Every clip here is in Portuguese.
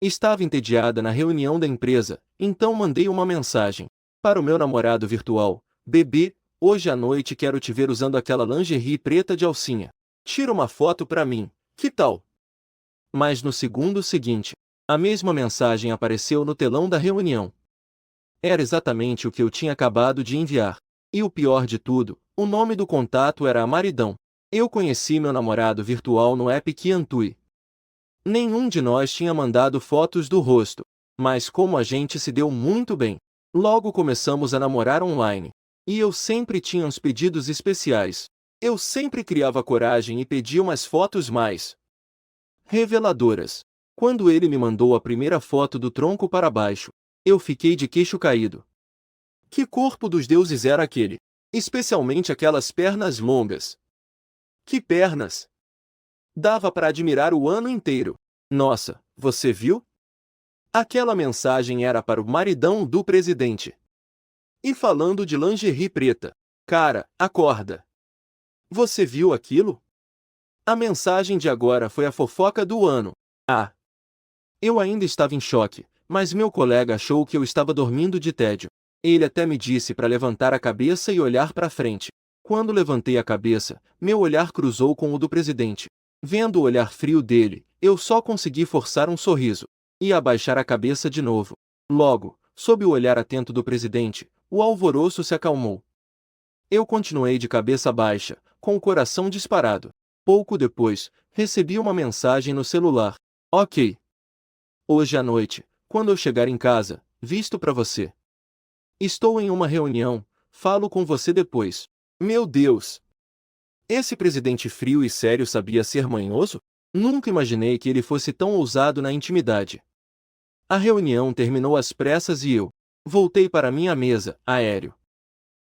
Estava entediada na reunião da empresa, então mandei uma mensagem para o meu namorado virtual: bebê, hoje à noite quero te ver usando aquela lingerie preta de alcinha. Tira uma foto pra mim, que tal? Mas no segundo seguinte, a mesma mensagem apareceu no telão da reunião. Era exatamente o que eu tinha acabado de enviar. E o pior de tudo, o nome do contato era Maridão. Eu conheci meu namorado virtual no app Qiantui. Nenhum de nós tinha mandado fotos do rosto, mas como a gente se deu muito bem, logo começamos a namorar online. E eu sempre tinha uns pedidos especiais. Eu sempre criava coragem e pedia umas fotos mais reveladoras. Quando ele me mandou a primeira foto do tronco para baixo, eu fiquei de queixo caído. Que corpo dos deuses era aquele? Especialmente aquelas pernas longas. Que pernas! Dava para admirar o ano inteiro. Nossa, você viu? Aquela mensagem era para o maridão do presidente. E falando de lingerie preta. Cara, acorda. Você viu aquilo? A mensagem de agora foi a fofoca do ano. Ah! Eu ainda estava em choque, mas meu colega achou que eu estava dormindo de tédio. Ele até me disse para levantar a cabeça e olhar para frente. Quando levantei a cabeça, meu olhar cruzou com o do presidente. Vendo o olhar frio dele, eu só consegui forçar um sorriso e abaixar a cabeça de novo. Logo, sob o olhar atento do presidente, o alvoroço se acalmou. Eu continuei de cabeça baixa, com o coração disparado. Pouco depois, recebi uma mensagem no celular. Ok. Hoje à noite, quando eu chegar em casa, visto para você. Estou em uma reunião, falo com você depois. Meu Deus! Esse presidente frio e sério sabia ser manhoso? Nunca imaginei que ele fosse tão ousado na intimidade. A reunião terminou às pressas e eu voltei para minha mesa, aéreo.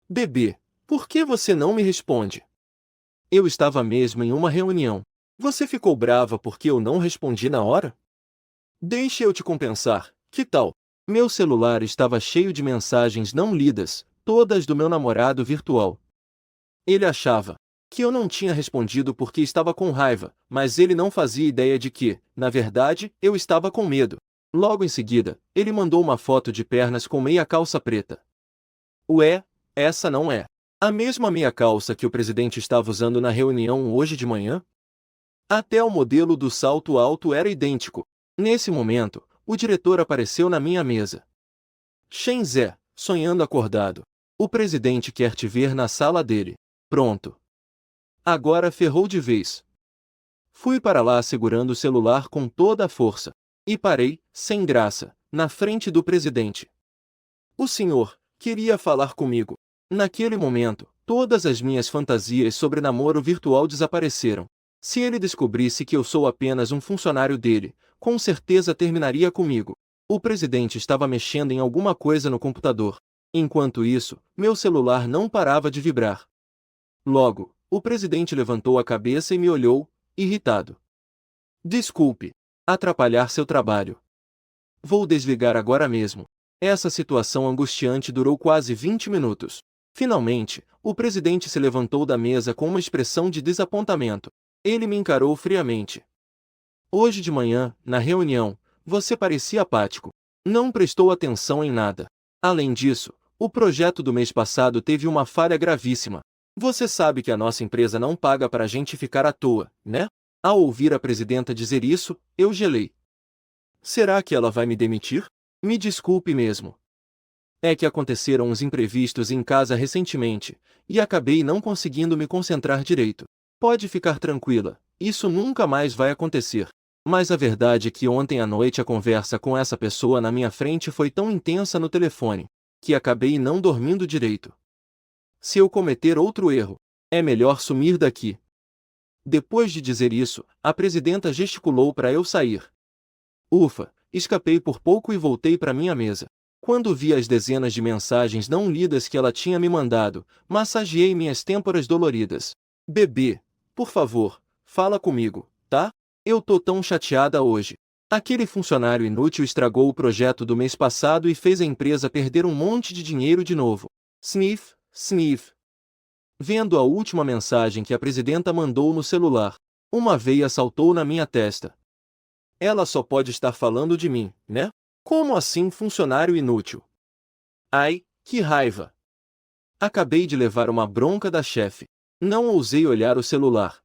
Bebê, por que você não me responde? Eu estava mesmo em uma reunião. Você ficou brava porque eu não respondi na hora? Deixe eu te compensar, que tal? Meu celular estava cheio de mensagens não lidas, todas do meu namorado virtual. Ele achava que eu não tinha respondido porque estava com raiva, mas ele não fazia ideia de que, na verdade, eu estava com medo. Logo em seguida, ele mandou uma foto de pernas com meia calça preta. Ué, essa não é a mesma meia calça que o presidente estava usando na reunião hoje de manhã? Até o modelo do salto alto era idêntico. Nesse momento, o diretor apareceu na minha mesa. Shenzé, sonhando acordado. O presidente quer te ver na sala dele. Pronto. Agora ferrou de vez. Fui para lá segurando o celular com toda a força. E parei, sem graça, na frente do presidente. O senhor queria falar comigo. Naquele momento, todas as minhas fantasias sobre namoro virtual desapareceram. Se ele descobrisse que eu sou apenas um funcionário dele, com certeza terminaria comigo. O presidente estava mexendo em alguma coisa no computador. Enquanto isso, meu celular não parava de vibrar. Logo, o presidente levantou a cabeça e me olhou, irritado. Desculpe atrapalhar seu trabalho. Vou desligar agora mesmo. Essa situação angustiante durou quase 20 minutos. Finalmente, o presidente se levantou da mesa com uma expressão de desapontamento. Ele me encarou friamente. Hoje de manhã, na reunião, você parecia apático. Não prestou atenção em nada. Além disso, o projeto do mês passado teve uma falha gravíssima. Você sabe que a nossa empresa não paga para a gente ficar à toa, né? Ao ouvir a presidenta dizer isso, eu gelei. Será que ela vai me demitir? Me desculpe mesmo. É que aconteceram uns imprevistos em casa recentemente, e acabei não conseguindo me concentrar direito. Pode ficar tranquila, isso nunca mais vai acontecer. Mas a verdade é que ontem à noite a conversa com essa pessoa na minha frente foi tão intensa no telefone, que acabei não dormindo direito. Se eu cometer outro erro, é melhor sumir daqui. Depois de dizer isso, a presidenta gesticulou para eu sair. Ufa, escapei por pouco e voltei para minha mesa. Quando vi as dezenas de mensagens não lidas que ela tinha me mandado, massageei minhas têmporas doloridas. Bebê, por favor, fala comigo, tá? Eu tô tão chateada hoje. Aquele funcionário inútil estragou o projeto do mês passado e fez a empresa perder um monte de dinheiro de novo. Sniff, sniff. Vendo a última mensagem que a presidenta mandou no celular, uma veia saltou na minha testa. Ela só pode estar falando de mim, né? Como assim, funcionário inútil? Ai, que raiva! Acabei de levar uma bronca da chefe. Não ousei olhar o celular.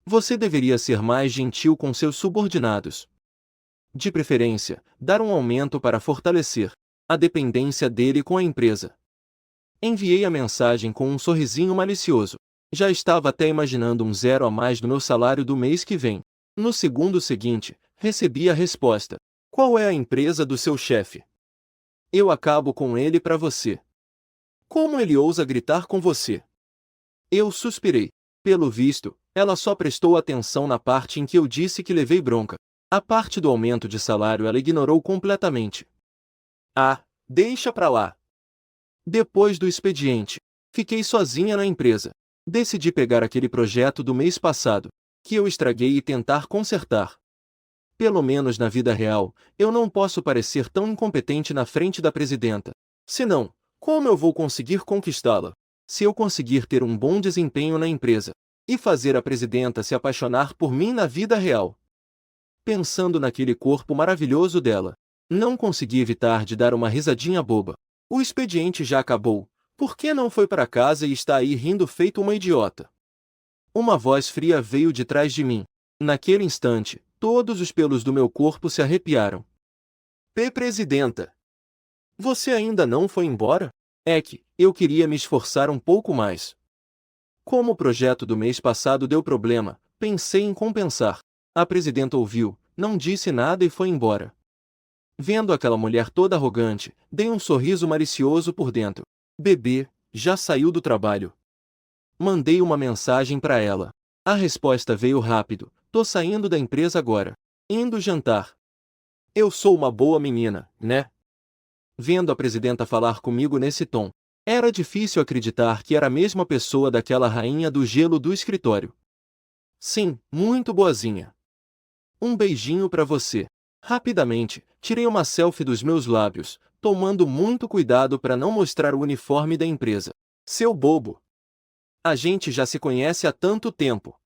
Você deveria ser mais gentil com seus subordinados. De preferência, dar um aumento para fortalecer a dependência dele com a empresa. Enviei a mensagem com um sorrisinho malicioso. Já estava até imaginando um zero a mais no meu salário do mês que vem. No segundo seguinte, recebi a resposta. Qual é a empresa do seu chefe? Eu acabo com ele para você. Como ele ousa gritar com você? Eu suspirei. Pelo visto, ela só prestou atenção na parte em que eu disse que levei bronca. A parte do aumento de salário ela ignorou completamente. Ah, deixa pra lá. Depois do expediente, fiquei sozinha na empresa. Decidi pegar aquele projeto do mês passado, que eu estraguei e tentar consertar. Pelo menos na vida real, eu não posso parecer tão incompetente na frente da presidenta. Senão, como eu vou conseguir conquistá-la? Se eu conseguir ter um bom desempenho na empresa e fazer a presidenta se apaixonar por mim na vida real. Pensando naquele corpo maravilhoso dela, não consegui evitar de dar uma risadinha boba. O expediente já acabou. Por que não foi para casa e está aí rindo feito uma idiota? Uma voz fria veio de trás de mim. Naquele instante, todos os pelos do meu corpo se arrepiaram. Presidenta! Você ainda não foi embora? É que, eu queria me esforçar um pouco mais. Como o projeto do mês passado deu problema, pensei em compensar. A presidenta ouviu, não disse nada e foi embora. Vendo aquela mulher toda arrogante, dei um sorriso malicioso por dentro. Bebê, já saiu do trabalho. Mandei uma mensagem para ela. A resposta veio rápido. Tô saindo da empresa agora. Indo jantar. Eu sou uma boa menina, né? Vendo a presidenta falar comigo nesse tom, era difícil acreditar que era a mesma pessoa daquela rainha do gelo do escritório. Sim, muito boazinha. Um beijinho pra você. Rapidamente, tirei uma selfie dos meus lábios, tomando muito cuidado para não mostrar o uniforme da empresa. Seu bobo! A gente já se conhece há tanto tempo.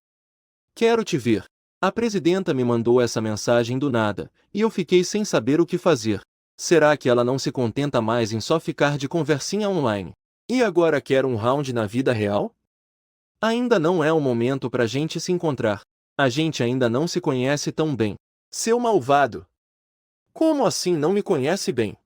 Quero te ver. A presidenta me mandou essa mensagem do nada, e eu fiquei sem saber o que fazer. Será que ela não se contenta mais em só ficar de conversinha online? E agora quer um round na vida real? Ainda não é o momento pra gente se encontrar. A gente ainda não se conhece tão bem. Seu malvado! Como assim não me conhece bem?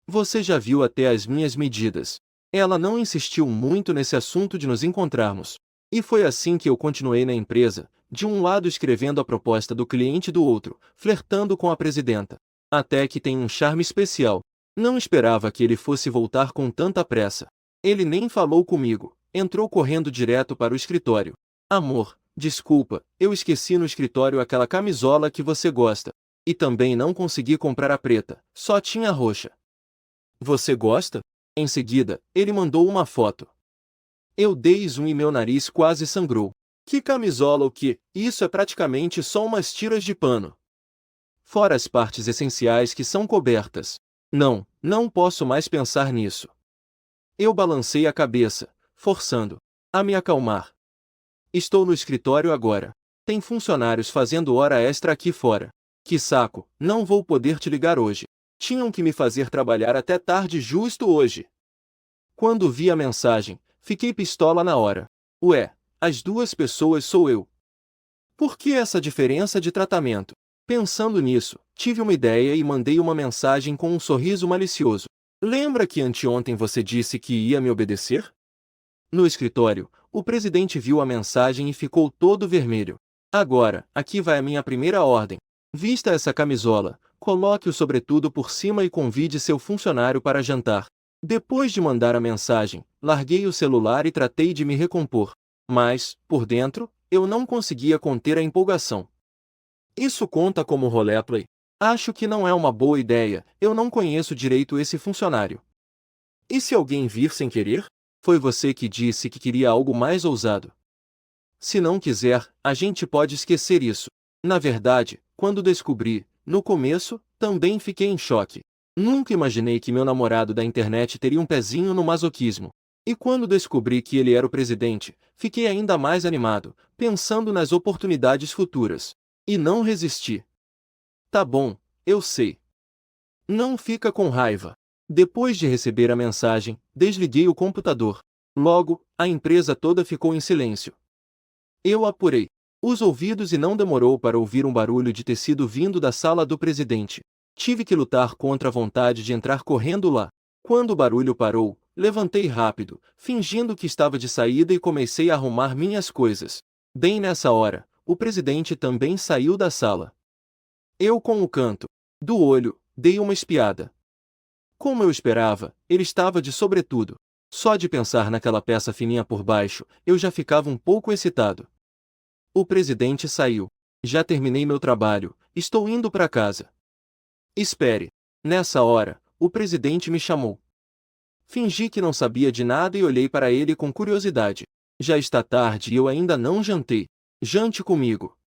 Você já viu até as minhas medidas. Ela não insistiu muito nesse assunto de nos encontrarmos. E foi assim que eu continuei na empresa, de um lado escrevendo a proposta do cliente do outro, flertando com a presidenta. Até que tem um charme especial. Não esperava que ele fosse voltar com tanta pressa. Ele nem falou comigo, entrou correndo direto para o escritório. Amor, desculpa, eu esqueci no escritório aquela camisola que você gosta. E também não consegui comprar a preta, só tinha a roxa. Você gosta? Em seguida, ele mandou uma foto. Eu dei zoom e meu nariz quase sangrou. Que camisola o quê? Isso é praticamente só umas tiras de pano. Fora as partes essenciais que são cobertas. Não, não posso mais pensar nisso. Eu balancei a cabeça, forçando a me acalmar. Estou no escritório agora. Tem funcionários fazendo hora extra aqui fora. Que saco, não vou poder te ligar hoje. Tinham que me fazer trabalhar até tarde justo hoje. Quando vi a mensagem, fiquei pistola na hora. Ué, as duas pessoas sou eu. Por que essa diferença de tratamento? Pensando nisso, tive uma ideia e mandei uma mensagem com um sorriso malicioso. Lembra que anteontem você disse que ia me obedecer? No escritório, o presidente viu a mensagem e ficou todo vermelho. Agora, aqui vai a minha primeira ordem. Vista essa camisola, coloque o sobretudo por cima e convide seu funcionário para jantar. Depois de mandar a mensagem, larguei o celular e tratei de me recompor. Mas, por dentro, eu não conseguia conter a empolgação. Isso conta como roleplay? Acho que não é uma boa ideia, eu não conheço direito esse funcionário. E se alguém vir sem querer? Foi você que disse que queria algo mais ousado. Se não quiser, a gente pode esquecer isso. Na verdade, quando descobri, no começo, também fiquei em choque. Nunca imaginei que meu namorado da internet teria um pezinho no masoquismo. E quando descobri que ele era o presidente, fiquei ainda mais animado, pensando nas oportunidades futuras. E não resisti. Tá bom, eu sei. Não fica com raiva. Depois de receber a mensagem, desliguei o computador. Logo, a empresa toda ficou em silêncio. Eu apurei os ouvidos e não demorou para ouvir um barulho de tecido vindo da sala do presidente. Tive que lutar contra a vontade de entrar correndo lá. Quando o barulho parou, levantei rápido, fingindo que estava de saída e comecei a arrumar minhas coisas. Bem nessa hora, o presidente também saiu da sala. Eu, com o canto do olho, dei uma espiada. Como eu esperava, ele estava de sobretudo. Só de pensar naquela peça fininha por baixo, eu já ficava um pouco excitado. O presidente saiu. Já terminei meu trabalho, estou indo para casa. Espere. Nessa hora, o presidente me chamou. Fingi que não sabia de nada e olhei para ele com curiosidade. Já está tarde e eu ainda não jantei. Jante comigo.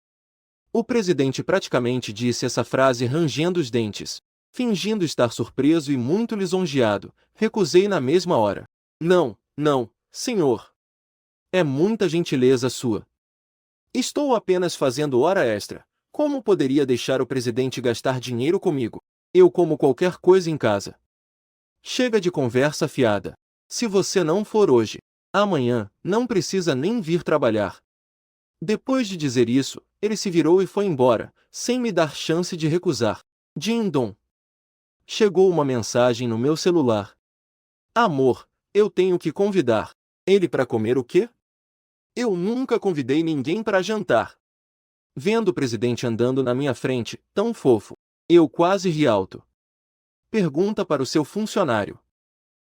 O presidente praticamente disse essa frase rangendo os dentes. Fingindo estar surpreso e muito lisonjeado, recusei na mesma hora. Não, não, senhor. É muita gentileza sua. Estou apenas fazendo hora extra. Como poderia deixar o presidente gastar dinheiro comigo? Eu como qualquer coisa em casa. Chega de conversa fiada. Se você não for hoje, amanhã, não precisa nem vir trabalhar. Depois de dizer isso, ele se virou e foi embora, sem me dar chance de recusar. Din-dom. Chegou uma mensagem no meu celular. Amor, eu tenho que convidar ele para comer o quê? Eu nunca convidei ninguém para jantar. Vendo o presidente andando na minha frente, tão fofo, eu quase ri alto. Pergunta para o seu funcionário.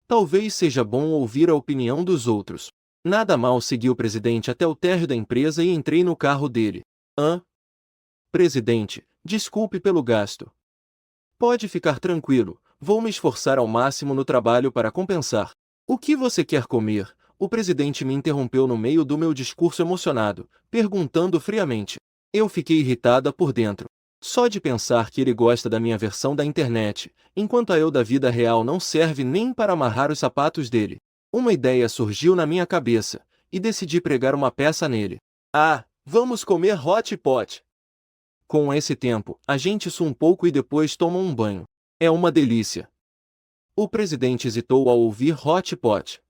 Talvez seja bom ouvir a opinião dos outros. Nada mal segui o presidente até o térreo da empresa e entrei no carro dele. Presidente, desculpe pelo gasto. Pode ficar tranquilo, vou me esforçar ao máximo no trabalho para compensar. O que você quer comer? O presidente me interrompeu no meio do meu discurso emocionado, perguntando friamente. Eu fiquei irritada por dentro. Só de pensar que ele gosta da minha versão da internet, enquanto a eu da vida real não serve nem para amarrar os sapatos dele. Uma ideia surgiu na minha cabeça, e decidi pregar uma peça nele. Vamos comer hot pot. Com esse tempo, a gente sua um pouco e depois toma um banho. É uma delícia. O presidente hesitou ao ouvir hot pot.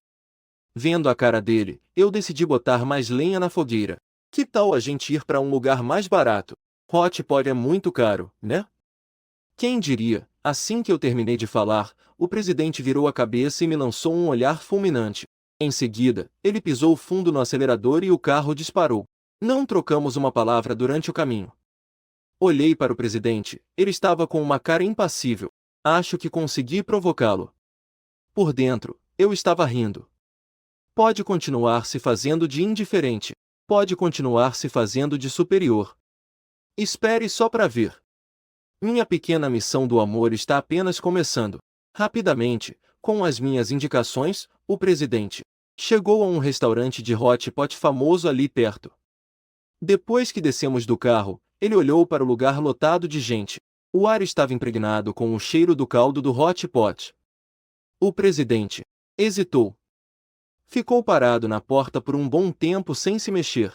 Vendo a cara dele, eu decidi botar mais lenha na fogueira. Que tal a gente ir para um lugar mais barato? Hot pot é muito caro, né? Quem diria? Assim que eu terminei de falar, o presidente virou a cabeça e me lançou um olhar fulminante. Em seguida, ele pisou fundo no acelerador e o carro disparou. Não trocamos uma palavra durante o caminho. Olhei para o presidente, ele estava com uma cara impassível. Acho que consegui provocá-lo. Por dentro, eu estava rindo. Pode continuar se fazendo de indiferente. Pode continuar se fazendo de superior. Espere só para ver. Minha pequena missão do amor está apenas começando. Rapidamente, com as minhas indicações, o presidente chegou a um restaurante de hot pot famoso ali perto. Depois que descemos do carro, ele olhou para o lugar lotado de gente. O ar estava impregnado com o cheiro do caldo do hot pot. O presidente hesitou. Ficou parado na porta por um bom tempo sem se mexer.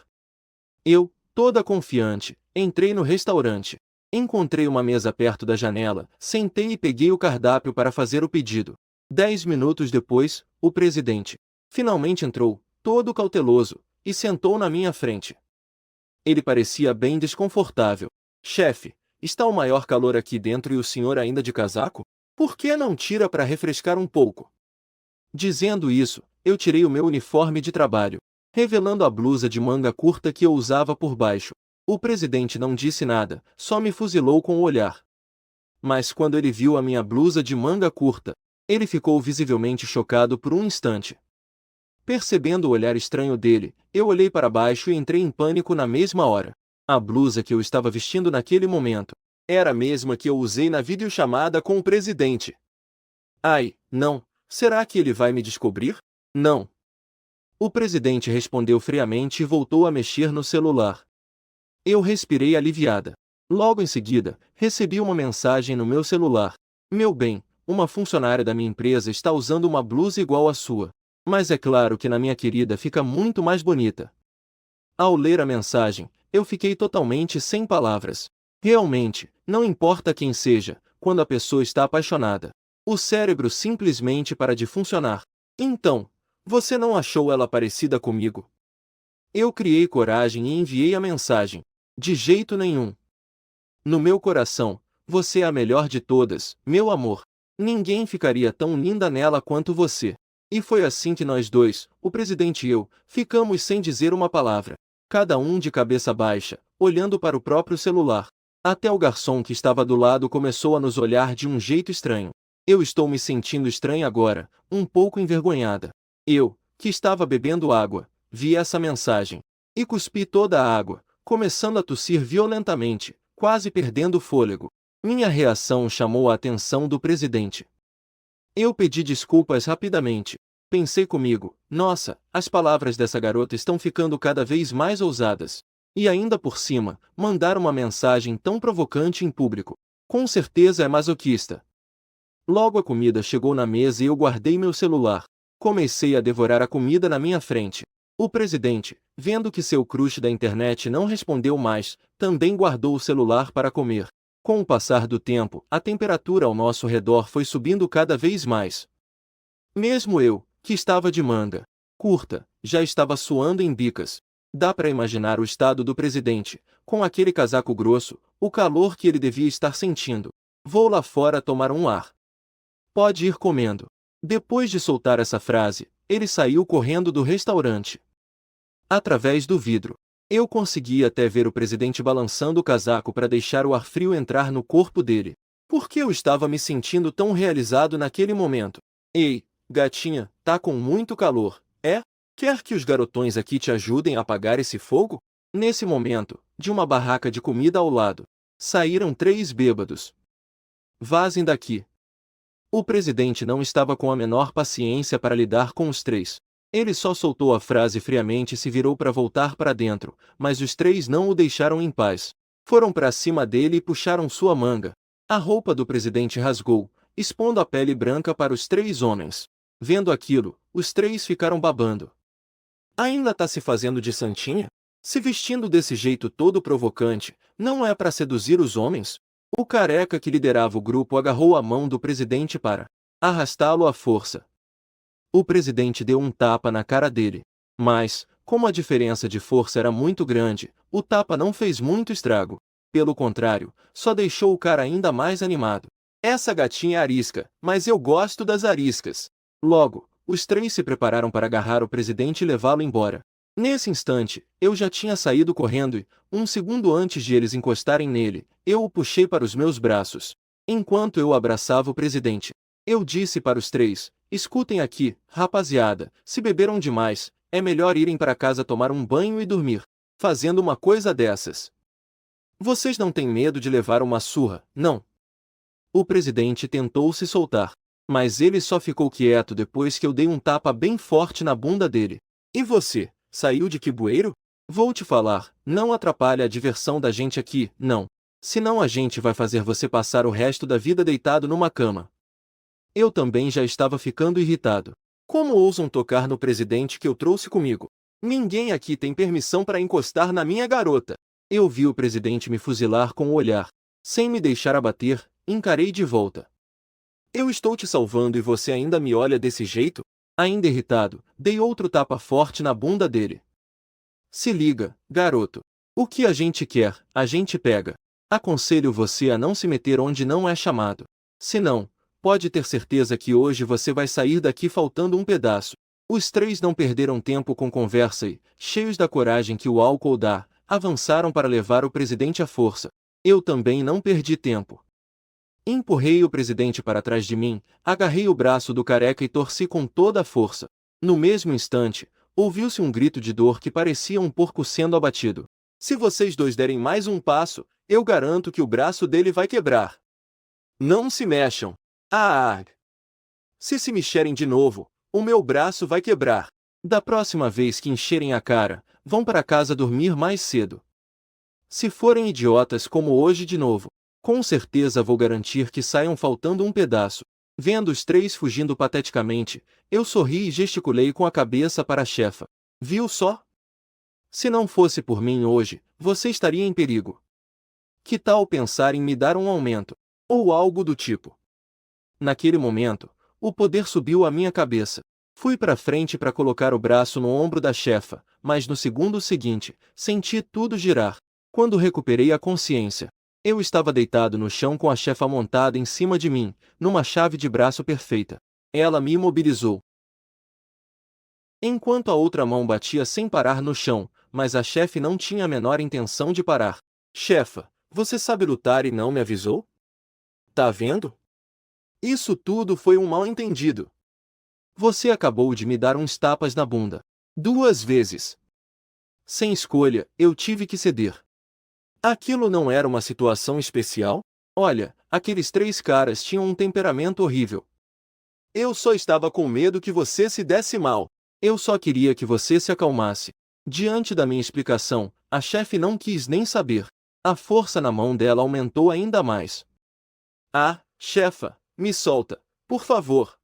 Eu, toda confiante, entrei no restaurante. Encontrei uma mesa perto da janela, sentei e peguei o cardápio para fazer o pedido. 10 minutos depois, o presidente finalmente entrou, todo cauteloso, e sentou na minha frente. Ele parecia bem desconfortável. Chefe, está o maior calor aqui dentro e o senhor ainda de casaco? Por que não tira para refrescar um pouco? Dizendo isso, eu tirei o meu uniforme de trabalho, revelando a blusa de manga curta que eu usava por baixo. O presidente não disse nada, só me fuzilou com o olhar. Mas quando ele viu a minha blusa de manga curta, ele ficou visivelmente chocado por um instante. Percebendo o olhar estranho dele, eu olhei para baixo e entrei em pânico na mesma hora. A blusa que eu estava vestindo naquele momento era a mesma que eu usei na videochamada com o presidente. Ai, não, será que ele vai me descobrir? Não. O presidente respondeu friamente e voltou a mexer no celular. Eu respirei aliviada. Logo em seguida, recebi uma mensagem no meu celular. Meu bem, uma funcionária da minha empresa está usando uma blusa igual à sua. Mas é claro que na minha querida fica muito mais bonita. Ao ler a mensagem, eu fiquei totalmente sem palavras. Realmente, não importa quem seja, quando a pessoa está apaixonada, o cérebro simplesmente para de funcionar. Então, você não achou ela parecida comigo? Eu criei coragem e enviei a mensagem. De jeito nenhum. No meu coração, você é a melhor de todas, meu amor. Ninguém ficaria tão linda nela quanto você. E foi assim que nós dois, o presidente e eu, ficamos sem dizer uma palavra. Cada um de cabeça baixa, olhando para o próprio celular. Até o garçom que estava do lado começou a nos olhar de um jeito estranho. Eu estou me sentindo estranha agora, um pouco envergonhada. Eu, que estava bebendo água, vi essa mensagem. E cuspi toda a água, começando a tossir violentamente, quase perdendo o fôlego. Minha reação chamou a atenção do presidente. Eu pedi desculpas rapidamente. Pensei comigo, nossa, as palavras dessa garota estão ficando cada vez mais ousadas. E ainda por cima, mandar uma mensagem tão provocante em público. Com certeza é masoquista. Logo a comida chegou na mesa e eu guardei meu celular. Comecei a devorar a comida na minha frente. O presidente, vendo que seu crush da internet não respondeu mais, também guardou o celular para comer. Com o passar do tempo, a temperatura ao nosso redor foi subindo cada vez mais. Mesmo eu, que estava de manga curta, já estava suando em bicas. Dá para imaginar o estado do presidente, com aquele casaco grosso, o calor que ele devia estar sentindo. Vou lá fora tomar um ar. Pode ir comendo. Depois de soltar essa frase, ele saiu correndo do restaurante. Através do vidro, eu consegui até ver o presidente balançando o casaco para deixar o ar frio entrar no corpo dele. Por que eu estava me sentindo tão realizado naquele momento? Ei, gatinha, tá com muito calor, é? Quer que os garotões aqui te ajudem a apagar esse fogo? Nesse momento, de uma barraca de comida ao lado, saíram 3 bêbados. Vazem daqui. O presidente não estava com a menor paciência para lidar com os 3. Ele só soltou a frase friamente e se virou para voltar para dentro, mas os 3 não o deixaram em paz. Foram para cima dele e puxaram sua manga. A roupa do presidente rasgou, expondo a pele branca para os 3 homens. Vendo aquilo, os 3 ficaram babando. Ainda tá se fazendo de santinha? Se vestindo desse jeito todo provocante, não é para seduzir os homens? O careca que liderava o grupo agarrou a mão do presidente para arrastá-lo à força. O presidente deu um tapa na cara dele. Mas, como a diferença de força era muito grande, o tapa não fez muito estrago. Pelo contrário, só deixou o cara ainda mais animado. Essa gatinha é arisca, mas eu gosto das ariscas. Logo, os 3 se prepararam para agarrar o presidente e levá-lo embora. Nesse instante, eu já tinha saído correndo e, um segundo antes de eles encostarem nele, eu o puxei para os meus braços. Enquanto eu abraçava o presidente, eu disse para os 3, escutem aqui, rapaziada, se beberam demais, é melhor irem para casa tomar um banho e dormir. Fazendo uma coisa dessas. Vocês não têm medo de levar uma surra, não? O presidente tentou se soltar, mas ele só ficou quieto depois que eu dei um tapa bem forte na bunda dele. E você, saiu de que bueiro? Vou te falar, não atrapalhe a diversão da gente aqui, não. Senão a gente vai fazer você passar o resto da vida deitado numa cama. Eu também já estava ficando irritado. Como ousam tocar no presidente que eu trouxe comigo? Ninguém aqui tem permissão para encostar na minha garota. Eu vi o presidente me fuzilar com o olhar. Sem me deixar abater, encarei de volta. Eu estou te salvando e você ainda me olha desse jeito? Ainda irritado, dei outro tapa forte na bunda dele. Se liga, garoto. O que a gente quer, a gente pega. Aconselho você a não se meter onde não é chamado. Senão, pode ter certeza que hoje você vai sair daqui faltando um pedaço. Os 3 não perderam tempo com conversa e, cheios da coragem que o álcool dá, avançaram para levar o presidente à força. Eu também não perdi tempo. Empurrei o presidente para trás de mim, agarrei o braço do careca e torci com toda a força. No mesmo instante, ouviu-se um grito de dor que parecia um porco sendo abatido. Se vocês 2 derem mais um passo, eu garanto que o braço dele vai quebrar. Não se mexam. Ah! Se mexerem de novo, o meu braço vai quebrar. Da próxima vez que encherem a cara, vão para casa dormir mais cedo. Se forem idiotas como hoje de novo, com certeza vou garantir que saiam faltando um pedaço. Vendo os 3 fugindo pateticamente, eu sorri e gesticulei com a cabeça para a chefa. Viu só? Se não fosse por mim hoje, você estaria em perigo. Que tal pensar em me dar um aumento? Ou algo do tipo. Naquele momento, o poder subiu à minha cabeça. Fui para frente para colocar o braço no ombro da chefa, mas no segundo seguinte, senti tudo girar. Quando recuperei a consciência, eu estava deitado no chão com a chefa montada em cima de mim, numa chave de braço perfeita. Ela me imobilizou, enquanto a outra mão batia sem parar no chão, mas a chefe não tinha a menor intenção de parar. Chefa, você sabe lutar e não me avisou? Tá vendo? Isso tudo foi um mal-entendido. Você acabou de me dar uns tapas na bunda. 2 vezes. Sem escolha, eu tive que ceder. Aquilo não era uma situação especial? Olha, aqueles 3 caras tinham um temperamento horrível. Eu só estava com medo que você se desse mal. Eu só queria que você se acalmasse. Diante da minha explicação, a chefe não quis nem saber. A força na mão dela aumentou ainda mais. Ah, chefa, me solta, por favor.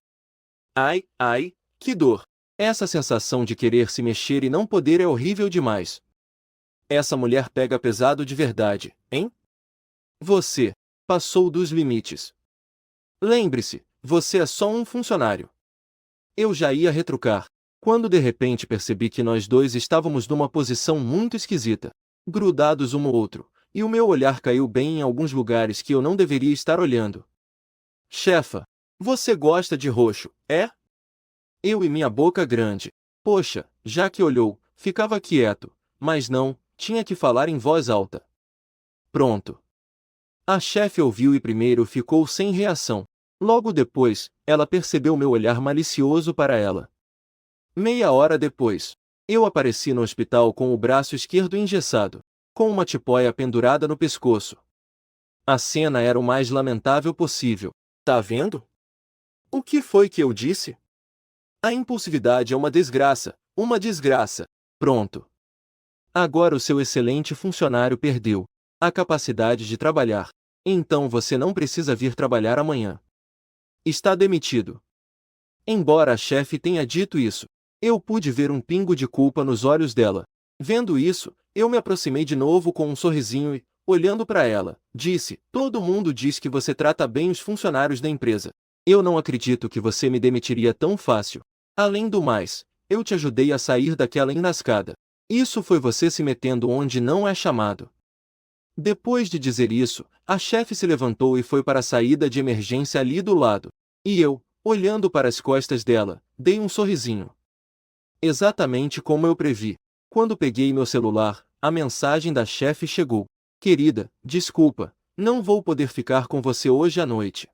Ai, ai, que dor. Essa sensação de querer se mexer e não poder é horrível demais. Essa mulher pega pesado de verdade, hein? Você passou dos limites. Lembre-se, você é só um funcionário. Eu já ia retrucar, quando de repente percebi que nós dois estávamos numa posição muito esquisita, grudados um no outro, e o meu olhar caiu bem em alguns lugares que eu não deveria estar olhando. Chefa, você gosta de roxo, é? Eu e minha boca grande. Poxa, já que olhou, ficava quieto, mas não, tinha que falar em voz alta. Pronto. A chefe ouviu e primeiro ficou sem reação. Logo depois, ela percebeu meu olhar malicioso para ela. Meia hora depois, eu apareci no hospital com o braço esquerdo engessado, com uma tipóia pendurada no pescoço. A cena era o mais lamentável possível. Tá vendo? O que foi que eu disse? A impulsividade é uma desgraça, uma desgraça. Pronto. Agora o seu excelente funcionário perdeu a capacidade de trabalhar. Então você não precisa vir trabalhar amanhã. Está demitido. Embora a chefe tenha dito isso, eu pude ver um pingo de culpa nos olhos dela. Vendo isso, eu me aproximei de novo com um sorrisinho e, olhando para ela, disse: todo mundo diz que você trata bem os funcionários da empresa. Eu não acredito que você me demitiria tão fácil. Além do mais, eu te ajudei a sair daquela enrascada. Isso foi você se metendo onde não é chamado. Depois de dizer isso, a chefe se levantou e foi para a saída de emergência ali do lado. E eu, olhando para as costas dela, dei um sorrisinho. Exatamente como eu previ. Quando peguei meu celular, a mensagem da chefe chegou. Querida, desculpa, não vou poder ficar com você hoje à noite.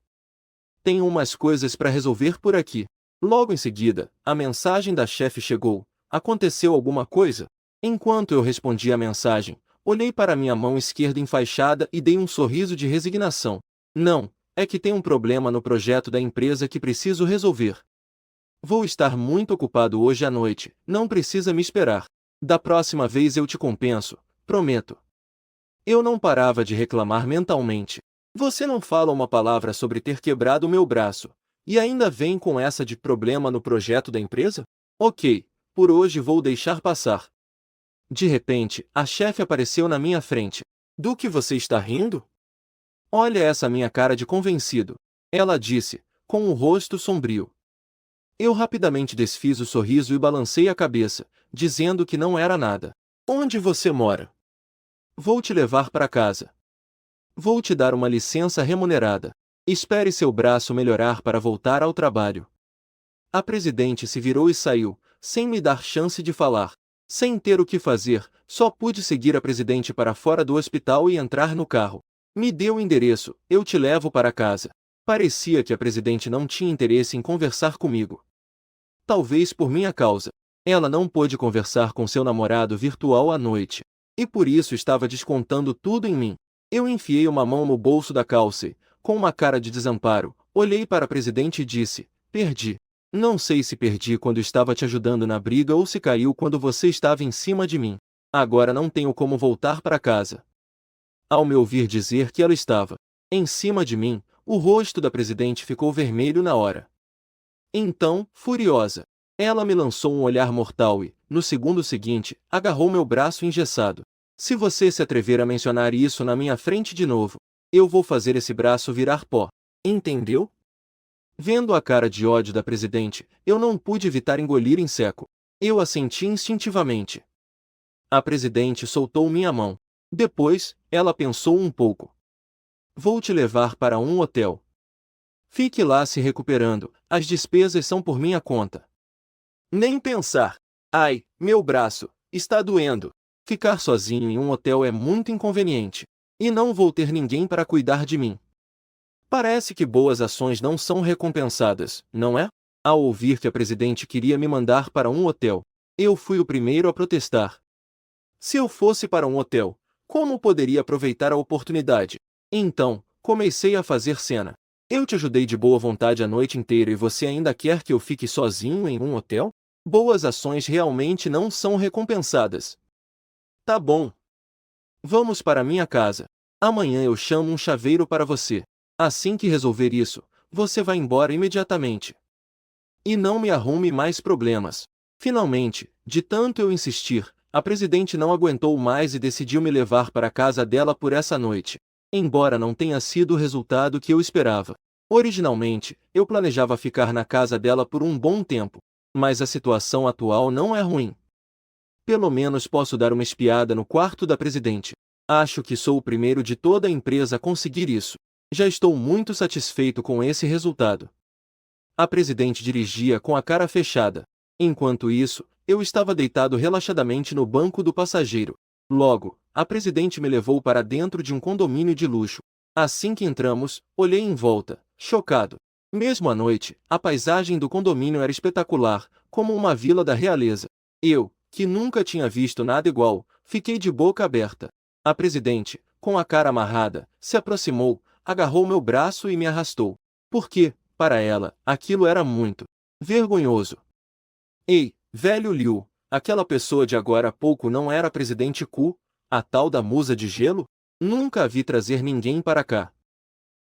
Tenho umas coisas para resolver por aqui. Logo em seguida, a mensagem da chefe chegou. Aconteceu alguma coisa? Enquanto eu respondia a mensagem, olhei para minha mão esquerda enfaixada e dei um sorriso de resignação. Não, é que tem um problema no projeto da empresa que preciso resolver. Vou estar muito ocupado hoje à noite, não precisa me esperar. Da próxima vez eu te compenso, prometo. Eu não parava de reclamar mentalmente. Você não fala uma palavra sobre ter quebrado meu braço, e ainda vem com essa de problema no projeto da empresa? Ok, por hoje vou deixar passar. De repente, a chefe apareceu na minha frente. Do que você está rindo? Olha essa minha cara de convencido. Ela disse, com o rosto sombrio. Eu rapidamente desfiz o sorriso e balancei a cabeça, dizendo que não era nada. Onde você mora? Vou te levar para casa. Vou te dar uma licença remunerada. Espere seu braço melhorar para voltar ao trabalho. A presidente se virou e saiu, sem me dar chance de falar. Sem ter o que fazer, só pude seguir a presidente para fora do hospital e entrar no carro. Me deu o endereço, eu te levo para casa. Parecia que a presidente não tinha interesse em conversar comigo. Talvez por minha causa. Ela não pôde conversar com seu namorado virtual à noite. E por isso estava descontando tudo em mim. Eu enfiei uma mão no bolso da calça e, com uma cara de desamparo, olhei para a presidente e disse: perdi. Não sei se perdi quando estava te ajudando na briga ou se caiu quando você estava em cima de mim. Agora não tenho como voltar para casa. Ao me ouvir dizer que ela estava em cima de mim, o rosto da presidente ficou vermelho na hora. Então, furiosa, ela me lançou um olhar mortal e, no segundo seguinte, agarrou meu braço engessado. Se você se atrever a mencionar isso na minha frente de novo, eu vou fazer esse braço virar pó. Entendeu? Vendo a cara de ódio da presidente, eu não pude evitar engolir em seco. Eu assenti instintivamente. A presidente soltou minha mão. Depois, ela pensou um pouco. Vou te levar para um hotel. Fique lá se recuperando, as despesas são por minha conta. Nem pensar. Ai, meu braço, está doendo. Ficar sozinho em um hotel é muito inconveniente. E não vou ter ninguém para cuidar de mim. Parece que boas ações não são recompensadas, não é? Ao ouvir que a presidente queria me mandar para um hotel, eu fui o primeiro a protestar. Se eu fosse para um hotel, como poderia aproveitar a oportunidade? Então, comecei a fazer cena. Eu te ajudei de boa vontade a noite inteira e você ainda quer que eu fique sozinho em um hotel? Boas ações realmente não são recompensadas. Tá bom. Vamos para minha casa. Amanhã eu chamo um chaveiro para você. Assim que resolver isso, você vai embora imediatamente. E não me arrume mais problemas. Finalmente, de tanto eu insistir, a presidente não aguentou mais e decidiu me levar para a casa dela por essa noite. Embora não tenha sido o resultado que eu esperava. Originalmente, eu planejava ficar na casa dela por um bom tempo. Mas a situação atual não é ruim. Pelo menos posso dar uma espiada no quarto da presidente. Acho que sou o primeiro de toda a empresa a conseguir isso. Já estou muito satisfeito com esse resultado. A presidente dirigia com a cara fechada. Enquanto isso, eu estava deitado relaxadamente no banco do passageiro. Logo, a presidente me levou para dentro de um condomínio de luxo. Assim que entramos, olhei em volta, chocado. Mesmo à noite, a paisagem do condomínio era espetacular, como uma vila da realeza. Eu, que nunca tinha visto nada igual, fiquei de boca aberta. A presidente, com a cara amarrada, se aproximou, agarrou meu braço e me arrastou. Porque, para ela, aquilo era muito vergonhoso. Ei, velho Liu, aquela pessoa de agora há pouco não era a presidente Ku, a tal da musa de gelo? Nunca a vi trazer ninguém para cá.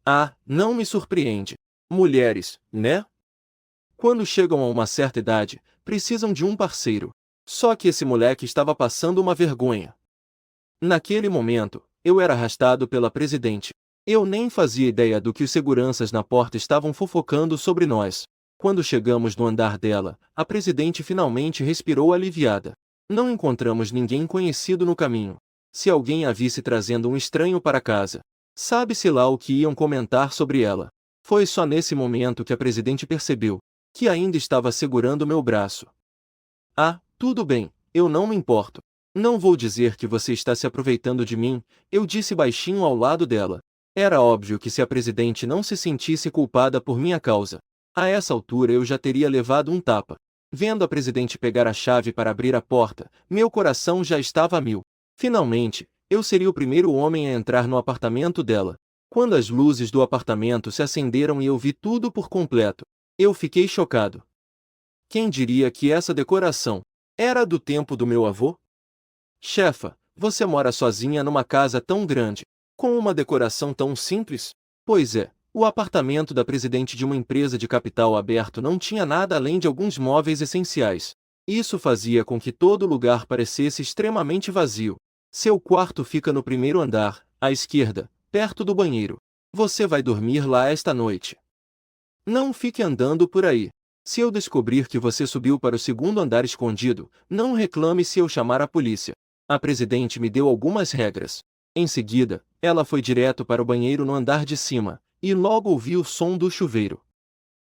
Ah, não me surpreende. Mulheres, né? Quando chegam a uma certa idade, precisam de um parceiro. Só que esse moleque estava passando uma vergonha. Naquele momento, eu era arrastado pela presidente. Eu nem fazia ideia do que os seguranças na porta estavam fofocando sobre nós. Quando chegamos no andar dela, a presidente finalmente respirou aliviada. Não encontramos ninguém conhecido no caminho. Se alguém a visse trazendo um estranho para casa, sabe-se lá o que iam comentar sobre ela. Foi só nesse momento que a presidente percebeu que ainda estava segurando meu braço. Ah, tudo bem, eu não me importo. Não vou dizer que você está se aproveitando de mim, eu disse baixinho ao lado dela. Era óbvio que se a presidente não se sentisse culpada por minha causa, a essa altura eu já teria levado um tapa. Vendo a presidente pegar a chave para abrir a porta, meu coração já estava a mil. Finalmente, eu seria o primeiro homem a entrar no apartamento dela. Quando as luzes do apartamento se acenderam e eu vi tudo por completo, eu fiquei chocado. Quem diria que essa decoração era do tempo do meu avô? Chefa, você mora sozinha numa casa tão grande, com uma decoração tão simples? Pois é, o apartamento da presidente de uma empresa de capital aberto não tinha nada além de alguns móveis essenciais. Isso fazia com que todo o lugar parecesse extremamente vazio. Seu quarto fica no primeiro andar, à esquerda, perto do banheiro. Você vai dormir lá esta noite. Não fique andando por aí. Se eu descobrir que você subiu para o segundo andar escondido, não reclame se eu chamar a polícia. A presidente me deu algumas regras. Em seguida, ela foi direto para o banheiro no andar de cima, e logo ouvi o som do chuveiro.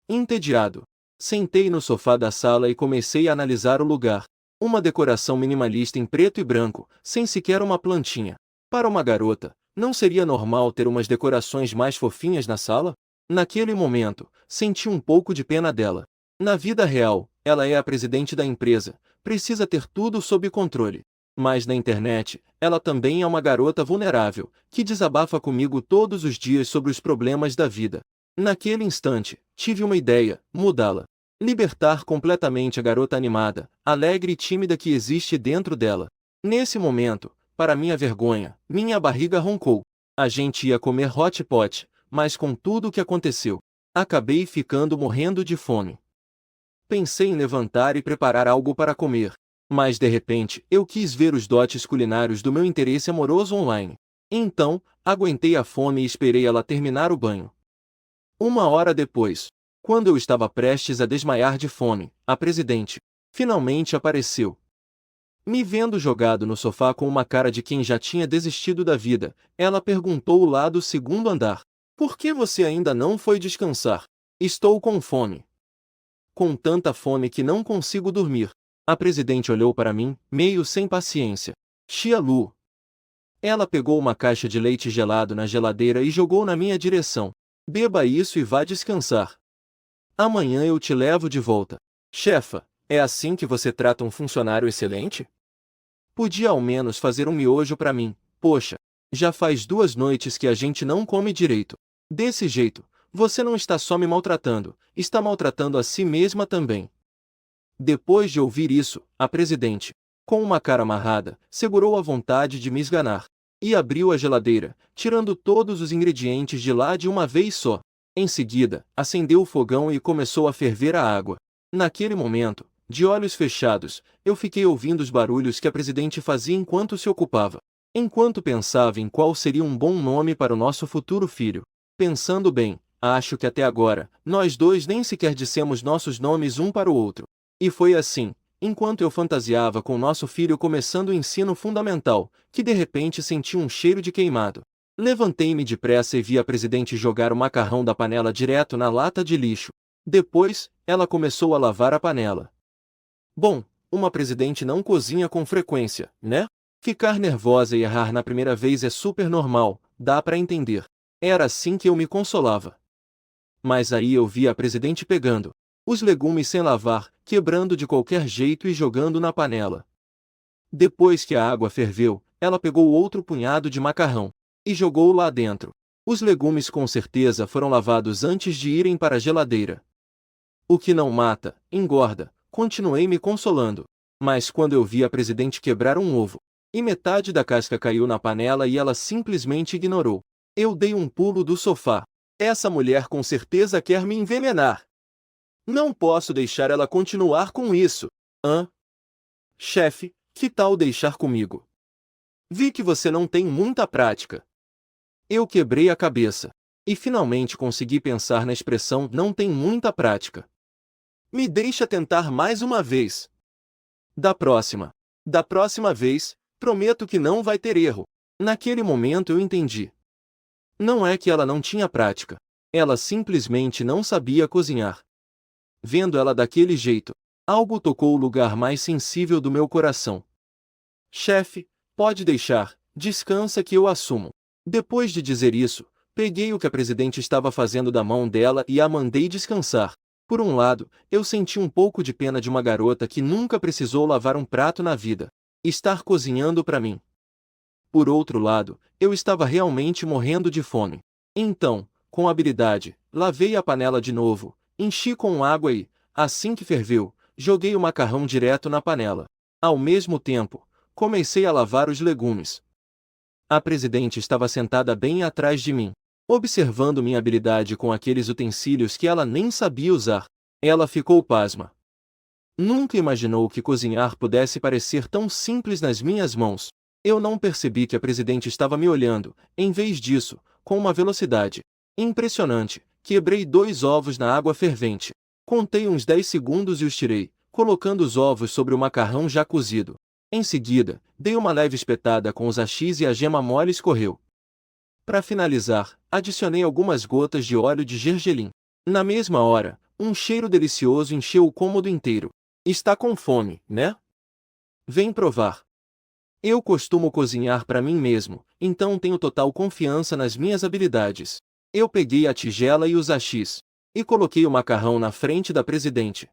Entediado, sentei no sofá da sala e comecei a analisar o lugar. Uma decoração minimalista em preto e branco, sem sequer uma plantinha. Para uma garota, não seria normal ter umas decorações mais fofinhas na sala? Naquele momento, senti um pouco de pena dela. Na vida real, ela é a presidente da empresa, precisa ter tudo sob controle. Mas na internet, ela também é uma garota vulnerável, que desabafa comigo todos os dias sobre os problemas da vida. Naquele instante, tive uma ideia: mudá-la. Libertar completamente a garota animada, alegre e tímida que existe dentro dela. Nesse momento, para minha vergonha, minha barriga roncou. A gente ia comer hot pot, mas com tudo o que aconteceu, acabei ficando morrendo de fome. Pensei em levantar e preparar algo para comer. Mas de repente, eu quis ver os dotes culinários do meu interesse amoroso online. Então, aguentei a fome e esperei ela terminar o banho. Uma hora depois, quando eu estava prestes a desmaiar de fome, a presidente finalmente apareceu. Me vendo jogado no sofá com uma cara de quem já tinha desistido da vida, ela perguntou lá do segundo andar: "Por que você ainda não foi descansar?" "Estou com fome. Com tanta fome que não consigo dormir." A presidente olhou para mim, meio sem paciência. "Tia Lu." Ela pegou uma caixa de leite gelado na geladeira e jogou na minha direção. "Beba isso e vá descansar. Amanhã eu te levo de volta." "Chefa, é assim que você trata um funcionário excelente? Podia ao menos fazer um miojo para mim. Poxa, já faz 2 noites que a gente não come direito. Desse jeito, você não está só me maltratando, está maltratando a si mesma também." Depois de ouvir isso, a presidente, com uma cara amarrada, segurou a vontade de me esganar. E abriu a geladeira, tirando todos os ingredientes de lá de uma vez só. Em seguida, acendeu o fogão e começou a ferver a água. Naquele momento, de olhos fechados, eu fiquei ouvindo os barulhos que a presidente fazia enquanto se ocupava. Enquanto pensava em qual seria um bom nome para o nosso futuro filho. Pensando bem, acho que até agora, nós dois nem sequer dissemos nossos nomes um para o outro. E foi assim, enquanto eu fantasiava com nosso filho começando o ensino fundamental, que de repente senti um cheiro de queimado. Levantei-me depressa e vi a presidente jogar o macarrão da panela direto na lata de lixo. Depois, ela começou a lavar a panela. Bom, uma presidente não cozinha com frequência, né? Ficar nervosa e errar na primeira vez é super normal, dá pra entender. Era assim que eu me consolava. Mas aí eu vi a presidente pegando os legumes sem lavar, quebrando de qualquer jeito e jogando na panela. Depois que a água ferveu, ela pegou outro punhado de macarrão e jogou lá dentro. Os legumes com certeza foram lavados antes de irem para a geladeira. O que não mata, engorda, continuei me consolando. Mas quando eu vi a presidente quebrar um ovo, e metade da casca caiu na panela e ela simplesmente ignorou, eu dei um pulo do sofá. Essa mulher com certeza quer me envenenar. Não posso deixar ela continuar com isso. Hã? Chefe, que tal deixar comigo? Vi que você não tem muita prática. Eu quebrei a cabeça. E finalmente consegui pensar na expressão "não tem muita prática." Me deixa tentar mais uma vez. Da próxima vez, prometo que não vai ter erro. Naquele momento eu entendi. Não é que ela não tinha prática. Ela simplesmente não sabia cozinhar. Vendo ela daquele jeito, algo tocou o lugar mais sensível do meu coração. Chefe, pode deixar, descansa que eu assumo. Depois de dizer isso, peguei o que a presidente estava fazendo da mão dela e a mandei descansar. Por um lado, eu senti um pouco de pena de uma garota que nunca precisou lavar um prato na vida. Estar cozinhando para mim. Por outro lado, eu estava realmente morrendo de fome. Então, com habilidade, lavei a panela de novo, enchi com água e, assim que ferveu, joguei o macarrão direto na panela. Ao mesmo tempo, comecei a lavar os legumes. A presidente estava sentada bem atrás de mim, observando minha habilidade com aqueles utensílios que ela nem sabia usar. Ela ficou pasma. Nunca imaginou que cozinhar pudesse parecer tão simples nas minhas mãos. Eu não percebi que a presidente estava me olhando, em vez disso, com uma velocidade impressionante, quebrei 2 ovos na água fervente. Contei uns 10 segundos e os tirei, colocando os ovos sobre o macarrão já cozido. Em seguida, dei uma leve espetada com os hashis e a gema mole escorreu. Para finalizar, adicionei algumas gotas de óleo de gergelim. Na mesma hora, um cheiro delicioso encheu o cômodo inteiro. Está com fome, né? Vem provar. Eu costumo cozinhar para mim mesmo, então tenho total confiança nas minhas habilidades. Eu peguei a tigela e os hashis, e coloquei o macarrão na frente da presidente.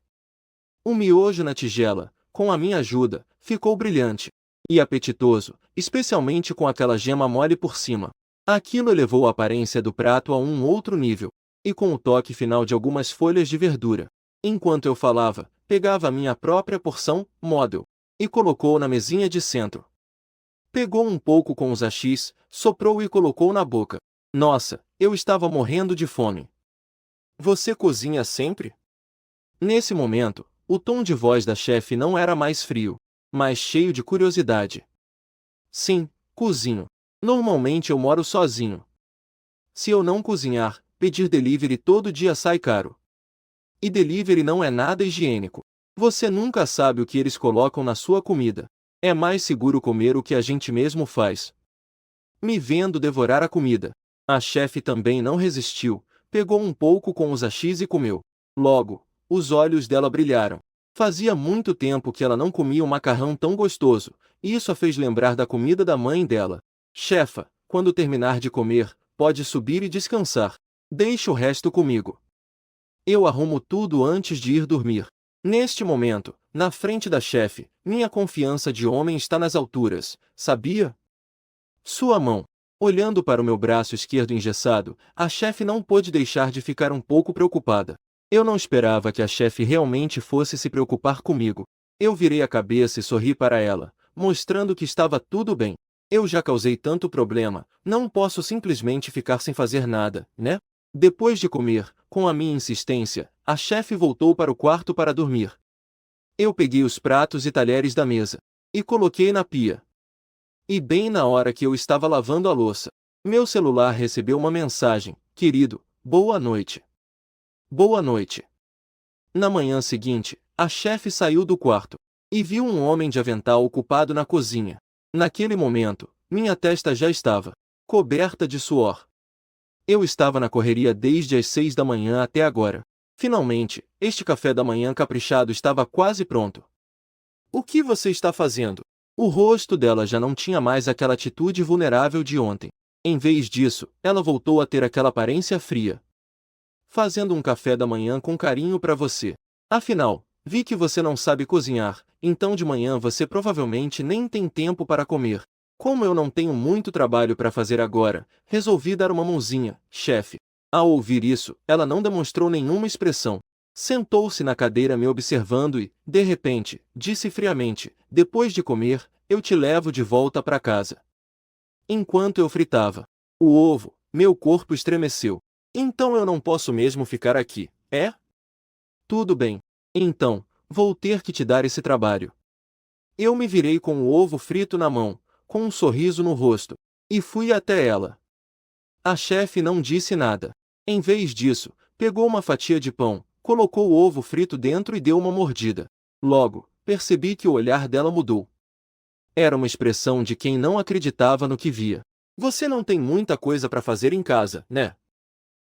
O miojo na tigela, com a minha ajuda, ficou brilhante e apetitoso, especialmente com aquela gema mole por cima. Aquilo elevou a aparência do prato a um outro nível, e com o toque final de algumas folhas de verdura. Enquanto eu falava, pegava a minha própria porção, model, e colocou na mesinha de centro. Pegou um pouco com os hashis, soprou e colocou na boca. Nossa, eu estava morrendo de fome. Você cozinha sempre? Nesse momento, o tom de voz da chefe não era mais frio. mas cheio de curiosidade. Sim, cozinho. Normalmente eu moro sozinho. Se eu não cozinhar, pedir delivery todo dia sai caro. E delivery não é nada higiênico. Você nunca sabe o que eles colocam na sua comida. É mais seguro comer o que a gente mesmo faz. Me vendo devorar a comida. A chefe também não resistiu, pegou um pouco com os hashis e comeu. Logo, os olhos dela brilharam. Fazia muito tempo que ela não comia um macarrão tão gostoso, e isso a fez lembrar da comida da mãe dela. Chefa, quando terminar de comer, pode subir e descansar. Deixe o resto comigo. Eu arrumo tudo antes de ir dormir. Neste momento, na frente da chefe, minha confiança de homem está nas alturas, sabia? Sua mão. Olhando para o meu braço esquerdo engessado, a chefe não pôde deixar de ficar um pouco preocupada. Eu não esperava que a chefe realmente fosse se preocupar comigo. Eu virei a cabeça e sorri para ela, mostrando que estava tudo bem. Eu já causei tanto problema, não posso simplesmente ficar sem fazer nada, né? Depois de comer, com a minha insistência, a chefe voltou para o quarto para dormir. Eu peguei os pratos e talheres da mesa e coloquei na pia. E bem na hora que eu estava lavando a louça, meu celular recebeu uma mensagem: querido, boa noite. Boa noite. Na manhã seguinte, a chefe saiu do quarto e viu um homem de avental ocupado na cozinha. Naquele momento, minha testa já estava coberta de suor. Eu estava na correria desde as 6 da manhã até agora. Finalmente, este café da manhã caprichado estava quase pronto. O que você está fazendo? O rosto dela já não tinha mais aquela atitude vulnerável de ontem. Em vez disso, ela voltou a ter aquela aparência fria. Fazendo um café da manhã com carinho para você. Afinal, vi que você não sabe cozinhar, então de manhã você provavelmente nem tem tempo para comer. Como eu não tenho muito trabalho para fazer agora, resolvi dar uma mãozinha, chefe. Ao ouvir isso, ela não demonstrou nenhuma expressão. Sentou-se na cadeira me observando e, de repente, disse friamente: depois de comer, eu te levo de volta para casa. Enquanto eu fritava o ovo, meu corpo estremeceu. Então eu não posso mesmo ficar aqui, é? Tudo bem. Então, vou ter que te dar esse trabalho. Eu me virei com o ovo frito na mão, com um sorriso no rosto, e fui até ela. A chefe não disse nada. Em vez disso, pegou uma fatia de pão, colocou o ovo frito dentro e deu uma mordida. Logo, percebi que o olhar dela mudou. Era uma expressão de quem não acreditava no que via. Você não tem muita coisa para fazer em casa, né?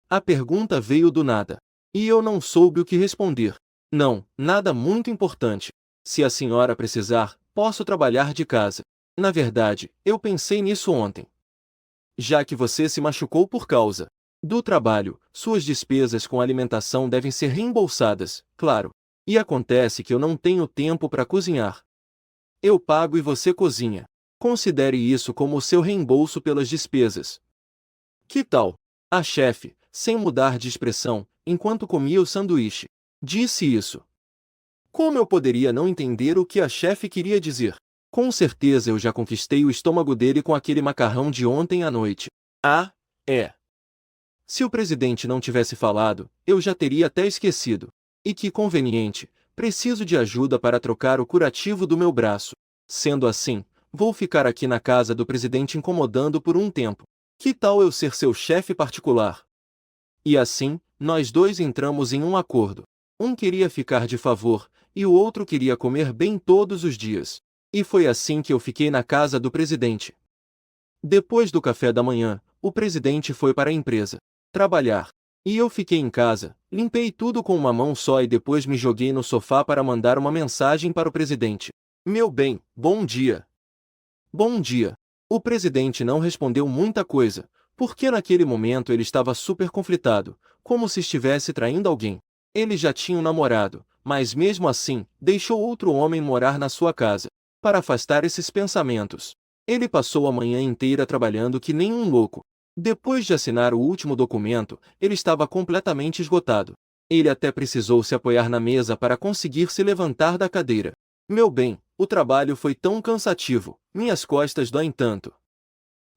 A pergunta veio do nada. E eu não soube o que responder. Não, nada muito importante. Se a senhora precisar, posso trabalhar de casa. Na verdade, eu pensei nisso ontem. Já que você se machucou por causa do trabalho, suas despesas com alimentação devem ser reembolsadas, claro. E acontece que eu não tenho tempo para cozinhar. Eu pago e você cozinha. Considere isso como o seu reembolso pelas despesas. Que tal? A chefe, sem mudar de expressão, enquanto comia o sanduíche, disse isso. Como eu poderia não entender o que a chefe queria dizer? Com certeza eu já conquistei o estômago dele com aquele macarrão de ontem à noite. Ah, é. Se o presidente não tivesse falado, eu já teria até esquecido. E que conveniente, preciso de ajuda para trocar o curativo do meu braço. Sendo assim, vou ficar aqui na casa do presidente incomodando por um tempo. Que tal eu ser seu chefe particular? E assim, nós dois entramos em um acordo. Um queria ficar de favor, e o outro queria comer bem todos os dias. E foi assim que eu fiquei na casa do presidente. Depois do café da manhã, o presidente foi para a empresa trabalhar. E eu fiquei em casa, limpei tudo com uma mão só e depois me joguei no sofá para mandar uma mensagem para o presidente. Meu bem, bom dia. Bom dia. O presidente não respondeu muita coisa, porque naquele momento ele estava super conflitado, como se estivesse traindo alguém. Ele já tinha um namorado, mas mesmo assim, deixou outro homem morar na sua casa. Para afastar esses pensamentos, ele passou a manhã inteira trabalhando que nem um louco. Depois de assinar o último documento, ele estava completamente esgotado. Ele até precisou se apoiar na mesa para conseguir se levantar da cadeira. Meu bem, o trabalho foi tão cansativo, minhas costas doem tanto.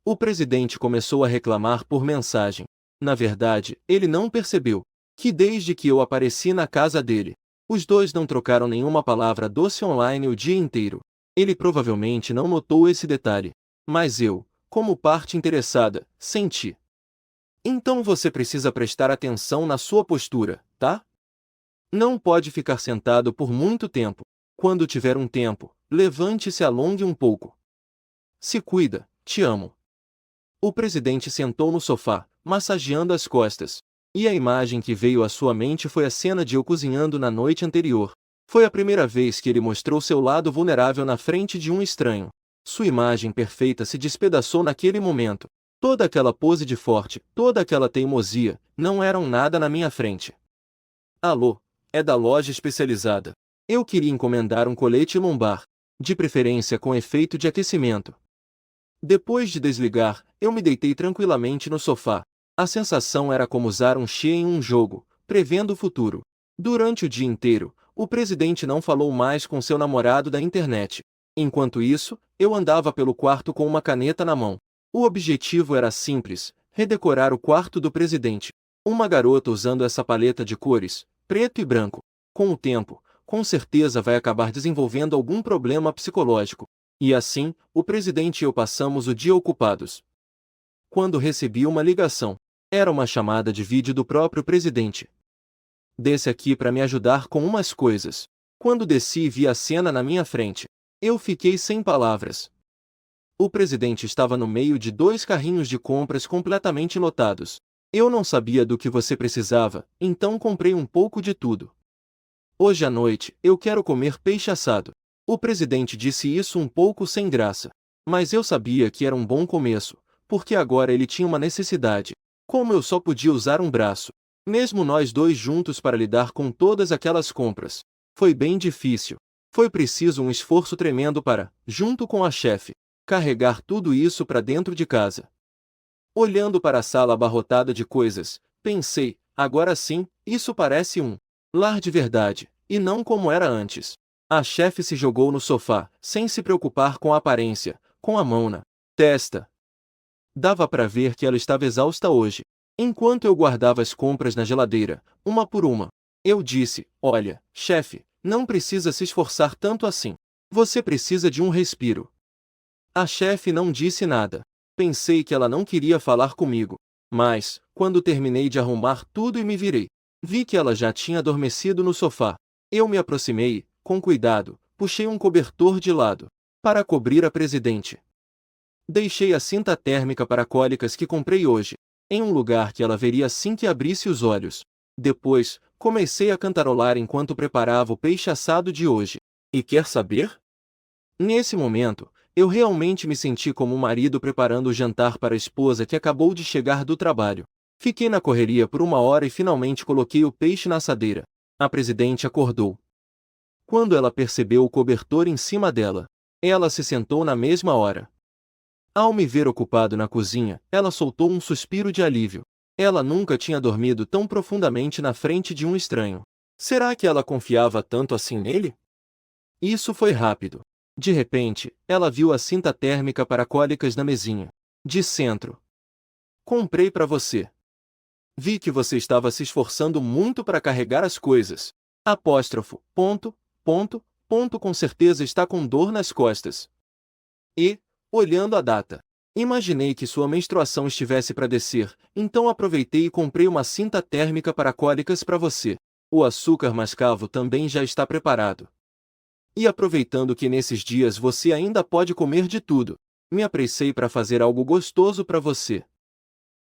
O presidente começou a reclamar por mensagem. Na verdade, ele não percebeu que desde que eu apareci na casa dele, os dois não trocaram nenhuma palavra doce online o dia inteiro. Ele provavelmente não notou esse detalhe. Mas eu, como parte interessada, senti. Então você precisa prestar atenção na sua postura, tá? Não pode ficar sentado por muito tempo. Quando tiver um tempo, levante-se e alongue um pouco. Se cuida, te amo. O presidente sentou no sofá, massageando as costas. E a imagem que veio à sua mente foi a cena de eu cozinhando na noite anterior. Foi a primeira vez que ele mostrou seu lado vulnerável na frente de um estranho. Sua imagem perfeita se despedaçou naquele momento. Toda aquela pose de forte, toda aquela teimosia, não eram nada na minha frente. Alô, é da loja especializada. Eu queria encomendar um colete lombar, de preferência com efeito de aquecimento. Depois de desligar, eu me deitei tranquilamente no sofá. A sensação era como usar um chê em um jogo, prevendo o futuro. Durante o dia inteiro, o presidente não falou mais com seu namorado da internet. Enquanto isso, eu andava pelo quarto com uma caneta na mão. O objetivo era simples: redecorar o quarto do presidente. Uma garota usando essa paleta de cores, preto e branco. Com o tempo, com certeza vai acabar desenvolvendo algum problema psicológico. E assim, o presidente e eu passamos o dia ocupados. Quando recebi uma ligação, era uma chamada de vídeo do próprio presidente. Desce aqui para me ajudar com umas coisas. Quando desci e vi a cena na minha frente, eu fiquei sem palavras. O presidente estava no meio de 2 carrinhos de compras completamente lotados. Eu não sabia do que você precisava, então comprei um pouco de tudo. Hoje à noite, eu quero comer peixe assado. O presidente disse isso um pouco sem graça. Mas eu sabia que era um bom começo, porque agora ele tinha uma necessidade. Como eu só podia usar um braço, mesmo nós dois juntos para lidar com todas aquelas compras. Foi bem difícil. Foi preciso um esforço tremendo para, junto com a chefe, carregar tudo isso para dentro de casa. Olhando para a sala abarrotada de coisas, pensei, agora sim, isso parece um lar de verdade, e não como era antes. A chefe se jogou no sofá, sem se preocupar com a aparência, com a mão na testa. Dava para ver que ela estava exausta hoje. Enquanto eu guardava as compras na geladeira, uma por uma, eu disse: olha, chefe, não precisa se esforçar tanto assim. Você precisa de um respiro. A chefe não disse nada. Pensei que ela não queria falar comigo. Mas, quando terminei de arrumar tudo e me virei, vi que ela já tinha adormecido no sofá. Eu me aproximei, com cuidado, puxei um cobertor de lado, para cobrir a presidente. Deixei a cinta térmica para cólicas que comprei hoje, em um lugar que ela veria assim que abrisse os olhos. Depois, comecei a cantarolar enquanto preparava o peixe assado de hoje. E quer saber? Nesse momento, eu realmente me senti como um marido preparando o jantar para a esposa que acabou de chegar do trabalho. Fiquei na correria por 1 hora e finalmente coloquei o peixe na assadeira. A presidente acordou. Quando ela percebeu o cobertor em cima dela, ela se sentou na mesma hora. Ao me ver ocupado na cozinha, ela soltou um suspiro de alívio. Ela nunca tinha dormido tão profundamente na frente de um estranho. Será que ela confiava tanto assim nele? Isso foi rápido. De repente, ela viu a cinta térmica para cólicas na mesinha de centro. Comprei para você. Vi que você estava se esforçando muito para carregar as coisas. Apóstrofo, ponto, ponto, ponto, com certeza está com dor nas costas. E, olhando a data, imaginei que sua menstruação estivesse para descer, então aproveitei e comprei uma cinta térmica para cólicas para você. O açúcar mascavo também já está preparado. E aproveitando que nesses dias você ainda pode comer de tudo, me apressei para fazer algo gostoso para você.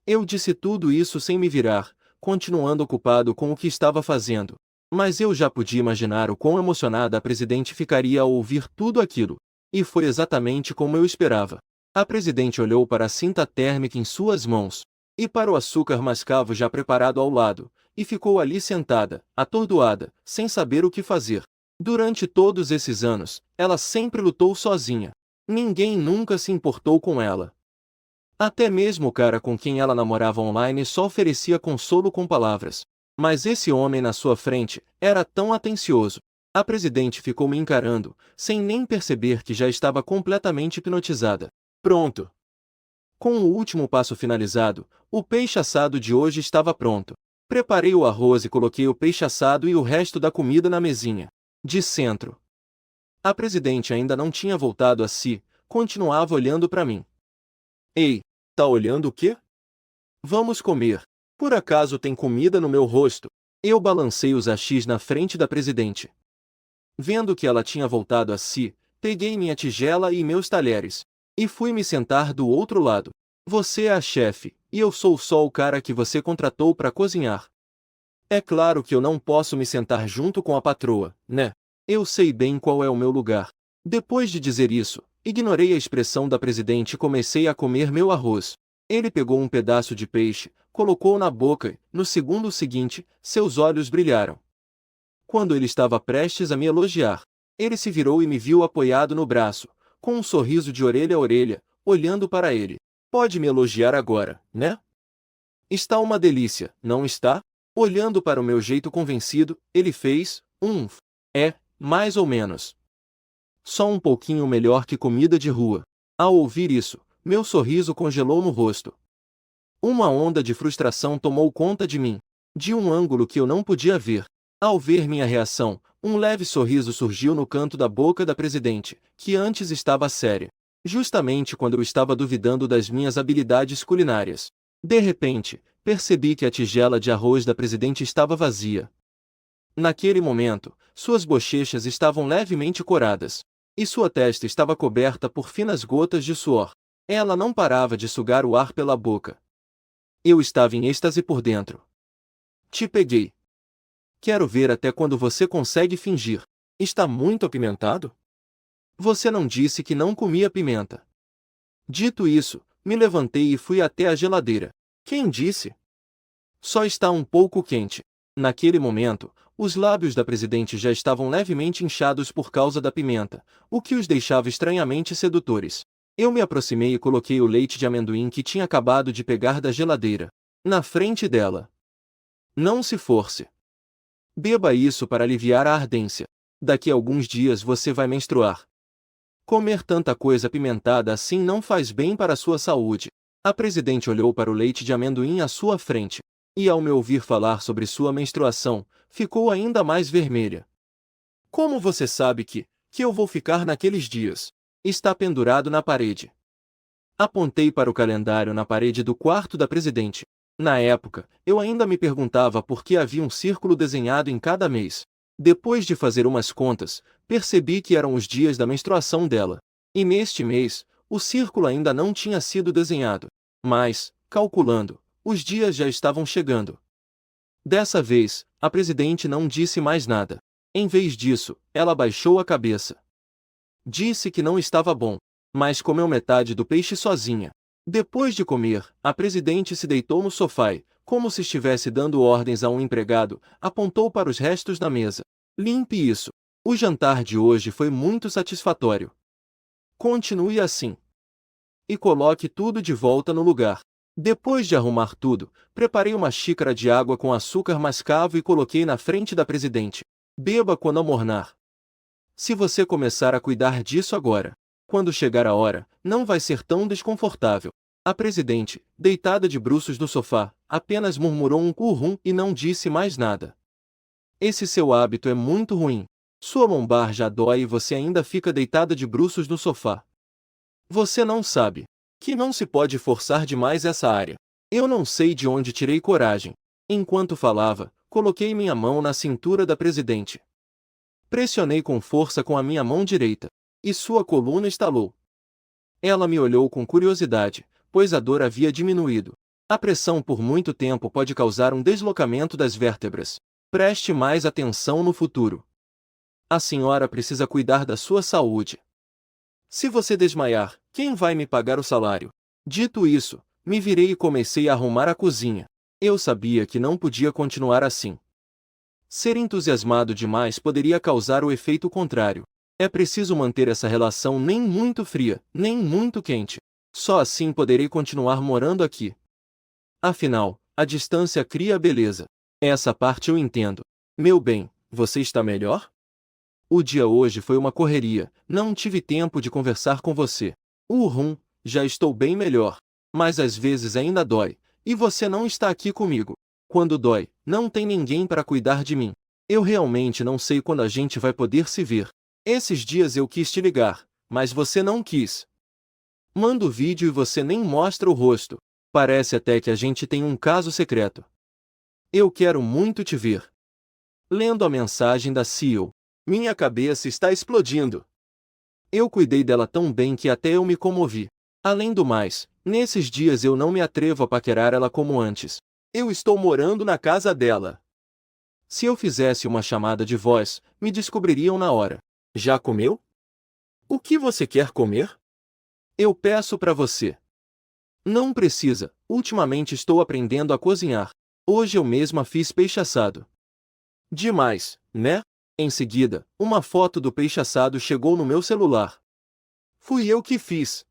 Eu disse tudo isso sem me virar, continuando ocupado com o que estava fazendo. Mas eu já podia imaginar o quão emocionada a presidente ficaria ao ouvir tudo aquilo. E foi exatamente como eu esperava. A presidente olhou para a cinta térmica em suas mãos, e para o açúcar mascavo já preparado ao lado, e ficou ali sentada, atordoada, sem saber o que fazer. Durante todos esses anos, ela sempre lutou sozinha. Ninguém nunca se importou com ela. Até mesmo o cara com quem ela namorava online só oferecia consolo com palavras. Mas esse homem na sua frente era tão atencioso. A presidente ficou me encarando, sem nem perceber que já estava completamente hipnotizada. Pronto! Com o último passo finalizado, o peixe assado de hoje estava pronto. Preparei o arroz e coloquei o peixe assado e o resto da comida na mesinha de centro. A presidente ainda não tinha voltado a si, continuava olhando para mim. Ei, tá olhando o quê? Vamos comer. Por acaso tem comida no meu rosto? Eu balancei os hachis na frente da presidente. Vendo que ela tinha voltado a si, peguei minha tigela e meus talheres. E fui me sentar do outro lado. Você é a chefe, e eu sou só o cara que você contratou para cozinhar. É claro que eu não posso me sentar junto com a patroa, né? Eu sei bem qual é o meu lugar. Depois de dizer isso, ignorei a expressão da presidente e comecei a comer meu arroz. Ele pegou um pedaço de peixe, colocou na boca e, no segundo seguinte, seus olhos brilharam. Quando ele estava prestes a me elogiar, ele se virou e me viu apoiado no braço, com um sorriso de orelha a orelha, olhando para ele. Pode me elogiar agora, né? Está uma delícia, não está? Olhando para o meu jeito convencido, ele fez, mais ou menos. Só um pouquinho melhor que comida de rua. Ao ouvir isso, meu sorriso congelou no rosto. Uma onda de frustração tomou conta de mim, de um ângulo que eu não podia ver. Ao ver minha reação, um leve sorriso surgiu no canto da boca da presidente, que antes estava séria. Justamente quando eu estava duvidando das minhas habilidades culinárias. De repente, percebi que a tigela de arroz da presidente estava vazia. Naquele momento, suas bochechas estavam levemente coradas. E sua testa estava coberta por finas gotas de suor. Ela não parava de sugar o ar pela boca. Eu estava em êxtase por dentro. Te peguei. Quero ver até quando você consegue fingir. Está muito apimentado? Você não disse que não comia pimenta. Dito isso, me levantei e fui até a geladeira. Quem disse? Só está um pouco quente. Naquele momento, os lábios da presidente já estavam levemente inchados por causa da pimenta, o que os deixava estranhamente sedutores. Eu me aproximei e coloquei o leite de amendoim que tinha acabado de pegar da geladeira na frente dela. Não se force. Beba isso para aliviar a ardência. Daqui a alguns dias você vai menstruar. Comer tanta coisa apimentada assim não faz bem para a sua saúde. A presidente olhou para o leite de amendoim à sua frente, e ao me ouvir falar sobre sua menstruação, ficou ainda mais vermelha. Como você sabe que eu vou ficar naqueles dias? Está pendurado na parede. Apontei para o calendário na parede do quarto da presidente. Na época, eu ainda me perguntava por que havia um círculo desenhado em cada mês. Depois de fazer umas contas, percebi que eram os dias da menstruação dela. E neste mês, o círculo ainda não tinha sido desenhado. Mas, calculando, os dias já estavam chegando. Dessa vez, a presidente não disse mais nada. Em vez disso, ela baixou a cabeça. Disse que não estava bom, mas comeu metade do peixe sozinha. Depois de comer, a presidente se deitou no sofá e, como se estivesse dando ordens a um empregado, apontou para os restos da mesa. Limpe isso. O jantar de hoje foi muito satisfatório. Continue assim. E coloque tudo de volta no lugar. Depois de arrumar tudo, preparei uma xícara de água com açúcar mascavo e coloquei na frente da presidente. Beba quando amornar. Se você começar a cuidar disso agora, quando chegar a hora, não vai ser tão desconfortável. A presidente, deitada de bruços no sofá, apenas murmurou um currum e não disse mais nada. Esse seu hábito é muito ruim. Sua lombar já dói e você ainda fica deitada de bruços no sofá. Você não sabe que não se pode forçar demais essa área. Eu não sei de onde tirei coragem. Enquanto falava, coloquei minha mão na cintura da presidente. Pressionei com força com a minha mão direita. E sua coluna estalou. Ela me olhou com curiosidade, pois a dor havia diminuído. A pressão por muito tempo pode causar um deslocamento das vértebras. Preste mais atenção no futuro. A senhora precisa cuidar da sua saúde. Se você desmaiar, quem vai me pagar o salário? Dito isso, me virei e comecei a arrumar a cozinha. Eu sabia que não podia continuar assim. Ser entusiasmado demais poderia causar o efeito contrário. É preciso manter essa relação nem muito fria, nem muito quente. Só assim poderei continuar morando aqui. Afinal, a distância cria a beleza. Essa parte eu entendo. Meu bem, você está melhor? O dia hoje foi uma correria, não tive tempo de conversar com você. Já estou bem melhor. Mas às vezes ainda dói, e você não está aqui comigo. Quando dói, não tem ninguém para cuidar de mim. Eu realmente não sei quando a gente vai poder se ver. Esses dias eu quis te ligar, mas você não quis. Mando vídeo e você nem mostra o rosto. Parece até que a gente tem um caso secreto. Eu quero muito te ver. Lendo a mensagem da CEO, minha cabeça está explodindo. Eu cuidei dela tão bem que até eu me comovi. Além do mais, nesses dias eu não me atrevo a paquerar ela como antes. Eu estou morando na casa dela. Se eu fizesse uma chamada de voz, me descobririam na hora. Já comeu? O que você quer comer? Eu peço para você. Não precisa, ultimamente estou aprendendo a cozinhar. Hoje eu mesma fiz peixe assado. Demais, né? Em seguida, uma foto do peixe assado chegou no meu celular. Fui eu que fiz.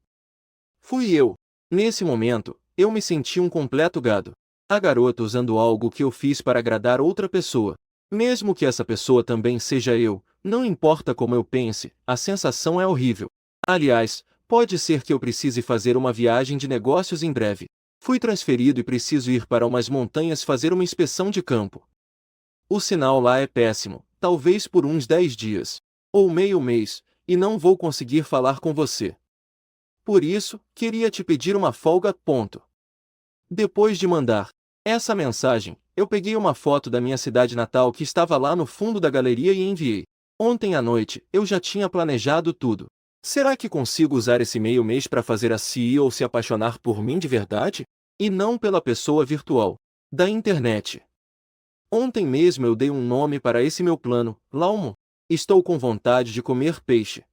Fui eu. Nesse momento, eu me senti um completo gado. A garota usando algo que eu fiz para agradar outra pessoa. Mesmo que essa pessoa também seja eu, não importa como eu pense, a sensação é horrível. Aliás, pode ser que eu precise fazer uma viagem de negócios em breve. Fui transferido e preciso ir para umas montanhas fazer uma inspeção de campo. O sinal lá é péssimo, talvez por uns 10 dias. Ou meio mês, e não vou conseguir falar com você. Por isso, queria te pedir uma folga. Ponto. Depois de mandar essa mensagem, eu peguei uma foto da minha cidade natal que estava lá no fundo da galeria e enviei. Ontem à noite, eu já tinha planejado tudo. Será que consigo usar esse meio mês para fazer a CEO se apaixonar por mim de verdade? E não pela pessoa virtual da internet. Ontem mesmo eu dei um nome para esse meu plano, Laumo. Estou com vontade de comer peixe.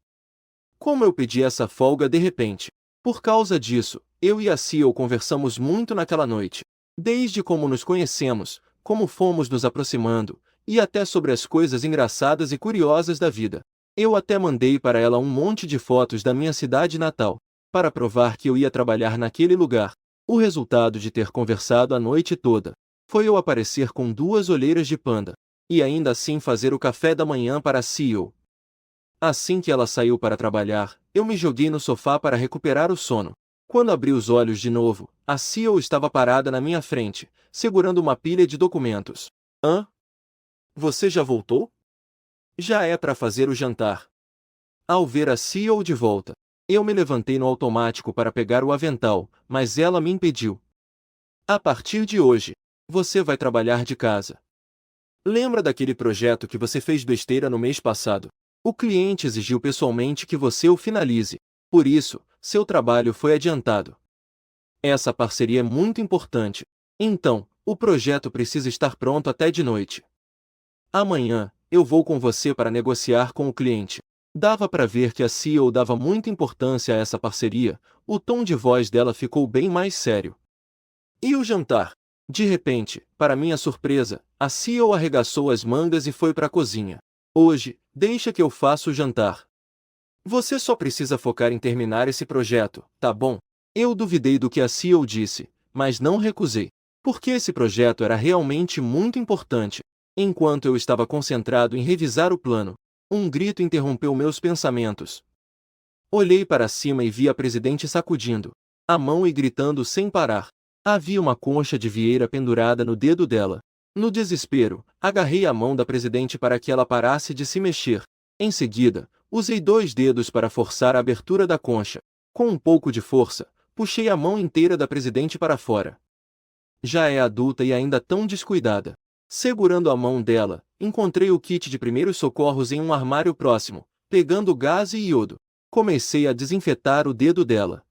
Como eu pedi essa folga de repente? Por causa disso, eu e a CEO conversamos muito naquela noite. Desde como nos conhecemos, como fomos nos aproximando, e até sobre as coisas engraçadas e curiosas da vida. Eu até mandei para ela um monte de fotos da minha cidade natal, para provar que eu ia trabalhar naquele lugar. O resultado de ter conversado a noite toda foi eu aparecer com 2 olheiras de panda, e ainda assim fazer o café da manhã para a CEO. Assim que ela saiu para trabalhar, eu me joguei no sofá para recuperar o sono. Quando abri os olhos de novo, a CEO estava parada na minha frente, segurando uma pilha de documentos. Hã? Você já voltou? Já é para fazer o jantar. Ao ver a CEO de volta, eu me levantei no automático para pegar o avental, mas ela me impediu. A partir de hoje, você vai trabalhar de casa. Lembra daquele projeto que você fez besteira no mês passado? O cliente exigiu pessoalmente que você o finalize. Por isso, seu trabalho foi adiantado. Essa parceria é muito importante. Então, o projeto precisa estar pronto até de noite. Amanhã, eu vou com você para negociar com o cliente. Dava para ver que a CEO dava muita importância a essa parceria, o tom de voz dela ficou bem mais sério. E o jantar? De repente, para minha surpresa, a CEO arregaçou as mangas e foi para a cozinha. Hoje, deixa que eu faça o jantar. Você só precisa focar em terminar esse projeto, tá bom? Eu duvidei do que a CEO disse, mas não recusei. Porque esse projeto era realmente muito importante. Enquanto eu estava concentrado em revisar o plano, um grito interrompeu meus pensamentos. Olhei para cima e vi a presidente sacudindo a mão e gritando sem parar. Havia uma concha de vieira pendurada no dedo dela. No desespero, agarrei a mão da presidente para que ela parasse de se mexer. Em seguida, usei 2 dedos para forçar a abertura da concha. Com um pouco de força, puxei a mão inteira da presidente para fora. Já é adulta e ainda tão descuidada. Segurando a mão dela, encontrei o kit de primeiros socorros em um armário próximo, pegando gás e iodo. Comecei a desinfetar o dedo dela.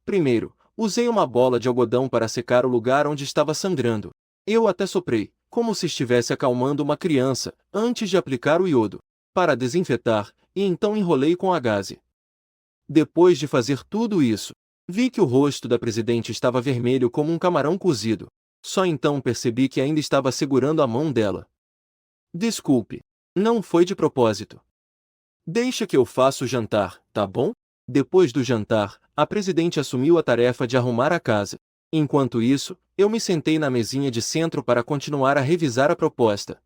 Primeiro, usei uma bola de algodão para secar o lugar onde estava sangrando. Eu até soprei, como se estivesse acalmando uma criança, antes de aplicar o iodo, para desinfetar, e então enrolei com a gaze. Depois de fazer tudo isso, vi que o rosto da presidente estava vermelho como um camarão cozido. Só então percebi que ainda estava segurando a mão dela. Desculpe. Não foi de propósito. Deixa que eu faça o jantar, tá bom? Depois do jantar, a presidente assumiu a tarefa de arrumar a casa. Enquanto isso, eu me sentei na mesinha de centro para continuar a revisar a proposta.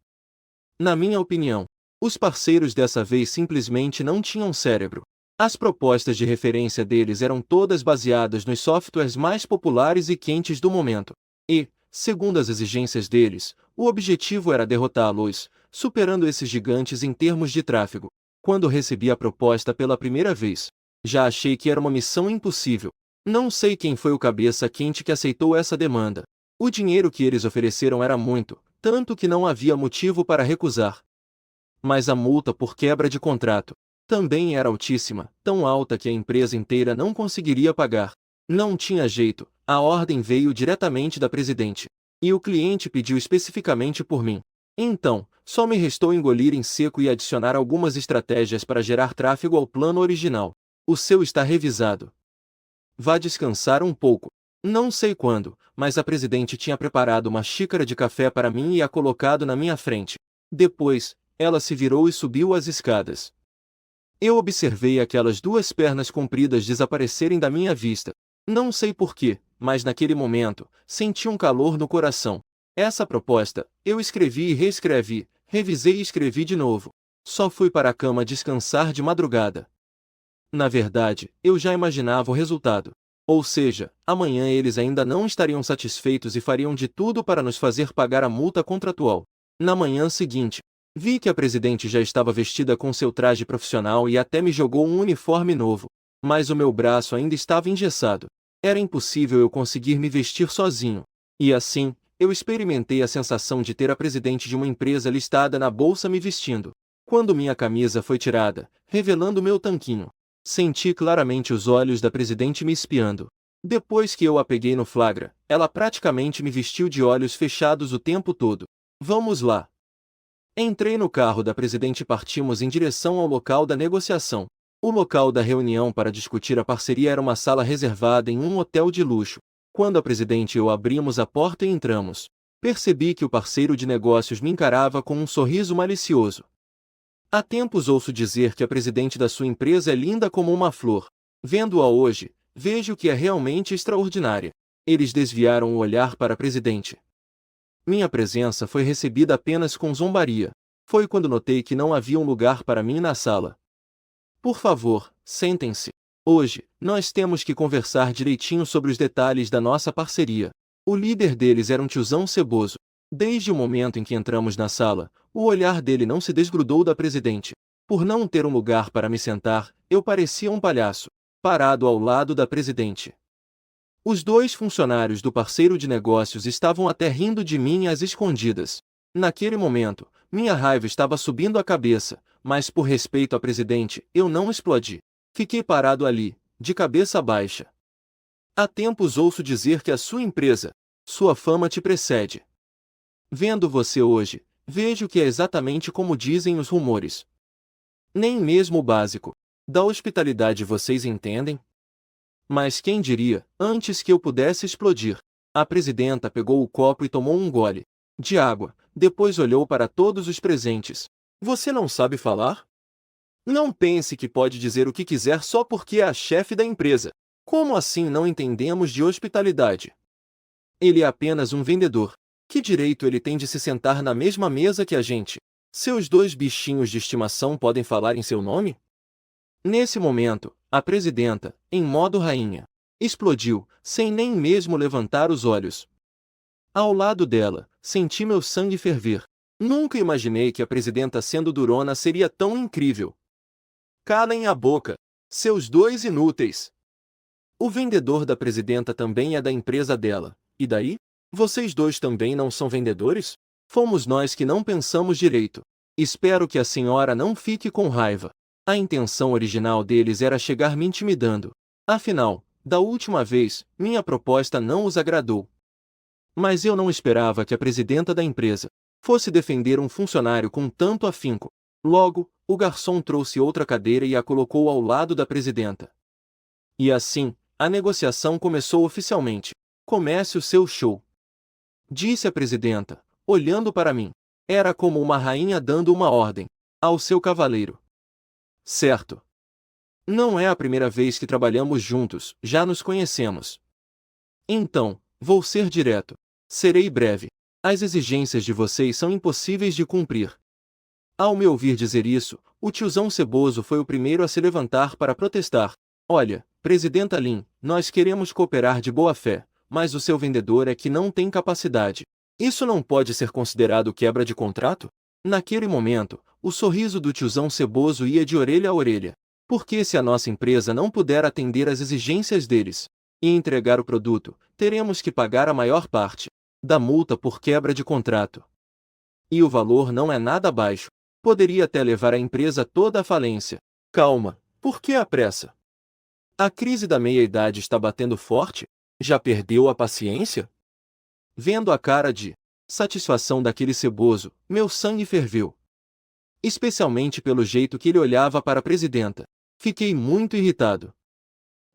Na minha opinião, os parceiros dessa vez simplesmente não tinham cérebro. As propostas de referência deles eram todas baseadas nos softwares mais populares e quentes do momento. E, segundo as exigências deles, o objetivo era derrotá-los, superando esses gigantes em termos de tráfego. quando recebi a proposta pela primeira vez. Já achei que era uma missão impossível. Não sei quem foi o cabeça quente que aceitou essa demanda. O dinheiro que eles ofereceram era muito, tanto que não havia motivo para recusar. Mas a multa por quebra de contrato também era altíssima, tão alta que a empresa inteira não conseguiria pagar. Não tinha jeito, a ordem veio diretamente da presidente. E o cliente pediu especificamente por mim. Então, só me restou engolir em seco e adicionar algumas estratégias para gerar tráfego ao plano original. O seu está revisado. Vá descansar um pouco. Não sei quando, mas a presidente tinha preparado uma xícara de café para mim e a colocado na minha frente. Depois, ela se virou e subiu as escadas. Eu observei aquelas duas pernas compridas desaparecerem da minha vista. Não sei porquê, mas naquele momento, senti um calor no coração. Essa proposta, eu escrevi e reescrevi, revisei e escrevi de novo. Só fui para a cama descansar de madrugada. Na verdade, eu já imaginava o resultado. Ou seja, amanhã eles ainda não estariam satisfeitos e fariam de tudo para nos fazer pagar a multa contratual. Na manhã seguinte, vi que a presidente já estava vestida com seu traje profissional e até me jogou um uniforme novo. Mas o meu braço ainda estava engessado. Era impossível eu conseguir me vestir sozinho. E assim, eu experimentei a sensação de ter a presidente de uma empresa listada na bolsa me vestindo. Quando minha camisa foi tirada, revelando meu tanquinho, senti claramente os olhos da presidente me espiando. Depois que eu a peguei no flagra, ela praticamente me vestiu de olhos fechados o tempo todo. Vamos lá. Entrei no carro da presidente e partimos em direção ao local da negociação. O local da reunião para discutir a parceria era uma sala reservada em um hotel de luxo. Quando a presidente e eu abrimos a porta e entramos, percebi que o parceiro de negócios me encarava com um sorriso malicioso. Há tempos ouço dizer que a presidente da sua empresa é linda como uma flor. Vendo-a hoje, vejo que é realmente extraordinária. Eles desviaram o olhar para a presidente. Minha presença foi recebida apenas com zombaria. Foi quando notei que não havia um lugar para mim na sala. Por favor, sentem-se. Hoje, nós temos que conversar direitinho sobre os detalhes da nossa parceria. O líder deles era um tiozão ceboso. Desde o momento em que entramos na sala, o olhar dele não se desgrudou da presidente. Por não ter um lugar para me sentar, eu parecia um palhaço, parado ao lado da presidente. Os dois funcionários do parceiro de negócios estavam até rindo de mim às escondidas. Naquele momento, minha raiva estava subindo a cabeça, mas por respeito à presidente, eu não explodi. Fiquei parado ali, de cabeça baixa. Há tempos ouço dizer que a sua empresa, sua fama te precede. Vendo você hoje, vejo que é exatamente como dizem os rumores. Nem mesmo o básico da hospitalidade vocês entendem? Mas quem diria, antes que eu pudesse explodir, a presidenta pegou o copo e tomou um gole de água, depois olhou para todos os presentes. Você não sabe falar? Não pense que pode dizer o que quiser só porque é a chefe da empresa. Como assim não entendemos de hospitalidade? Ele é apenas um vendedor. Que direito ele tem de se sentar na mesma mesa que a gente? Seus dois bichinhos de estimação podem falar em seu nome? Nesse momento, a presidenta, em modo rainha, explodiu, sem nem mesmo levantar os olhos. Ao lado dela, senti meu sangue ferver. Nunca imaginei que a presidenta sendo durona seria tão incrível. Calem a boca, seus dois inúteis. O vendedor da presidenta também é da empresa dela. E daí? Vocês dois também não são vendedores? Fomos nós que não pensamos direito. Espero que a senhora não fique com raiva. A intenção original deles era chegar me intimidando. Afinal, da última vez, minha proposta não os agradou. Mas eu não esperava que a presidenta da empresa fosse defender um funcionário com tanto afinco. Logo, o garçom trouxe outra cadeira e a colocou ao lado da presidenta. E assim, a negociação começou oficialmente. Comece o seu show, disse a presidenta, olhando para mim. Era como uma rainha dando uma ordem ao seu cavaleiro. Certo. Não é a primeira vez que trabalhamos juntos, já nos conhecemos. Então, vou ser direto. Serei breve. As exigências de vocês são impossíveis de cumprir. Ao me ouvir dizer isso, o tiozão ceboso foi o primeiro a se levantar para protestar. Olha, presidenta Lin, nós queremos cooperar de boa fé, mas o seu vendedor é que não tem capacidade. Isso não pode ser considerado quebra de contrato? Naquele momento, o sorriso do tiozão ceboso ia de orelha a orelha. Porque se a nossa empresa não puder atender às exigências deles e entregar o produto, teremos que pagar a maior parte da multa por quebra de contrato. E o valor não é nada baixo. Poderia até levar a empresa toda à falência. Calma, por que a pressa? A crise da meia-idade está batendo forte? Já perdeu a paciência? Vendo a cara de satisfação daquele ceboso, meu sangue ferveu. Especialmente pelo jeito que ele olhava para a presidenta. Fiquei muito irritado.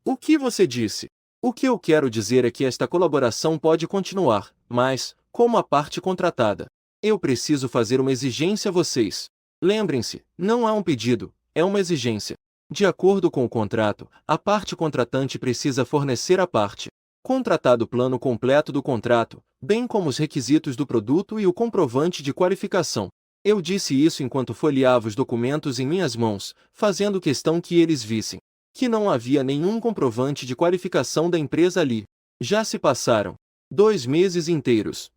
O que você disse? O que eu quero dizer é que esta colaboração pode continuar, mas, como a parte contratada, eu preciso fazer uma exigência a vocês. Lembrem-se, não há um pedido, é uma exigência. De acordo com o contrato, a parte contratante precisa fornecer à parte contratada o plano completo do contrato, bem como os requisitos do produto e o comprovante de qualificação. Eu disse isso enquanto folheava os documentos em minhas mãos, fazendo questão que eles vissem que não havia nenhum comprovante de qualificação da empresa ali. Já se passaram 2 meses inteiros.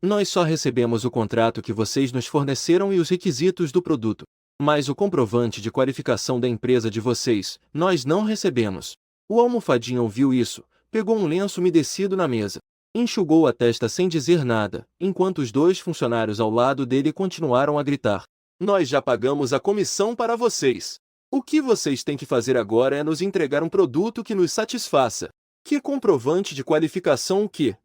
Nós só recebemos o contrato que vocês nos forneceram e os requisitos do produto. Mas o comprovante de qualificação da empresa de vocês, nós não recebemos. O almofadinho ouviu isso, pegou um lenço umedecido na mesa, enxugou a testa sem dizer nada, enquanto os 2 funcionários ao lado dele continuaram a gritar. Nós já pagamos a comissão para vocês. O que vocês têm que fazer agora é nos entregar um produto que nos satisfaça. Que comprovante de qualificação o quê?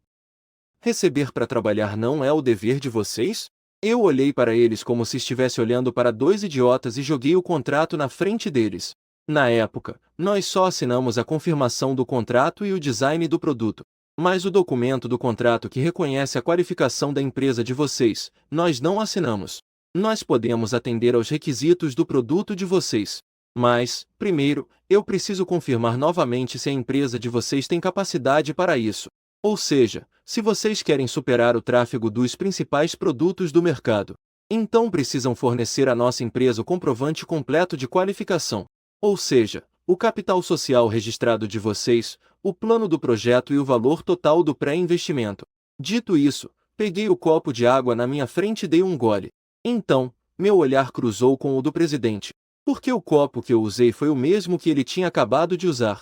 Receber para trabalhar não é o dever de vocês? Eu olhei para eles como se estivesse olhando para 2 idiotas e joguei o contrato na frente deles. Na época, nós só assinamos a confirmação do contrato e o design do produto. Mas o documento do contrato que reconhece a qualificação da empresa de vocês, nós não assinamos. Nós podemos atender aos requisitos do produto de vocês. Mas, primeiro, eu preciso confirmar novamente se a empresa de vocês tem capacidade para isso. Ou seja, se vocês querem superar o tráfego dos principais produtos do mercado, então precisam fornecer à nossa empresa o comprovante completo de qualificação. Ou seja, o capital social registrado de vocês, o plano do projeto e o valor total do pré-investimento. Dito isso, peguei o copo de água na minha frente e dei um gole. Então, meu olhar cruzou com o do presidente. Porque o copo que eu usei foi o mesmo que ele tinha acabado de usar.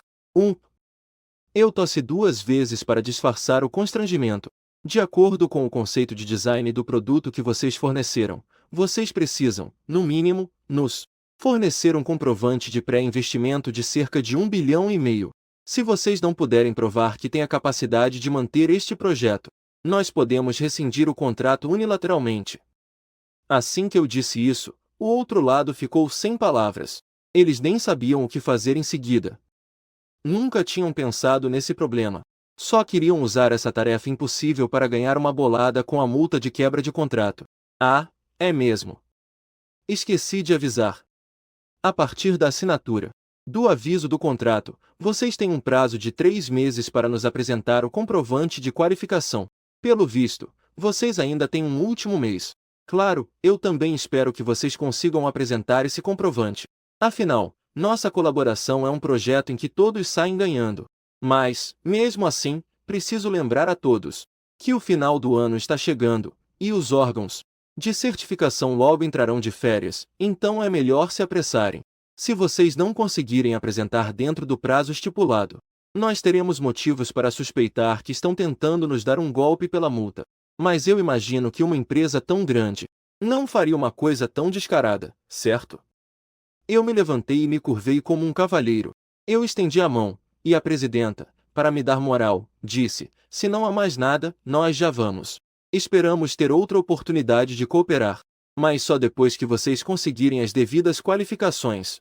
Eu tossi 2 vezes para disfarçar o constrangimento. De acordo com o conceito de design do produto que vocês forneceram, vocês precisam, no mínimo, nos fornecer um comprovante de pré-investimento de cerca de 1,5 bilhão. Se vocês não puderem provar que têm a capacidade de manter este projeto, nós podemos rescindir o contrato unilateralmente. Assim que eu disse isso, o outro lado ficou sem palavras. Eles nem sabiam o que fazer em seguida. Nunca tinham pensado nesse problema. Só queriam usar essa tarefa impossível para ganhar uma bolada com a multa de quebra de contrato. Ah, é mesmo. Esqueci de avisar. A partir da assinatura do aviso do contrato, vocês têm um prazo de 3 meses para nos apresentar o comprovante de qualificação. Pelo visto, vocês ainda têm um último mês. Claro, eu também espero que vocês consigam apresentar esse comprovante. Afinal, nossa colaboração é um projeto em que todos saem ganhando. Mas, mesmo assim, preciso lembrar a todos que o final do ano está chegando, e os órgãos de certificação logo entrarão de férias, então é melhor se apressarem. Se vocês não conseguirem apresentar dentro do prazo estipulado, nós teremos motivos para suspeitar que estão tentando nos dar um golpe pela multa. Mas eu imagino que uma empresa tão grande não faria uma coisa tão descarada, certo? Eu me levantei e me curvei como um cavalheiro. Eu estendi a mão, e a presidenta, para me dar moral, disse: se não há mais nada, nós já vamos. Esperamos ter outra oportunidade de cooperar, mas só depois que vocês conseguirem as devidas qualificações.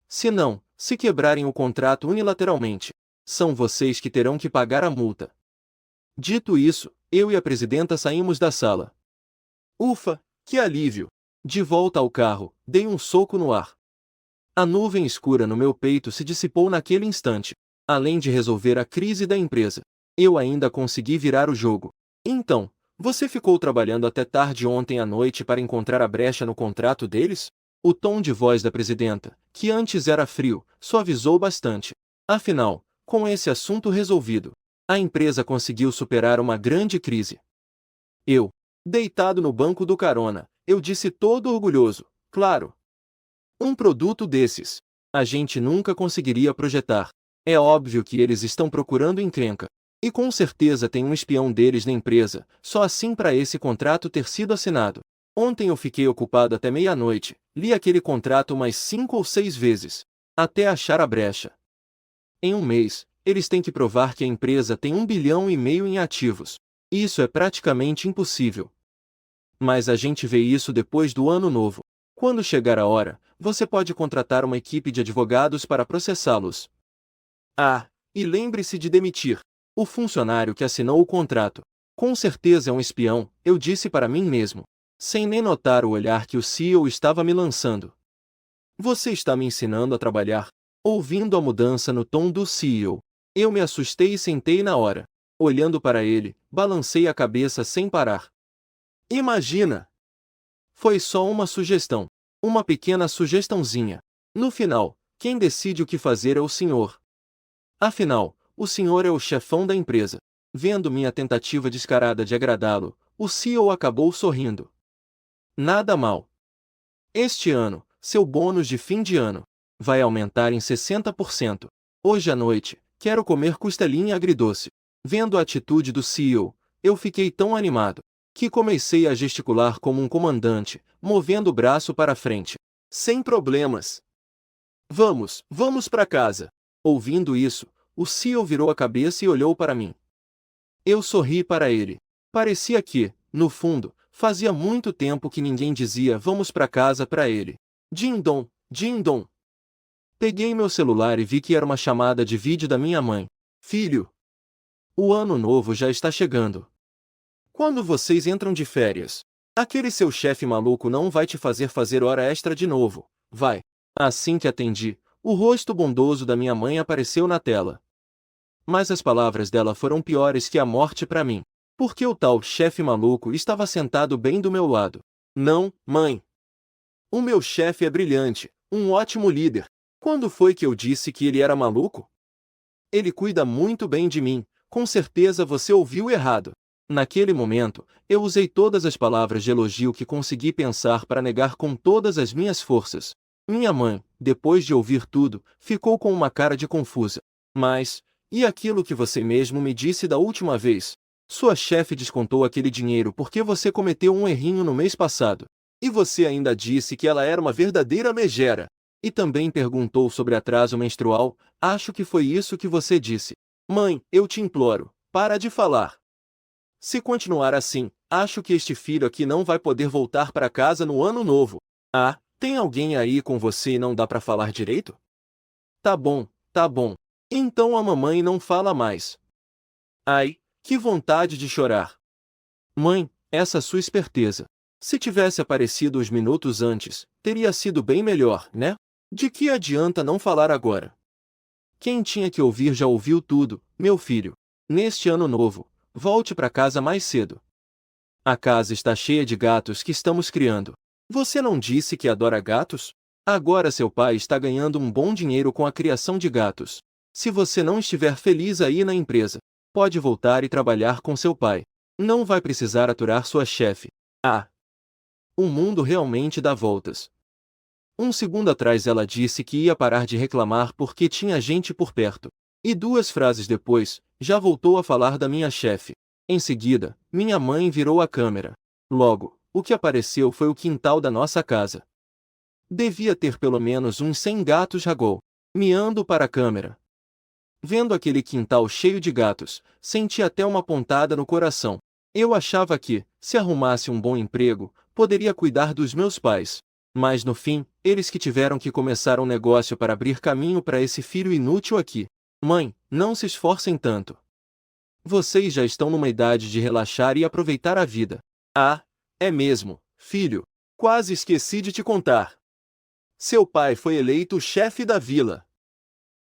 Se não, se quebrarem o contrato unilateralmente, são vocês que terão que pagar a multa. Dito isso, eu e a presidenta saímos da sala. Ufa, que alívio! De volta ao carro, dei um soco no ar. A nuvem escura no meu peito se dissipou naquele instante. Além de resolver a crise da empresa, eu ainda consegui virar o jogo. Então, você ficou trabalhando até tarde ontem à noite para encontrar a brecha no contrato deles? O tom de voz da presidenta, que antes era frio, suavizou bastante. Afinal, com esse assunto resolvido, a empresa conseguiu superar uma grande crise. Eu, deitado no banco do carona, eu disse todo orgulhoso. Claro. Um produto desses, a gente nunca conseguiria projetar. É óbvio que eles estão procurando encrenca. E com certeza tem um espião deles na empresa, só assim para esse contrato ter sido assinado. Ontem eu fiquei ocupado até meia-noite, li aquele contrato umas 5 ou 6 vezes, até achar a brecha. Em um mês, eles têm que provar que a empresa tem 1,5 bilhão em ativos. Isso é praticamente impossível. Mas a gente vê isso depois do ano novo. Quando chegar a hora, você pode contratar uma equipe de advogados para processá-los. Ah, e lembre-se de demitir o funcionário que assinou o contrato. Com certeza é um espião, eu disse para mim mesmo, sem nem notar o olhar que o CEO estava me lançando. Você está me ensinando a trabalhar? Ouvindo a mudança no tom do CEO, eu me assustei e sentei na hora. Olhando para ele, balancei a cabeça sem parar. Imagina! Foi só uma sugestão. Uma pequena sugestãozinha. No final, quem decide o que fazer é o senhor. Afinal, o senhor é o chefão da empresa. Vendo minha tentativa descarada de agradá-lo, o CEO acabou sorrindo. Nada mal. Este ano, seu bônus de fim de ano vai aumentar em 60%. Hoje à noite, quero comer costelinha agridoce. Vendo a atitude do CEO, eu fiquei tão animado que comecei a gesticular como um comandante, movendo o braço para frente. Sem problemas. Vamos para casa. Ouvindo isso, o CEO virou a cabeça e olhou para mim. Eu sorri para ele. Parecia que, no fundo, fazia muito tempo que ninguém dizia vamos para casa para ele. Din-dom, din-dom. Peguei meu celular e vi que era uma chamada de vídeo da minha mãe. Filho, o ano novo já está chegando. Quando vocês entram de férias, aquele seu chefe maluco não vai te fazer hora extra de novo, vai? Assim que atendi, o rosto bondoso da minha mãe apareceu na tela. Mas as palavras dela foram piores que a morte para mim, porque o tal chefe maluco estava sentado bem do meu lado. Não, mãe. O meu chefe é brilhante, um ótimo líder. Quando foi que eu disse que ele era maluco? Ele cuida muito bem de mim, com certeza você ouviu errado. Naquele momento, eu usei todas as palavras de elogio que consegui pensar para negar com todas as minhas forças. Minha mãe, depois de ouvir tudo, ficou com uma cara de confusa. Mas, e aquilo que você mesmo me disse da última vez? Sua chefe descontou aquele dinheiro porque você cometeu um errinho no mês passado. E você ainda disse que ela era uma verdadeira megera. E também perguntou sobre atraso menstrual, acho que foi isso que você disse. Mãe, eu te imploro, para de falar. Se continuar assim, acho que este filho aqui não vai poder voltar para casa no ano novo. Ah, tem alguém aí com você e não dá para falar direito? Tá bom, tá bom. Então a mamãe não fala mais. Ai, que vontade de chorar. Mãe, essa sua esperteza. Se tivesse aparecido uns minutos antes, teria sido bem melhor, né? De que adianta não falar agora? Quem tinha que ouvir já ouviu tudo, meu filho. Neste ano novo, volte para casa mais cedo. A casa está cheia de gatos que estamos criando. Você não disse que adora gatos? Agora seu pai está ganhando um bom dinheiro com a criação de gatos. Se você não estiver feliz aí na empresa, pode voltar e trabalhar com seu pai. Não vai precisar aturar sua chefe. Ah! O mundo realmente dá voltas. Um segundo atrás ela disse que ia parar de reclamar porque tinha gente por perto. E 2 frases depois, já voltou a falar da minha chefe. Em seguida, minha mãe virou a câmera. Logo, o que apareceu foi o quintal da nossa casa. Devia ter pelo menos uns 100 gatos ragou, miando para a câmera. Vendo aquele quintal cheio de gatos, senti até uma pontada no coração. Eu achava que, se arrumasse um bom emprego, poderia cuidar dos meus pais. Mas no fim, eles que tiveram que começar um negócio para abrir caminho para esse filho inútil aqui. Mãe, não se esforcem tanto. Vocês já estão numa idade de relaxar e aproveitar a vida. Ah, é mesmo, filho. Quase esqueci de te contar. Seu pai foi eleito o chefe da vila.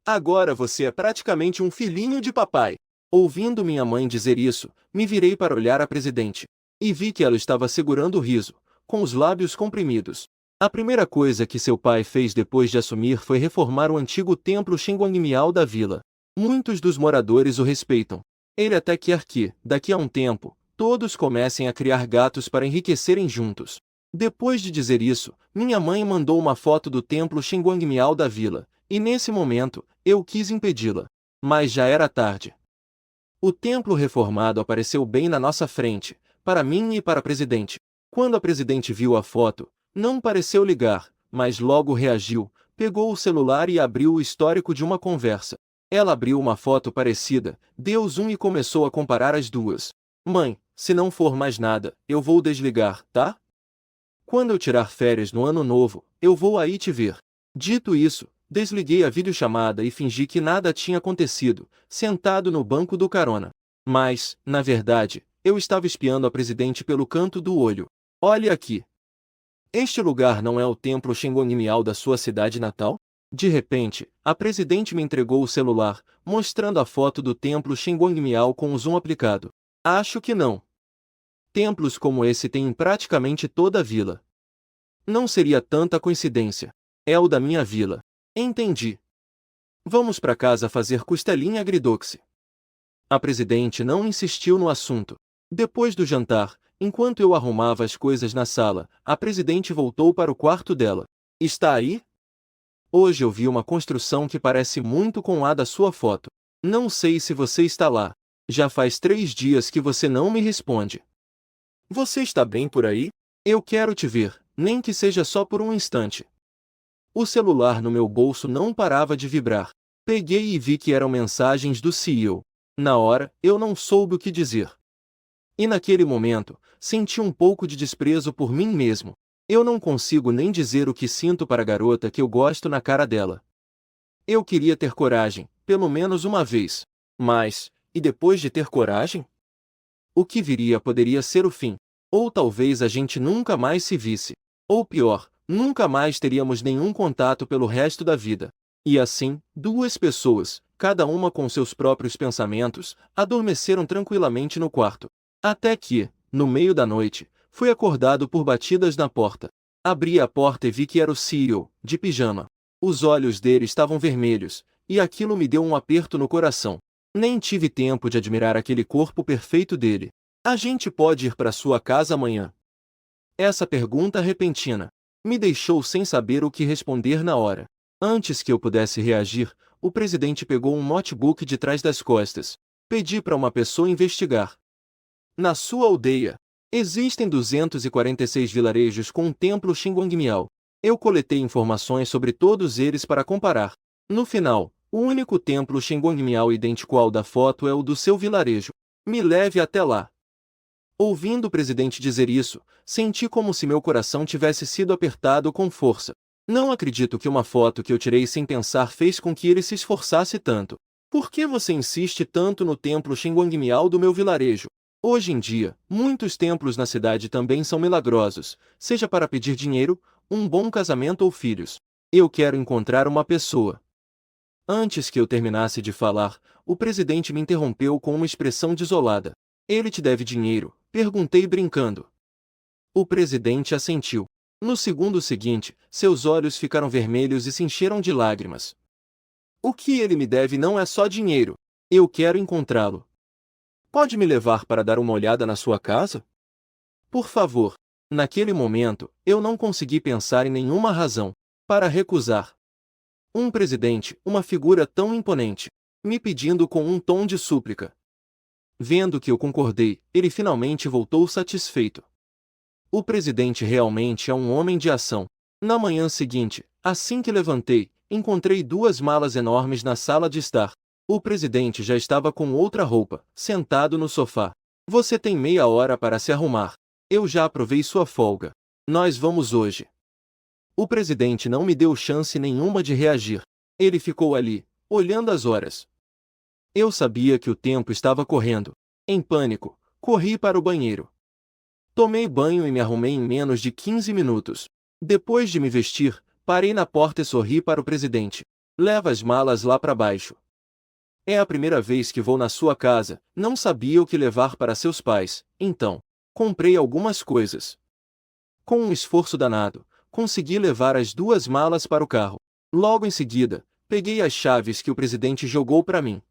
Agora você é praticamente um filhinho de papai. Ouvindo minha mãe dizer isso, me virei para olhar a presidente. E vi que ela estava segurando o riso, com os lábios comprimidos. A primeira coisa que seu pai fez depois de assumir foi reformar o antigo templo Xinguangmiao da vila. Muitos dos moradores o respeitam. Ele até quer que, daqui a um tempo, todos comecem a criar gatos para enriquecerem juntos. Depois de dizer isso, minha mãe mandou uma foto do templo Xinguangmiao da vila, e nesse momento, eu quis impedi-la. Mas já era tarde. O templo reformado apareceu bem na nossa frente, para mim e para a presidente. Quando a presidente viu a foto, não pareceu ligar, mas logo reagiu, pegou o celular e abriu o histórico de uma conversa. Ela abriu uma foto parecida, deu zoom e começou a comparar as duas. Mãe, se não for mais nada, eu vou desligar, tá? Quando eu tirar férias no ano novo, eu vou aí te ver. Dito isso, desliguei a videochamada e fingi que nada tinha acontecido, sentado no banco do carona. Mas, na verdade, eu estava espiando a presidente pelo canto do olho. Olhe aqui. Este lugar não é o templo Xinguangmiao da sua cidade natal? De repente, a presidente me entregou o celular, mostrando a foto do templo Xinguangmiao com o zoom aplicado. Acho que não. Templos como esse tem em praticamente toda a vila. Não seria tanta coincidência. É o da minha vila. Entendi. Vamos para casa fazer costelinha agridoce. A presidente não insistiu no assunto. Depois do jantar, enquanto eu arrumava as coisas na sala, a presidente voltou para o quarto dela. Está aí? Hoje eu vi uma construção que parece muito com a da sua foto. Não sei se você está lá. Já faz 3 dias que você não me responde. Você está bem por aí? Eu quero te ver, nem que seja só por um instante. O celular no meu bolso não parava de vibrar. Peguei e vi que eram mensagens do CEO. Na hora, eu não soube o que dizer. E naquele momento, senti um pouco de desprezo por mim mesmo. Eu não consigo nem dizer o que sinto para a garota que eu gosto na cara dela. Eu queria ter coragem, pelo menos uma vez. Mas, e depois de ter coragem? O que viria poderia ser o fim. Ou talvez a gente nunca mais se visse. Ou pior, nunca mais teríamos nenhum contato pelo resto da vida. E assim, 2 pessoas, cada uma com seus próprios pensamentos, adormeceram tranquilamente no quarto. Até que, no meio da noite, fui acordado por batidas na porta. Abri a porta e vi que era o CEO, de pijama. Os olhos dele estavam vermelhos, e aquilo me deu um aperto no coração. Nem tive tempo de admirar aquele corpo perfeito dele. A gente pode ir para sua casa amanhã? Essa pergunta repentina me deixou sem saber o que responder na hora. Antes que eu pudesse reagir, o presidente pegou um notebook de trás das costas. Pedi para uma pessoa investigar. Na sua aldeia, existem 246 vilarejos com um templo Xinguangmiao. Eu coletei informações sobre todos eles para comparar. No final, o único templo Xinguangmiao idêntico ao da foto é o do seu vilarejo. Me leve até lá. Ouvindo o presidente dizer isso, senti como se meu coração tivesse sido apertado com força. Não acredito que uma foto que eu tirei sem pensar fez com que ele se esforçasse tanto. Por que você insiste tanto no templo Xinguangmiao do meu vilarejo? Hoje em dia, muitos templos na cidade também são milagrosos, seja para pedir dinheiro, um bom casamento ou filhos. Eu quero encontrar uma pessoa. Antes que eu terminasse de falar, o presidente me interrompeu com uma expressão desolada. Ele te deve dinheiro? Perguntei brincando. O presidente assentiu. No segundo seguinte, seus olhos ficaram vermelhos e se encheram de lágrimas. O que ele me deve não é só dinheiro. Eu quero encontrá-lo. Pode me levar para dar uma olhada na sua casa? Por favor. Naquele momento, eu não consegui pensar em nenhuma razão para recusar. Um presidente, uma figura tão imponente, me pedindo com um tom de súplica. Vendo que eu concordei, ele finalmente voltou satisfeito. O presidente realmente é um homem de ação. Na manhã seguinte, assim que levantei, encontrei 2 malas enormes na sala de estar. O presidente já estava com outra roupa, sentado no sofá. Você tem meia hora para se arrumar. Eu já aprovei sua folga. Nós vamos hoje. O presidente não me deu chance nenhuma de reagir. Ele ficou ali, olhando as horas. Eu sabia que o tempo estava correndo. Em pânico, corri para o banheiro. Tomei banho e me arrumei em menos de 15 minutos. Depois de me vestir, parei na porta e sorri para o presidente. Leva as malas lá para baixo. É a primeira vez que vou na sua casa, não sabia o que levar para seus pais, então, comprei algumas coisas. Com um esforço danado, consegui levar as 2 malas para o carro. Logo em seguida, peguei as chaves que o presidente jogou para mim.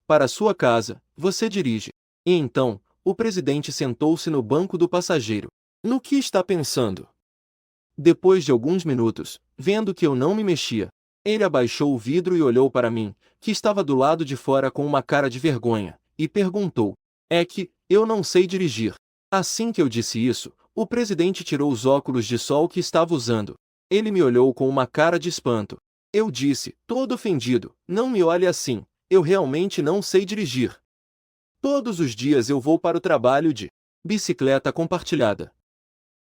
Para sua casa, você dirige. E então, o presidente sentou-se no banco do passageiro. No que está pensando? Depois de alguns minutos, vendo que eu não me mexia, ele abaixou o vidro e olhou para mim, que estava do lado de fora com uma cara de vergonha, e perguntou: É que, eu não sei dirigir. Assim que eu disse isso, o presidente tirou os óculos de sol que estava usando. Ele me olhou com uma cara de espanto. Eu disse, todo ofendido: Não me olhe assim, eu realmente não sei dirigir. Todos os dias eu vou para o trabalho de bicicleta compartilhada.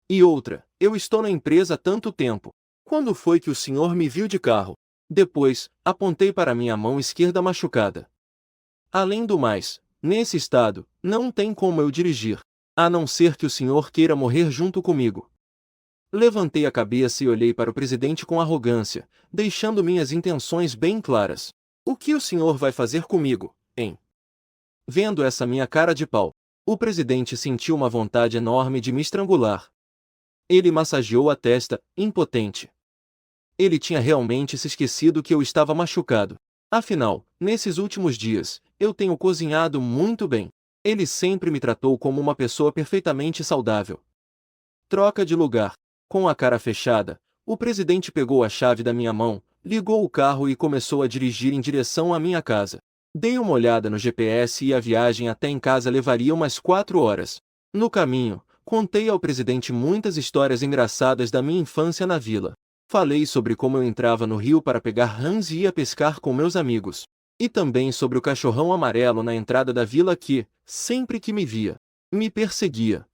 E outra, eu estou na empresa há tanto tempo. Quando foi que o senhor me viu de carro? Depois, apontei para minha mão esquerda machucada. Além do mais, nesse estado, não tem como eu dirigir, a não ser que o senhor queira morrer junto comigo. Levantei a cabeça e olhei para o presidente com arrogância, deixando minhas intenções bem claras. O que o senhor vai fazer comigo, hein? Vendo essa minha cara de pau, o presidente sentiu uma vontade enorme de me estrangular. Ele massageou a testa, impotente. Ele tinha realmente se esquecido que eu estava machucado. Afinal, nesses últimos dias, eu tenho cozinhado muito bem. Ele sempre me tratou como uma pessoa perfeitamente saudável. Troca de lugar. Com a cara fechada, o presidente pegou a chave da minha mão, ligou o carro e começou a dirigir em direção à minha casa. Dei uma olhada no GPS e a viagem até em casa levaria umas 4 horas. No caminho, contei ao presidente muitas histórias engraçadas da minha infância na vila. Falei sobre como eu entrava no rio para pegar rãs e ia pescar com meus amigos. E também sobre o cachorrão amarelo na entrada da vila que, sempre que me via, me perseguia.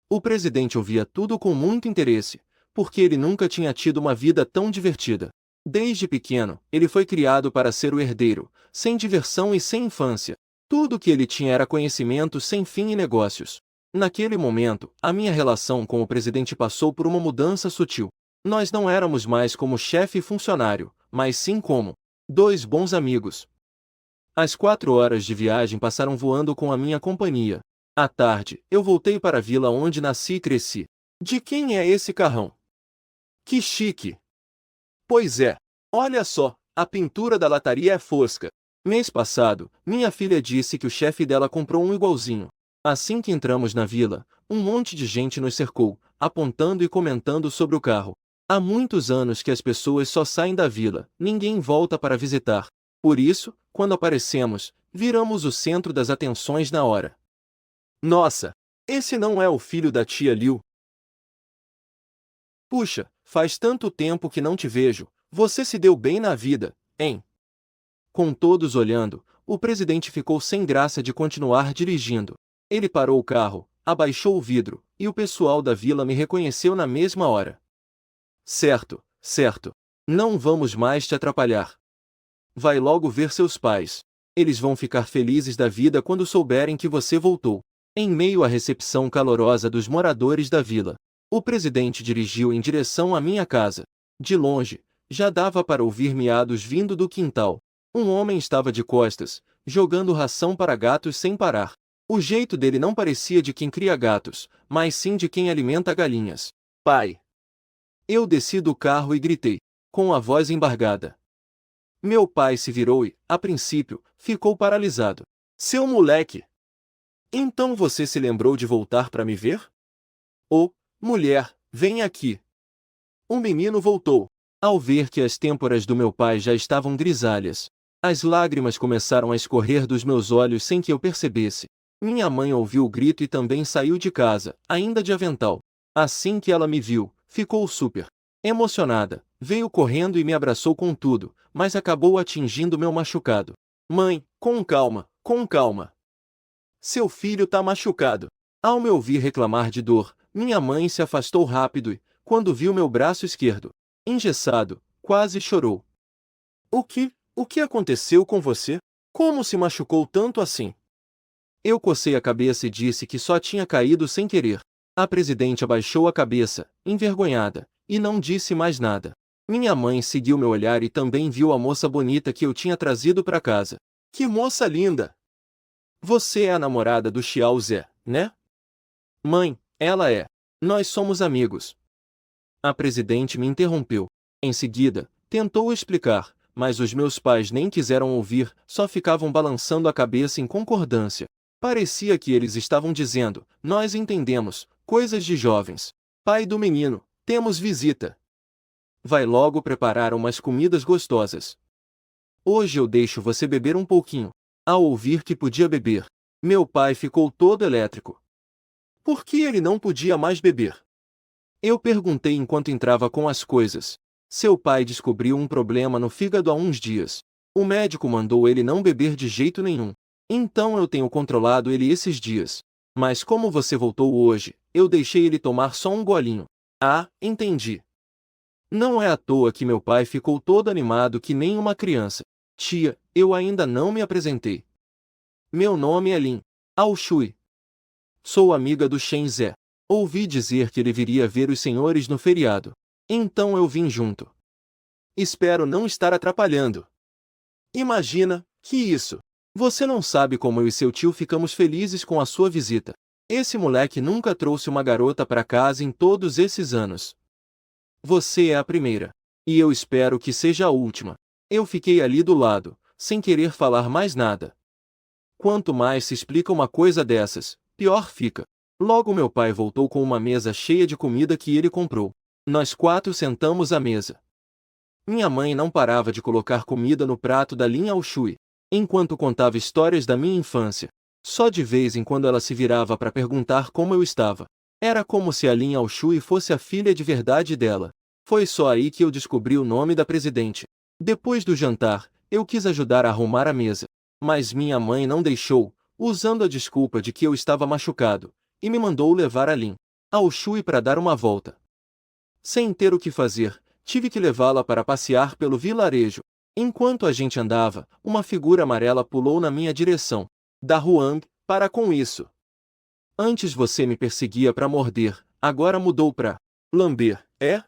O presidente ouvia tudo com muito interesse, porque ele nunca tinha tido uma vida tão divertida. Desde pequeno, ele foi criado para ser o herdeiro, sem diversão e sem infância. Tudo o que ele tinha era conhecimento sem fim e negócios. Naquele momento, a minha relação com o presidente passou por uma mudança sutil. Nós não éramos mais como chefe e funcionário, mas sim como dois bons amigos. As 4 horas de viagem passaram voando com a minha companhia. À tarde, eu voltei para a vila onde nasci e cresci. De quem é esse carrão? Que chique! Pois é. Olha só, a pintura da lataria é fosca. Mês passado, minha filha disse que o chefe dela comprou um igualzinho. Assim que entramos na vila, um monte de gente nos cercou, apontando e comentando sobre o carro. Há muitos anos que as pessoas só saem da vila, ninguém volta para visitar. Por isso, quando aparecemos, viramos o centro das atenções na hora. Nossa! Esse não é o filho da tia Liu? Puxa, faz tanto tempo que não te vejo, você se deu bem na vida, hein? Com todos olhando, o presidente ficou sem graça de continuar dirigindo. Ele parou o carro, abaixou o vidro, e o pessoal da vila me reconheceu na mesma hora. Certo, certo. Não vamos mais te atrapalhar. Vai logo ver seus pais. Eles vão ficar felizes da vida quando souberem que você voltou. Em meio à recepção calorosa dos moradores da vila, o presidente dirigiu em direção à minha casa. De longe, já dava para ouvir miados vindo do quintal. Um homem estava de costas, jogando ração para gatos sem parar. O jeito dele não parecia de quem cria gatos, mas sim de quem alimenta galinhas. Pai! Eu desci do carro e gritei, com a voz embargada. Meu pai se virou e, a princípio, ficou paralisado. Seu moleque! Então você se lembrou de voltar para me ver? Oh, mulher, vem aqui. O menino voltou. Ao ver que as têmporas do meu pai já estavam grisalhas, as lágrimas começaram a escorrer dos meus olhos sem que eu percebesse. Minha mãe ouviu o grito e também saiu de casa, ainda de avental. Assim que ela me viu, ficou super emocionada, veio correndo e me abraçou com tudo, mas acabou atingindo meu machucado. Mãe, com calma, com calma. Seu filho tá machucado. Ao me ouvir reclamar de dor, minha mãe se afastou rápido e, quando viu meu braço esquerdo engessado, quase chorou. O que aconteceu com você? Como se machucou tanto assim? Eu cocei a cabeça e disse que só tinha caído sem querer. A presidente abaixou a cabeça, envergonhada, e não disse mais nada. Minha mãe seguiu meu olhar e também viu a moça bonita que eu tinha trazido para casa. Que moça linda! Você é a namorada do Xiao Zé, né? Mãe, ela é. Nós somos amigos. A presidente me interrompeu. Em seguida, tentou explicar, mas os meus pais nem quiseram ouvir, só ficavam balançando a cabeça em concordância. Parecia que eles estavam dizendo, nós entendemos, Coisas de jovens. Pai do menino, temos visita. Vai logo preparar umas comidas gostosas. Hoje eu deixo você beber um pouquinho. Ao ouvir que podia beber, meu pai ficou todo elétrico. Por que ele não podia mais beber? Eu perguntei enquanto entrava com as coisas. Seu pai descobriu um problema no fígado há uns dias. O médico mandou ele não beber de jeito nenhum. Então eu tenho controlado ele esses dias. Mas como você voltou hoje, eu deixei ele tomar só um golinho. Ah, entendi. Não é à toa que meu pai ficou todo animado que nem uma criança. Tia, eu ainda não me apresentei. Meu nome é Lin Ao-Shui. Sou amiga do Shen Zé. Ouvi dizer que ele viria ver os senhores no feriado. Então eu vim junto. Espero não estar atrapalhando. Imagina, que isso? Você não sabe como eu e seu tio ficamos felizes com a sua visita. Esse moleque nunca trouxe uma garota para casa em todos esses anos. Você é a primeira. E eu espero que seja a última. Eu fiquei ali do lado, sem querer falar mais nada. Quanto mais se explica uma coisa dessas, pior fica. Logo meu pai voltou com uma mesa cheia de comida que ele comprou. Nós 4 sentamos à mesa. Minha mãe não parava de colocar comida no prato da Lin Ao-Shui, enquanto contava histórias da minha infância. Só de vez em quando ela se virava para perguntar como eu estava. Era como se a Lin Ao-Shui fosse a filha de verdade dela. Foi só aí que eu descobri o nome da presidente. Depois do jantar, eu quis ajudar a arrumar a mesa. Mas minha mãe não deixou, usando a desculpa de que eu estava machucado, e me mandou levar a Lin Ao-Shui para dar uma volta. Sem ter o que fazer, tive que levá-la para passear pelo vilarejo. Enquanto a gente andava, uma figura amarela pulou na minha direção. Da Huang, para com isso. Antes você me perseguia para morder, agora mudou para lamber, é?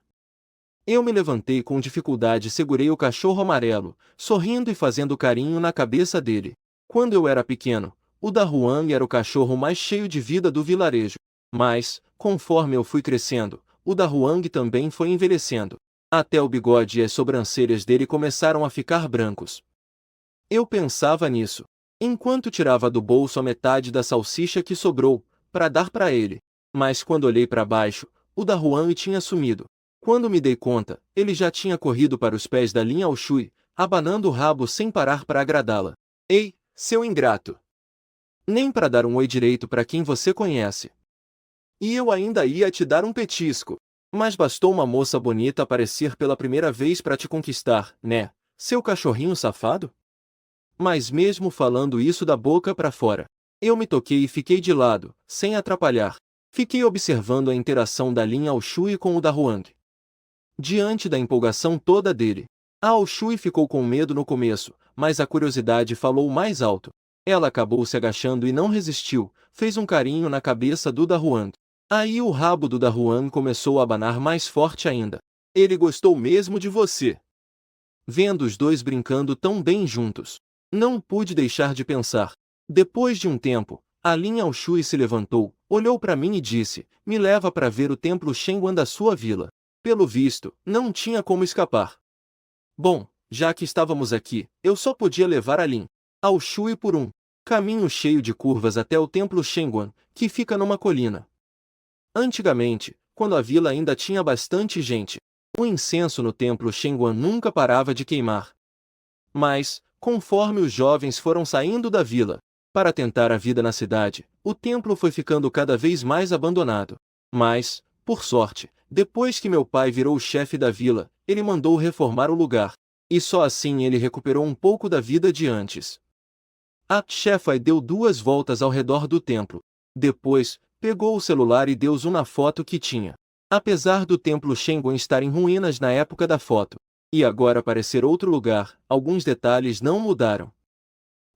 Eu me levantei com dificuldade e segurei o cachorro amarelo, sorrindo e fazendo carinho na cabeça dele. Quando eu era pequeno, o da Huang era o cachorro mais cheio de vida do vilarejo. Mas, conforme eu fui crescendo, o da Huang também foi envelhecendo. Até o bigode e as sobrancelhas dele começaram a ficar brancos. Eu pensava nisso, enquanto tirava do bolso a metade da salsicha que sobrou, para dar para ele. Mas quando olhei para baixo, o da Huang tinha sumido. Quando me dei conta, ele já tinha corrido para os pés da Lin Ao-Shui, abanando o rabo sem parar para agradá-la. Ei, seu ingrato! Nem para dar um oi direito para quem você conhece. E eu ainda ia te dar um petisco. Mas bastou uma moça bonita aparecer pela primeira vez para te conquistar, né, seu cachorrinho safado? Mas mesmo falando isso da boca para fora, eu me toquei e fiquei de lado, sem atrapalhar. Fiquei observando a interação da Lin Ao-Shui com o da Huang. Diante da empolgação toda dele, a Ao-Shui ficou com medo no começo, mas a curiosidade falou mais alto. Ela acabou se agachando e não resistiu, fez um carinho na cabeça do da Huang. Aí o rabo do da Huang começou a abanar mais forte ainda. Ele gostou mesmo de você. Vendo os dois brincando tão bem juntos, não pude deixar de pensar. Depois de um tempo, a Lin Ao-Shui se levantou, olhou para mim e disse, me leva para ver o templo Shenguan da sua vila. Pelo visto, não tinha como escapar. Bom, já que estávamos aqui, eu só podia levar a Lin Ao-Shui por um caminho cheio de curvas até o templo Shenguan, que fica numa colina. Antigamente, quando a vila ainda tinha bastante gente, o incenso no templo Shenguan nunca parava de queimar. Mas, conforme os jovens foram saindo da vila, para tentar a vida na cidade, o templo foi ficando cada vez mais abandonado. Mas, por sorte, depois que meu pai virou o chefe da vila, ele mandou reformar o lugar. E só assim ele recuperou um pouco da vida de antes. A chefa deu 2 voltas ao redor do templo. Depois, pegou o celular e deu zoom na foto que tinha. Apesar do templo Shenguan estar em ruínas na época da foto, e agora parecer outro lugar, alguns detalhes não mudaram.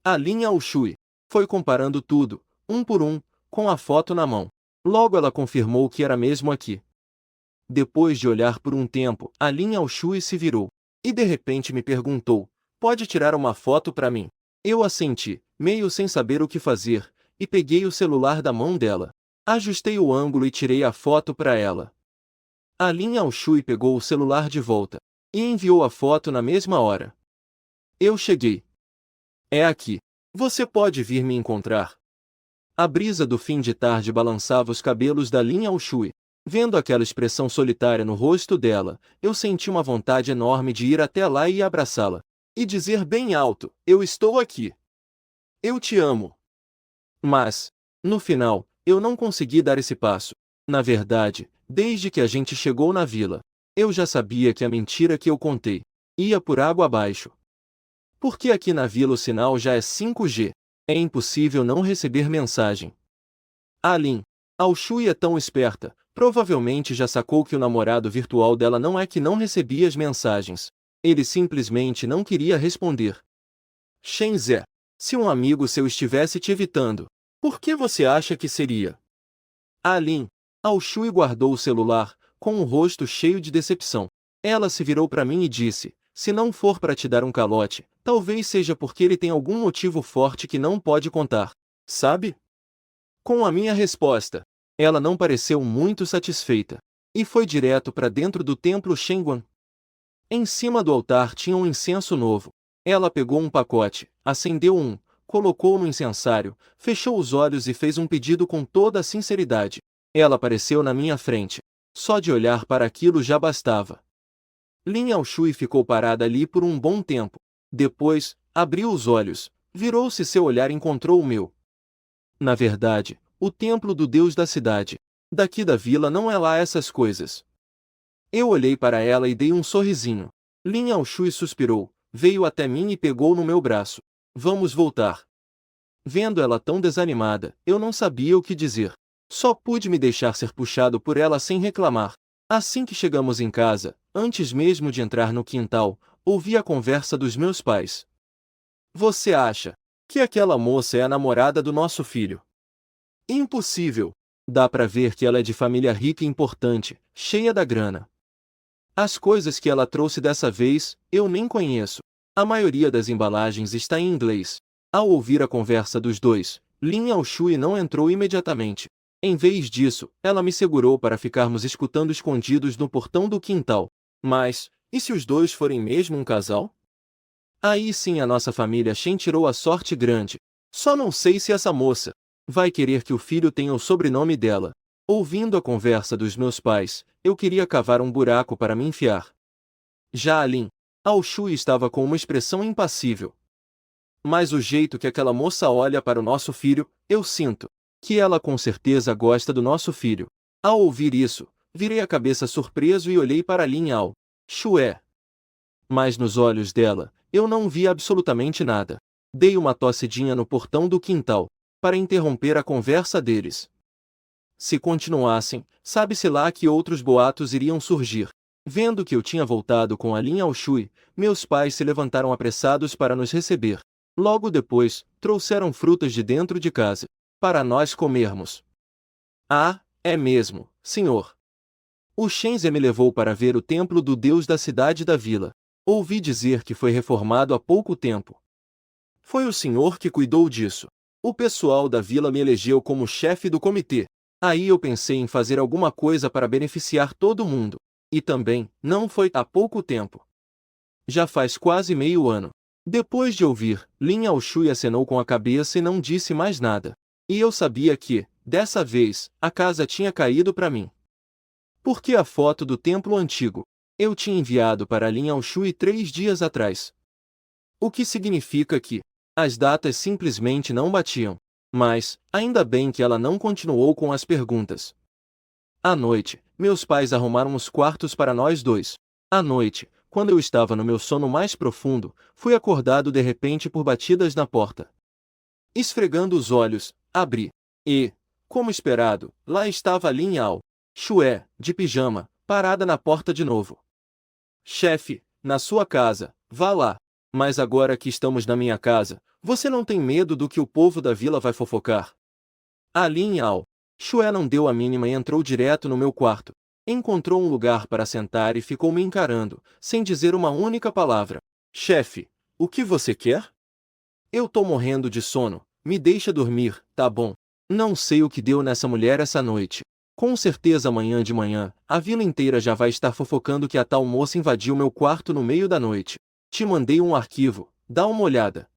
A Lin Ao-Shui foi comparando tudo, um por um, com a foto na mão. Logo ela confirmou que era mesmo aqui. Depois de olhar por um tempo, a Lin Ao-Shui se virou, e de repente me perguntou, pode tirar uma foto para mim? Eu assenti, meio sem saber o que fazer, e peguei o celular da mão dela. Ajustei o ângulo e tirei a foto para ela. A Lin Ao-Shui pegou o celular de volta, e enviou a foto na mesma hora. Eu cheguei. É aqui. Você pode vir me encontrar. A brisa do fim de tarde balançava os cabelos da Lin Yaoshui. Vendo aquela expressão solitária no rosto dela, eu senti uma vontade enorme de ir até lá e abraçá-la. E dizer bem alto: eu estou aqui. Eu te amo. Mas, no final, eu não consegui dar esse passo. Na verdade, desde que a gente chegou na vila, eu já sabia que a mentira que eu contei ia por água abaixo. Porque aqui na vila o sinal já é 5G. É impossível não receber mensagem. A Lin Yaoshui é tão esperta, provavelmente já sacou que o namorado virtual dela não é que não recebia as mensagens. Ele simplesmente não queria responder. Shenzhe, se um amigo seu estivesse te evitando, por que você acha que seria? A Lin Yaoshui guardou o celular, com o rosto cheio de decepção. Ela se virou para mim e disse: se não for para te dar um calote, talvez seja porque ele tem algum motivo forte que não pode contar. Sabe? Com a minha resposta, ela não pareceu muito satisfeita. E foi direto para dentro do templo Shenguan. Em cima do altar tinha um incenso novo. Ela pegou um pacote, acendeu um, colocou no incensário, fechou os olhos e fez um pedido com toda a sinceridade. Ela apareceu na minha frente. Só de olhar para aquilo já bastava. Lin Yaoshui ficou parada ali por um bom tempo. Depois, abriu os olhos, virou-se e seu olhar encontrou o meu. Na verdade, o templo do deus da cidade. Daqui da vila não é lá essas coisas. Eu olhei para ela e dei um sorrisinho. Lin Yaoshui suspirou, veio até mim e pegou no meu braço. Vamos voltar. Vendo ela tão desanimada, eu não sabia o que dizer. Só pude me deixar ser puxado por ela sem reclamar. Assim que chegamos em casa, antes mesmo de entrar no quintal, ouvi a conversa dos meus pais. Você acha que aquela moça é a namorada do nosso filho? Impossível. Dá pra ver que ela é de família rica e importante, cheia da grana. As coisas que ela trouxe dessa vez, eu nem conheço. A maioria das embalagens está em inglês. Ao ouvir a conversa dos dois, Lin Yaoshui não entrou imediatamente. Em vez disso, ela me segurou para ficarmos escutando escondidos no portão do quintal. Mas, e se os dois forem mesmo um casal? Aí sim a nossa família Shen tirou a sorte grande. Só não sei se essa moça vai querer que o filho tenha o sobrenome dela. Ouvindo a conversa dos meus pais, eu queria cavar um buraco para me enfiar. Já a Lin Yaoshui estava com uma expressão impassível. Mas o jeito que aquela moça olha para o nosso filho, eu sinto que ela com certeza gosta do nosso filho. Ao ouvir isso, virei a cabeça surpreso e olhei para Lin Yaoshui. Mas nos olhos dela, eu não vi absolutamente nada. Dei uma tossidinha no portão do quintal, para interromper a conversa deles. Se continuassem, sabe-se lá que outros boatos iriam surgir. Vendo que eu tinha voltado com a Lin Yaoshui, meus pais se levantaram apressados para nos receber. Logo depois, trouxeram frutas de dentro de casa, para nós comermos. Ah, é mesmo, senhor. O Shenzhe me levou para ver o templo do deus da cidade da vila. Ouvi dizer que foi reformado há pouco tempo. Foi o senhor que cuidou disso. O pessoal da vila me elegeu como chefe do comitê. Aí eu pensei em fazer alguma coisa para beneficiar todo mundo. E também, não foi há pouco tempo. Já faz quase meio ano. Depois de ouvir, Lin Yaoshui acenou com a cabeça e não disse mais nada. E eu sabia que, dessa vez, a casa tinha caído para mim. Porque a foto do templo antigo eu tinha enviado para Lin Yaoshui 3 dias atrás. O que significa que as datas simplesmente não batiam. Mas, ainda bem que ela não continuou com as perguntas. À noite, meus pais arrumaram os quartos para nós dois. À noite, quando eu estava no meu sono mais profundo, fui acordado de repente por batidas na porta. Esfregando os olhos, abri. E, como esperado, lá estava Lin Yaoshui, de pijama, parada na porta de novo. Chefe, na sua casa, vá lá. Mas agora que estamos na minha casa, você não tem medo do que o povo da vila vai fofocar? A Lin Yaoshui não deu a mínima e entrou direto no meu quarto. Encontrou um lugar para sentar e ficou me encarando, sem dizer uma única palavra. Chefe, o que você quer? Eu tô morrendo de sono, me deixa dormir, tá bom? Não sei o que deu nessa mulher essa noite. Com certeza amanhã de manhã, a vila inteira já vai estar fofocando que a tal moça invadiu meu quarto no meio da noite. Te mandei um arquivo, dá uma olhada.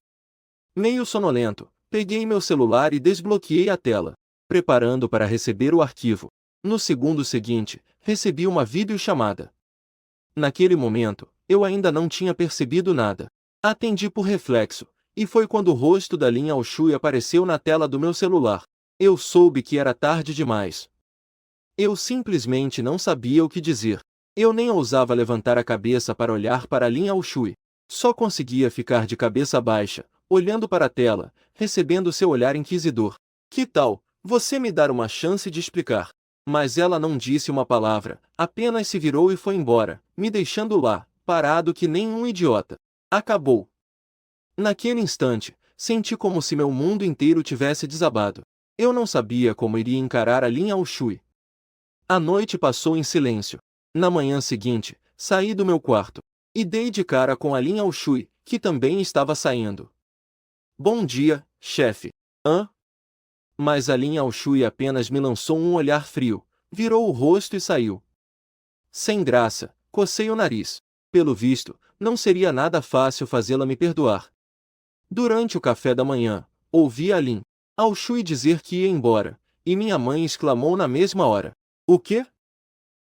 Meio sonolento, Peguei meu celular e desbloqueei a tela, preparando para receber o arquivo. No segundo seguinte, recebi uma videochamada. Naquele momento, eu ainda não tinha percebido nada. Atendi por reflexo, e foi quando o rosto da Lin Aoshui apareceu na tela do meu celular. Eu soube que era tarde demais. Eu simplesmente não sabia o que dizer. Eu nem ousava levantar a cabeça para olhar para Lin Aoshui. Só conseguia ficar de cabeça baixa, olhando para a tela, recebendo seu olhar inquisidor. Que tal, você me dar uma chance de explicar? Mas ela não disse uma palavra, apenas se virou e foi embora, me deixando lá, parado que nem um idiota. Acabou. Naquele instante, senti como se meu mundo inteiro tivesse desabado. Eu não sabia como iria encarar a Lin Aoshui. A noite passou em silêncio. Na manhã seguinte, saí do meu quarto e dei de cara com a Lin Aoshui, que também estava saindo. Bom dia, chefe. Hã? Mas a Lin Aoshui apenas me lançou um olhar frio, virou o rosto e saiu. Sem graça, cocei o nariz. Pelo visto, não seria nada fácil fazê-la me perdoar. Durante o café da manhã, ouvi a Lin Aoshui dizer que ia embora, e minha mãe exclamou na mesma hora. O quê?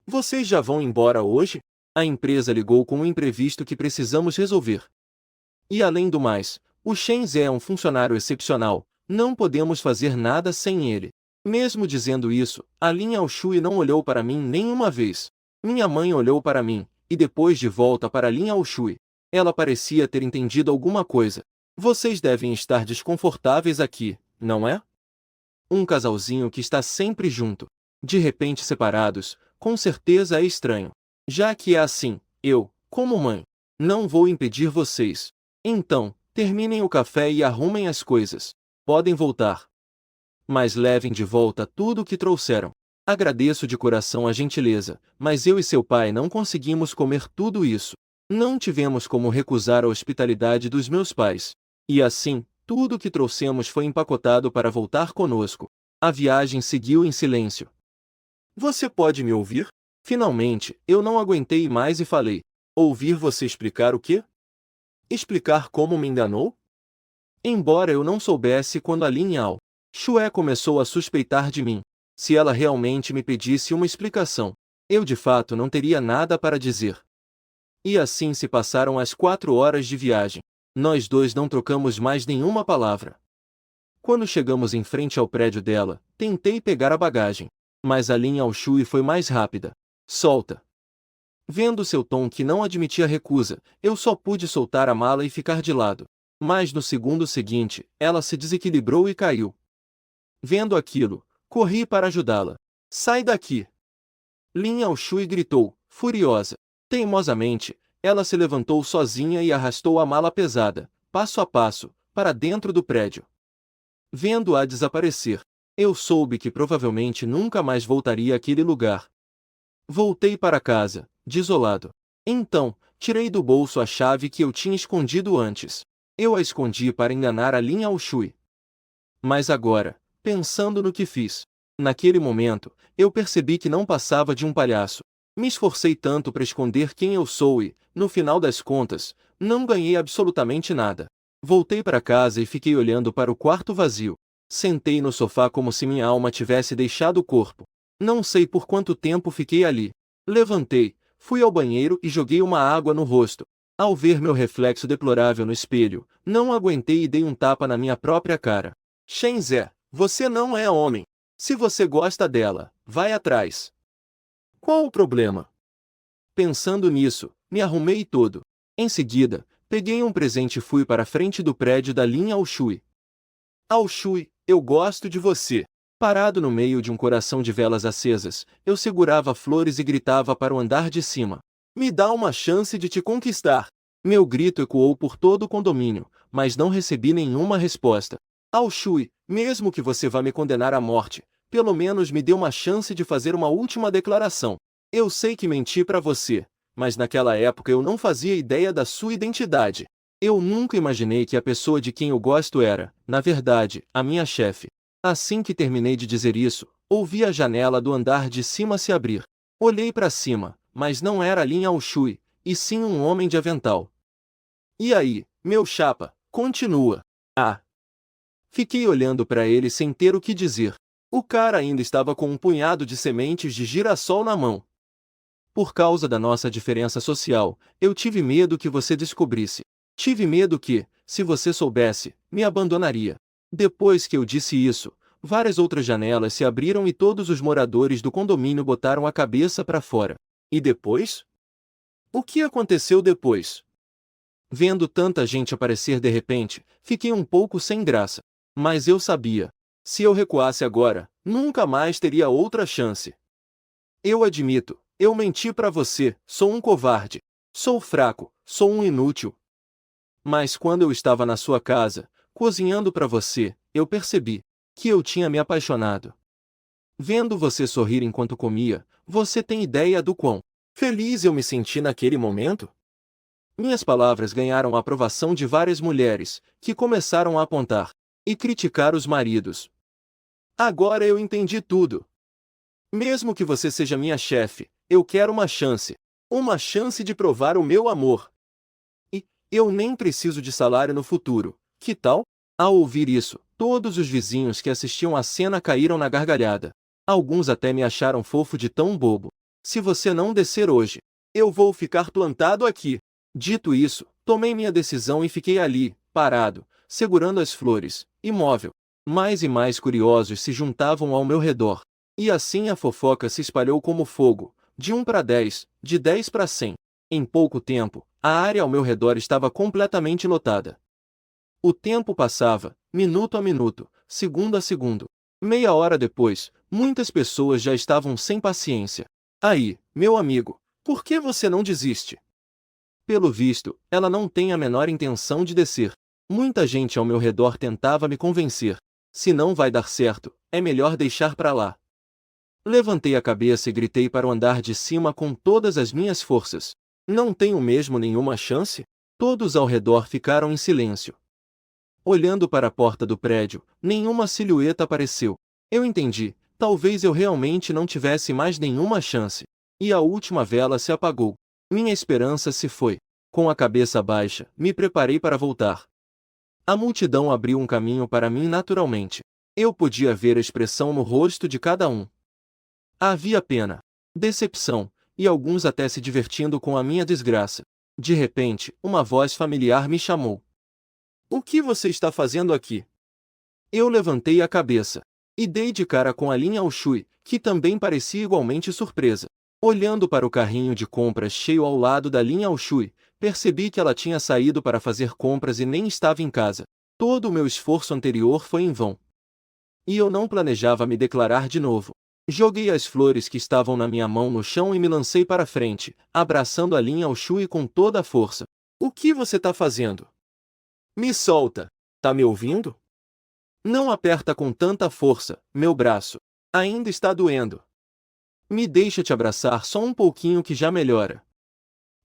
Vocês já vão embora hoje? A empresa ligou com um imprevisto que precisamos resolver. E além do mais, o Shen Zhe é um funcionário excepcional, não podemos fazer nada sem ele. Mesmo dizendo isso, a Lin Aoshui não olhou para mim nenhuma vez. Minha mãe olhou para mim, e depois de volta para Lin Aoshui. Ela parecia ter entendido alguma coisa. Vocês devem estar desconfortáveis aqui, não é? Um casalzinho que está sempre junto, de repente separados, com certeza é estranho. Já que é assim, eu, como mãe, não vou impedir vocês. Então, terminem o café e arrumem as coisas. Podem voltar. Mas levem de volta tudo o que trouxeram. Agradeço de coração a gentileza, mas eu e seu pai não conseguimos comer tudo isso. Não tivemos como recusar a hospitalidade dos meus pais. E assim, tudo o que trouxemos foi empacotado para voltar conosco. A viagem seguiu em silêncio. Você pode me ouvir? Finalmente, eu não aguentei mais e falei. Ouvir você explicar o quê? Explicar como me enganou? Embora eu não soubesse quando a Lin Aoshui começou a suspeitar de mim. Se ela realmente me pedisse uma explicação, eu de fato não teria nada para dizer. E assim se passaram as 4 horas de viagem. Nós dois não trocamos mais nenhuma palavra. Quando chegamos em frente ao prédio dela, tentei pegar a bagagem. Mas a Lin Aoshui foi mais rápida. Solta. Vendo seu tom que não admitia recusa, eu só pude soltar a mala e ficar de lado. Mas no segundo seguinte, ela se desequilibrou e caiu. Vendo aquilo, corri para ajudá-la. Sai daqui! Lin Aoshui gritou, furiosa. Teimosamente, ela se levantou sozinha e arrastou a mala pesada, passo a passo, para dentro do prédio. Vendo-a desaparecer, eu soube que provavelmente nunca mais voltaria àquele lugar. Voltei para casa, desolado. Então, tirei do bolso a chave que eu tinha escondido antes. Eu a escondi para enganar a Lin Aoshui. Mas agora, pensando no que fiz, naquele momento, eu percebi que não passava de um palhaço. Me esforcei tanto para esconder quem eu sou e, no final das contas, não ganhei absolutamente nada. Voltei para casa e fiquei olhando para o quarto vazio. Sentei no sofá como se minha alma tivesse deixado o corpo. Não sei por quanto tempo fiquei ali. Levantei, fui ao banheiro e joguei uma água no rosto. Ao ver meu reflexo deplorável no espelho, não aguentei e dei um tapa na minha própria cara. Shen Zhe, você não é homem. Se você gosta dela, vai atrás. Qual o problema? Pensando nisso, me arrumei todo. Em seguida, peguei um presente e fui para a frente do prédio da Lin Aoshui. Aoshui, eu gosto de você. Parado no meio de um coração de velas acesas, eu segurava flores e gritava para o andar de cima. Me dá uma chance de te conquistar. Meu grito ecoou por todo o condomínio, mas não recebi nenhuma resposta. Aoshui, mesmo que você vá me condenar à morte, pelo menos me dê uma chance de fazer uma última declaração. Eu sei que menti para você, mas naquela época eu não fazia ideia da sua identidade. Eu nunca imaginei que a pessoa de quem eu gosto era, na verdade, a minha chefe. Assim que terminei de dizer isso, ouvi a janela do andar de cima se abrir. Olhei para cima, mas não era Lin Aoshui, e sim um homem de avental. E aí, meu chapa, continua. Ah! Fiquei olhando para ele sem ter o que dizer. O cara ainda estava com um punhado de sementes de girassol na mão. Por causa da nossa diferença social, eu tive medo que você descobrisse. Tive medo que, se você soubesse, me abandonaria. Depois que eu disse isso, várias outras janelas se abriram e todos os moradores do condomínio botaram a cabeça para fora. E depois? O que aconteceu depois? Vendo tanta gente aparecer de repente, fiquei um pouco sem graça. Mas eu sabia. Se eu recuasse agora, nunca mais teria outra chance. Eu admito, eu menti para você, sou um covarde. Sou fraco, sou um inútil. Mas quando eu estava na sua casa, cozinhando para você, eu percebi que eu tinha me apaixonado. Vendo você sorrir enquanto comia, você tem ideia do quão feliz eu me senti naquele momento? Minhas palavras ganharam a aprovação de várias mulheres, que começaram a apontar e criticar os maridos. Agora eu entendi tudo. Mesmo que você seja minha chefe, eu quero uma chance. Uma chance de provar o meu amor. E eu nem preciso de salário no futuro. Que tal? Ao ouvir isso, todos os vizinhos que assistiam à cena caíram na gargalhada. Alguns até me acharam fofo de tão bobo. Se você não descer hoje, eu vou ficar plantado aqui. Dito isso, tomei minha decisão e fiquei ali, parado, segurando as flores, imóvel. Mais e mais curiosos se juntavam ao meu redor. E assim a fofoca se espalhou como fogo, de 1 para 10, de 10 para 100. Em pouco tempo, a área ao meu redor estava completamente lotada. O tempo passava, minuto a minuto, segundo a segundo. Meia hora depois, muitas pessoas já estavam sem paciência. Aí, meu amigo, por que você não desiste? Pelo visto, ela não tem a menor intenção de descer. Muita gente ao meu redor tentava me convencer. Se não vai dar certo, é melhor deixar pra lá. Levantei a cabeça e gritei para o andar de cima com todas as minhas forças. Não tenho mesmo nenhuma chance? Todos ao redor ficaram em silêncio. Olhando para a porta do prédio, nenhuma silhueta apareceu. Eu entendi, talvez eu realmente não tivesse mais nenhuma chance. E a última vela se apagou. Minha esperança se foi. Com a cabeça baixa, me preparei para voltar. A multidão abriu um caminho para mim naturalmente. Eu podia ver a expressão no rosto de cada um. Havia pena, decepção, e alguns até se divertindo com a minha desgraça. De repente, uma voz familiar me chamou. O que você está fazendo aqui? Eu levantei a cabeça. E dei de cara com a Lin Shui, que também parecia igualmente surpresa. Olhando para o carrinho de compras cheio ao lado da Lin Shui, percebi que ela tinha saído para fazer compras e nem estava em casa. Todo o meu esforço anterior foi em vão. E eu não planejava me declarar de novo. Joguei as flores que estavam na minha mão no chão e me lancei para frente, abraçando a Lin Shui com toda a força. O que você tá fazendo? Me solta! Tá me ouvindo? Não aperta com tanta força, meu braço. Ainda está doendo. Me deixa te abraçar só um pouquinho que já melhora.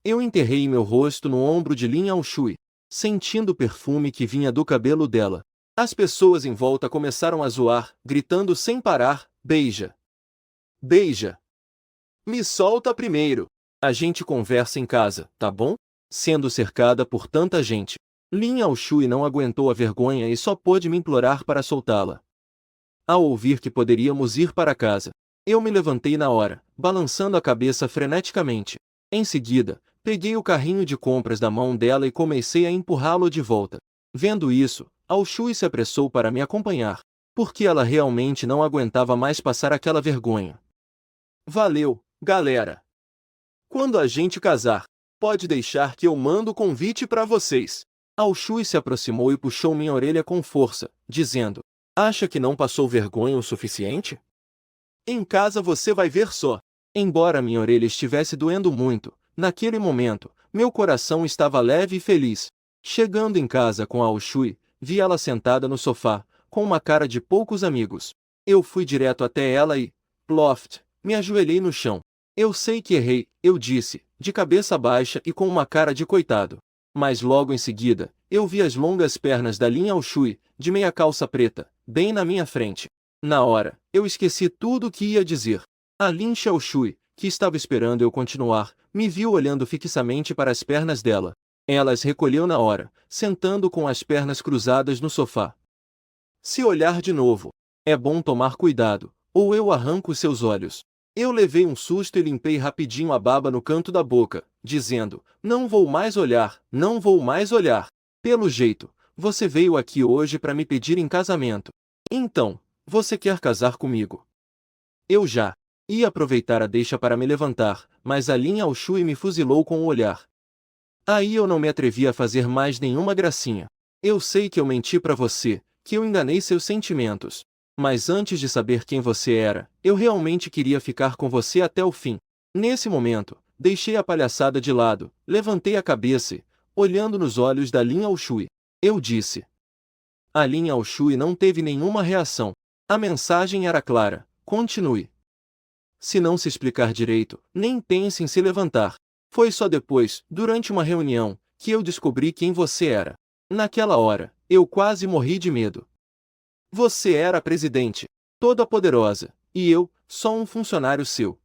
Eu enterrei meu rosto no ombro de Lin Shui, sentindo o perfume que vinha do cabelo dela. As pessoas em volta começaram a zoar, gritando sem parar, beija. Beija. Me solta primeiro. A gente conversa em casa, tá bom? Sendo cercada por tanta gente, Lin Shui não aguentou a vergonha e só pôde me implorar para soltá-la. Ao ouvir que poderíamos ir para casa, eu me levantei na hora, balançando a cabeça freneticamente. Em seguida, peguei o carrinho de compras da mão dela e comecei a empurrá-lo de volta. Vendo isso, Shui se apressou para me acompanhar, porque ela realmente não aguentava mais passar aquela vergonha. Valeu, galera! Quando a gente casar, pode deixar que eu mando o convite para vocês. Shui se aproximou e puxou minha orelha com força, dizendo: Acha que não passou vergonha o suficiente? Em casa você vai ver só. Embora minha orelha estivesse doendo muito, naquele momento, meu coração estava leve e feliz. Chegando em casa com Shui, vi ela sentada no sofá, com uma cara de poucos amigos. Eu fui direto até ela e, ploft, me ajoelhei no chão. Eu sei que errei, eu disse, de cabeça baixa e com uma cara de coitado. Mas logo em seguida, eu vi as longas pernas da Lin Shui, de meia calça preta, bem na minha frente. Na hora, eu esqueci tudo o que ia dizer. A Lin Shui, que estava esperando eu continuar, me viu olhando fixamente para as pernas dela. Ela as recolheu na hora, sentando com as pernas cruzadas no sofá. Se olhar de novo, é bom tomar cuidado, ou eu arranco os seus olhos. Eu levei um susto e limpei rapidinho a baba no canto da boca, dizendo, não vou mais olhar, não vou mais olhar. Pelo jeito, você veio aqui hoje para me pedir em casamento. Então, você quer casar comigo? Eu já ia aproveitar a deixa para me levantar, mas a Lin Yaoshui me fuzilou com o olhar. Aí eu não me atrevi a fazer mais nenhuma gracinha. Eu sei que eu menti para você, que eu enganei seus sentimentos. Mas antes de saber quem você era, eu realmente queria ficar com você até o fim. Nesse momento, deixei a palhaçada de lado, levantei a cabeça e, olhando nos olhos da Lin Yaoshui, eu disse. A Lin Yaoshui não teve nenhuma reação. A mensagem era clara: continue. Se não se explicar direito, nem pense em se levantar. Foi só depois, durante uma reunião, que eu descobri quem você era. Naquela hora, eu quase morri de medo. Você era a presidente, toda poderosa, e eu, só um funcionário seu.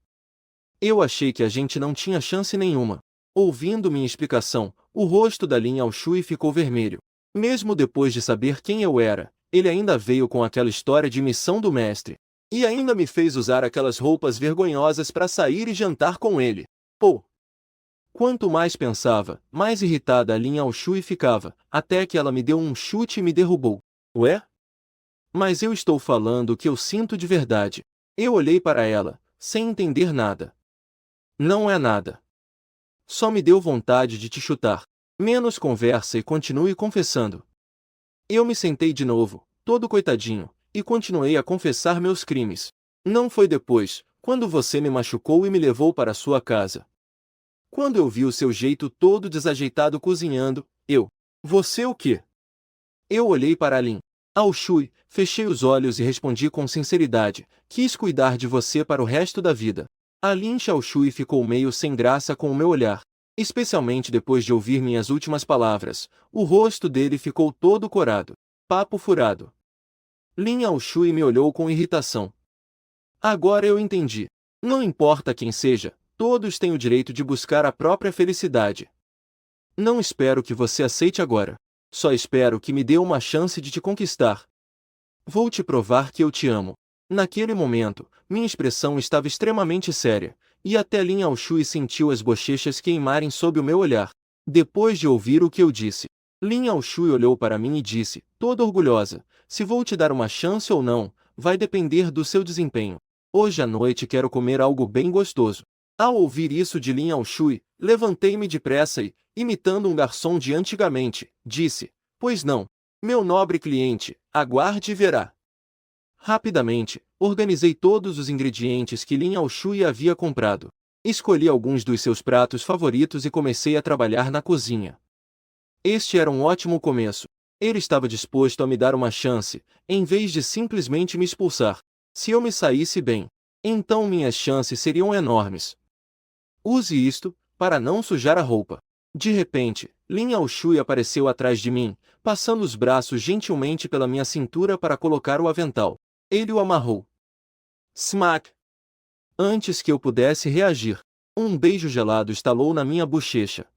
Eu achei que a gente não tinha chance nenhuma. Ouvindo minha explicação, o rosto da Lin Yaoshui ficou vermelho. Mesmo depois de saber quem eu era, ele ainda veio com aquela história de missão do mestre. E ainda me fez usar aquelas roupas vergonhosas para sair e jantar com ele. Pô! Quanto mais pensava, mais irritada a Lin Yaoshui ficava, até que ela me deu um chute e me derrubou. Ué? Mas eu estou falando o que eu sinto de verdade. Eu olhei para ela, sem entender nada. Não é nada. Só me deu vontade de te chutar. Menos conversa e continue confessando. Eu me sentei de novo, todo coitadinho, e continuei a confessar meus crimes. Não foi depois, quando você me machucou e me levou para sua casa. Quando eu vi o seu jeito todo desajeitado cozinhando, Você o quê? Eu olhei para a Lin Yaoshui, fechei os olhos e respondi com sinceridade, quis cuidar de você para o resto da vida. A Lin Yaoshui ficou meio sem graça com o meu olhar. Especialmente depois de ouvir minhas últimas palavras, o rosto dele ficou todo corado. Papo furado. Lin Yaoshui me olhou com irritação. Agora eu entendi. Não importa quem seja, todos têm o direito de buscar a própria felicidade. Não espero que você aceite agora. Só espero que me dê uma chance de te conquistar. Vou te provar que eu te amo. Naquele momento, minha expressão estava extremamente séria, e até Lin Yaoshui sentiu as bochechas queimarem sob o meu olhar. Depois de ouvir o que eu disse, Lin Yaoshui olhou para mim e disse, toda orgulhosa, se vou te dar uma chance ou não, vai depender do seu desempenho. Hoje à noite quero comer algo bem gostoso. Ao ouvir isso de Lin Yaoshui, levantei-me depressa e, imitando um garçom de antigamente, disse, pois não, meu nobre cliente, aguarde e verá. Rapidamente, organizei todos os ingredientes que Lin Yaoshui havia comprado. Escolhi alguns dos seus pratos favoritos e comecei a trabalhar na cozinha. Este era um ótimo começo. Ele estava disposto a me dar uma chance, em vez de simplesmente me expulsar. Se eu me saísse bem, então minhas chances seriam enormes. Use isto, para não sujar a roupa. De repente, Lin Yaoshui apareceu atrás de mim, passando os braços gentilmente pela minha cintura para colocar o avental. Ele o amarrou. Smack! Antes que eu pudesse reagir, um beijo gelado estalou na minha bochecha.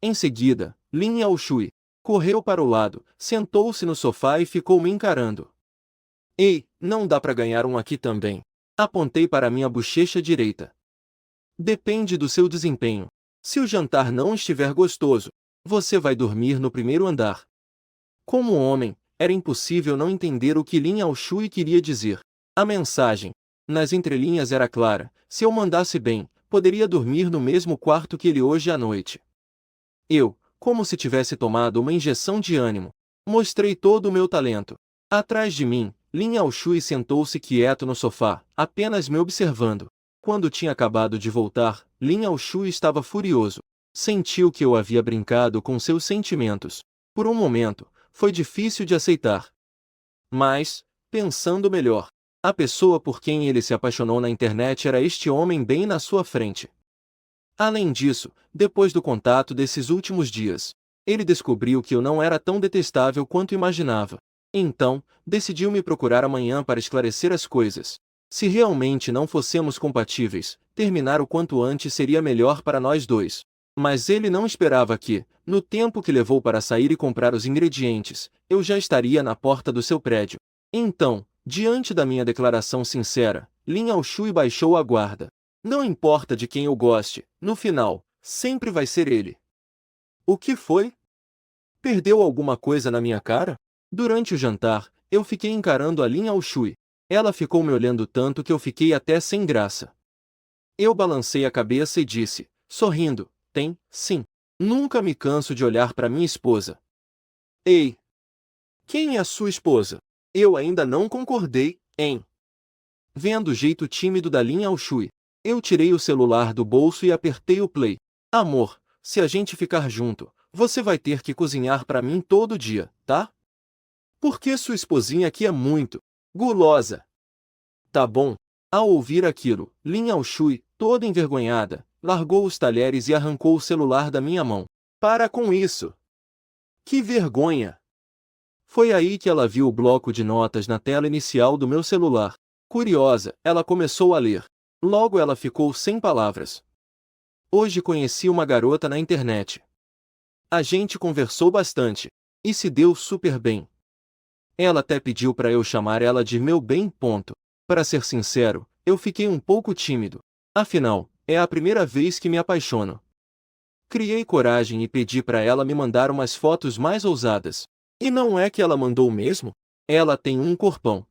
Em seguida, Lin Yaoshui correu para o lado, sentou-se no sofá e ficou me encarando. Ei, não dá para ganhar um aqui também. Apontei para minha bochecha direita. Depende do seu desempenho. Se o jantar não estiver gostoso, você vai dormir no primeiro andar. Como homem, era impossível não entender o que Lin Yaoshui queria dizer. A mensagem, nas entrelinhas era clara, se eu mandasse bem, poderia dormir no mesmo quarto que ele hoje à noite. Eu, como se tivesse tomado uma injeção de ânimo, mostrei todo o meu talento. Atrás de mim, Lin Yaoshui sentou-se quieto no sofá, apenas me observando. Quando tinha acabado de voltar, Lin Yaoshui estava furioso. Sentiu que eu havia brincado com seus sentimentos. Por um momento, foi difícil de aceitar. Mas, pensando melhor, a pessoa por quem ele se apaixonou na internet era este homem bem na sua frente. Além disso, depois do contato desses últimos dias, ele descobriu que eu não era tão detestável quanto imaginava. Então, decidiu me procurar amanhã para esclarecer as coisas. Se realmente não fossemos compatíveis, terminar o quanto antes seria melhor para nós dois. Mas ele não esperava que, no tempo que levou para sair e comprar os ingredientes, eu já estaria na porta do seu prédio. Então, diante da minha declaração sincera, Lin Yaoshui baixou a guarda. Não importa de quem eu goste, no final, sempre vai ser ele. O que foi? Perdeu alguma coisa na minha cara? Durante o jantar, eu fiquei encarando a Lin Yaoshui. Ela ficou me olhando tanto que eu fiquei até sem graça. Eu balancei a cabeça e disse, sorrindo, tem, sim. Nunca me canso de olhar para minha esposa. Ei! Quem é a sua esposa? Eu ainda não concordei, hein? Vendo o jeito tímido da Lin Yaoshui, eu tirei o celular do bolso e apertei o play. Amor, se a gente ficar junto, você vai ter que cozinhar para mim todo dia, tá? Porque sua esposinha aqui é muito gulosa. Tá bom. Ao ouvir aquilo, Lin Yaoshui, toda envergonhada, largou os talheres e arrancou o celular da minha mão. Para com isso! Que vergonha! Foi aí que ela viu o bloco de notas na tela inicial do meu celular. Curiosa, ela começou a ler. Logo ela ficou sem palavras. Hoje conheci uma garota na internet. A gente conversou bastante. E se deu super bem. Ela até pediu para eu chamar ela de meu bem, ponto. Para ser sincero, eu fiquei um pouco tímido. Afinal, é a primeira vez que me apaixono. Criei coragem e pedi para ela me mandar umas fotos mais ousadas. E não é que ela mandou mesmo? Ela tem um corpão.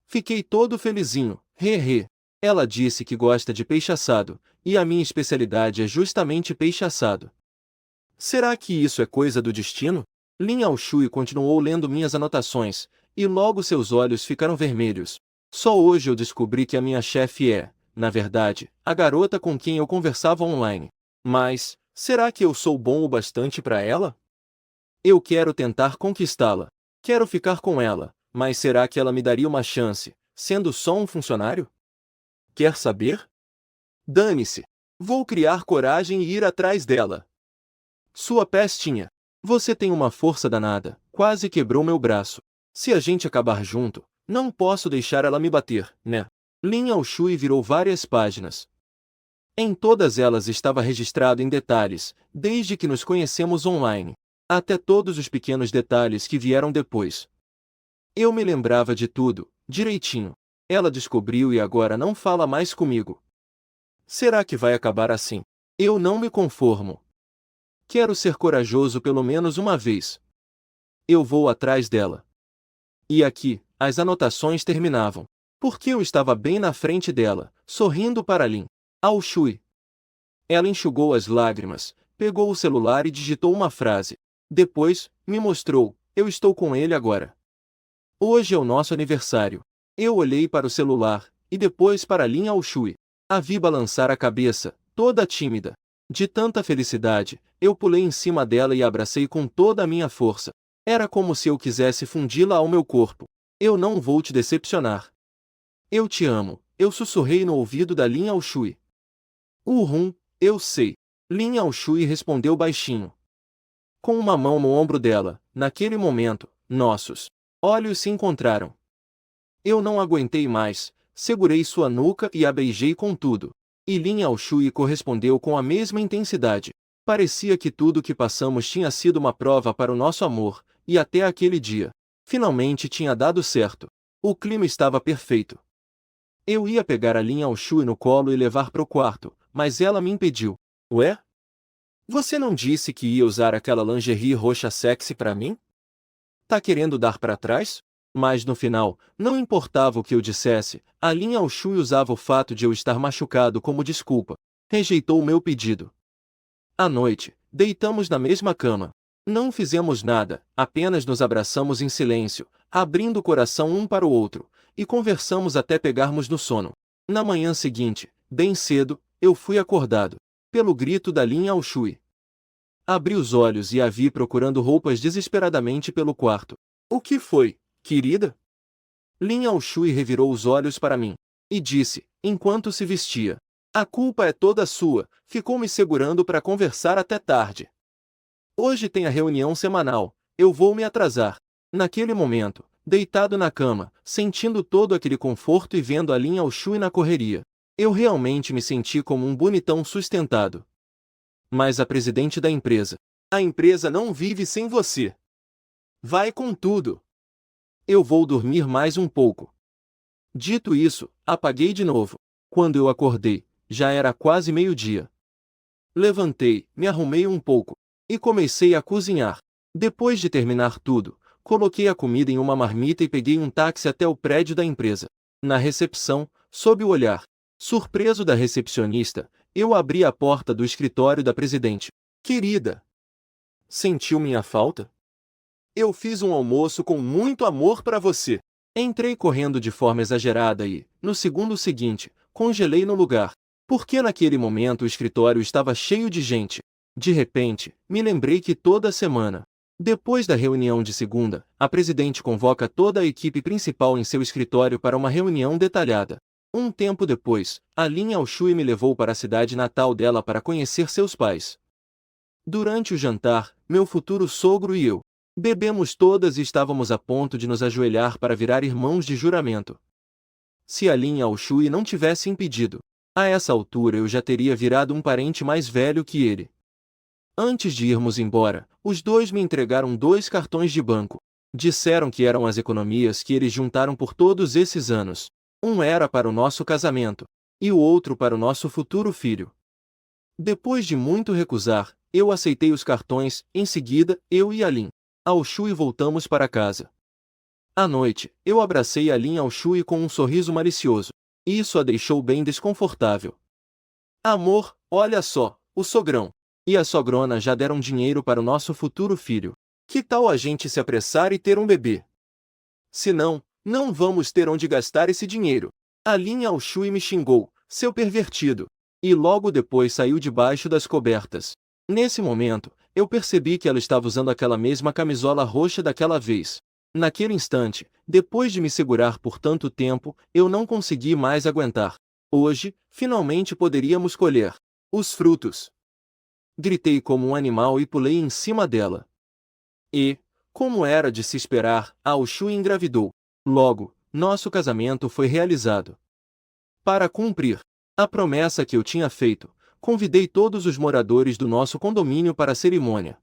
Fiquei todo felizinho, he. Ela disse que gosta de peixe assado, e a minha especialidade é justamente peixe assado. Será que isso é coisa do destino? Lin Yaoshui continuou lendo minhas anotações, e logo seus olhos ficaram vermelhos. Só hoje eu descobri que a minha chefe é, na verdade, a garota com quem eu conversava online. Mas, será que eu sou bom o bastante para ela? Eu quero tentar conquistá-la. Quero ficar com ela, mas será que ela me daria uma chance, sendo só um funcionário? Quer saber? Dane-se. Vou criar coragem e ir atrás dela. Sua pestinha. Você tem uma força danada, quase quebrou meu braço. Se a gente acabar junto, não posso deixar ela me bater, né? Lin Yaoshui virou várias páginas. Em todas elas estava registrado em detalhes, desde que nos conhecemos online, até todos os pequenos detalhes que vieram depois. Eu me lembrava de tudo, direitinho. Ela descobriu e agora não fala mais comigo. Será que vai acabar assim? Eu não me conformo. Quero ser corajoso pelo menos uma vez. Eu vou atrás dela. E aqui, as anotações terminavam. Porque eu estava bem na frente dela, sorrindo para Lin Yaoshui. Ela enxugou as lágrimas, pegou o celular e digitou uma frase. Depois, me mostrou, eu estou com ele agora. Hoje é o nosso aniversário. Eu olhei para o celular, e depois para Lin Yaoshui. A vi balançar a cabeça, toda tímida. De tanta felicidade, eu pulei em cima dela e a abracei com toda a minha força. Era como se eu quisesse fundi-la ao meu corpo. Eu não vou te decepcionar. Eu te amo, eu sussurrei no ouvido da Lin Yaoshui. Eu sei. Lin Yaoshui respondeu baixinho. Com uma mão no ombro dela, naquele momento, nossos olhos se encontraram. Eu não aguentei mais, segurei sua nuca e a beijei com tudo. E Lin Yaoshui correspondeu com a mesma intensidade. Parecia que tudo o que passamos tinha sido uma prova para o nosso amor, e até aquele dia, finalmente tinha dado certo. O clima estava perfeito. Eu ia pegar a Lin Yaoshui no colo e levar para o quarto, mas ela me impediu. Ué? Você não disse que ia usar aquela lingerie roxa sexy para mim? Tá querendo dar para trás? Mas no final, não importava o que eu dissesse, a Lin Yaoshui usava o fato de eu estar machucado como desculpa. Rejeitou o meu pedido. À noite, deitamos na mesma cama. Não fizemos nada, apenas nos abraçamos em silêncio, abrindo o coração um para o outro, e conversamos até pegarmos no sono. Na manhã seguinte, bem cedo, eu fui acordado pelo grito da Lin Yaoshui. Abri os olhos e a vi procurando roupas desesperadamente pelo quarto. O que foi, querida? Lin Yaoshui revirou os olhos para mim e disse, enquanto se vestia. A culpa é toda sua, ficou me segurando para conversar até tarde. Hoje tem a reunião semanal, eu vou me atrasar. Naquele momento, deitado na cama, sentindo todo aquele conforto e vendo a Lin Yaoshui na correria, eu realmente me senti como um bonitão sustentado. Mas a presidente da empresa. A empresa não vive sem você. Vai com tudo. Eu vou dormir mais um pouco. Dito isso, apaguei de novo. Quando eu acordei, já era quase meio-dia. Levantei, me arrumei um pouco e comecei a cozinhar. Depois de terminar tudo, coloquei a comida em uma marmita e peguei um táxi até o prédio da empresa. Na recepção, sob o olhar surpreso da recepcionista, eu abri a porta do escritório da presidente. Querida, sentiu minha falta? Eu fiz um almoço com muito amor para você. Entrei correndo de forma exagerada e, no segundo seguinte, congelei no lugar. Porque naquele momento o escritório estava cheio de gente. De repente, me lembrei que toda semana, depois da reunião de segunda, a presidente convoca toda a equipe principal em seu escritório para uma reunião detalhada. Um tempo depois, a Lin Yaoshui me levou para a cidade natal dela para conhecer seus pais. Durante o jantar, meu futuro sogro e eu bebemos todas e estávamos a ponto de nos ajoelhar para virar irmãos de juramento. Se a Lin Yaoshui não tivesse impedido, a essa altura eu já teria virado um parente mais velho que ele. Antes de irmos embora, os dois me entregaram 2 cartões de banco. Disseram que eram as economias que eles juntaram por todos esses anos. Um era para o nosso casamento, e o outro para o nosso futuro filho. Depois de muito recusar, eu aceitei os cartões. Em seguida, eu e a Lin Yaoshui voltamos para casa. À noite, eu abracei a Lin Yaoshui com um sorriso malicioso. Isso a deixou bem desconfortável. Amor, olha só, o sogrão e a sogrona já deram dinheiro para o nosso futuro filho. Que tal a gente se apressar e ter um bebê? Senão, não vamos ter onde gastar esse dinheiro. A Lin Yaoshui me xingou, seu pervertido, e logo depois saiu debaixo das cobertas. Nesse momento, eu percebi que ela estava usando aquela mesma camisola roxa daquela vez. Naquele instante, depois de me segurar por tanto tempo, eu não consegui mais aguentar. Hoje, finalmente poderíamos colher os frutos. Gritei como um animal e pulei em cima dela. E, como era de se esperar, a Yaoshui engravidou. Logo, nosso casamento foi realizado. Para cumprir a promessa que eu tinha feito, convidei todos os moradores do nosso condomínio para a cerimônia.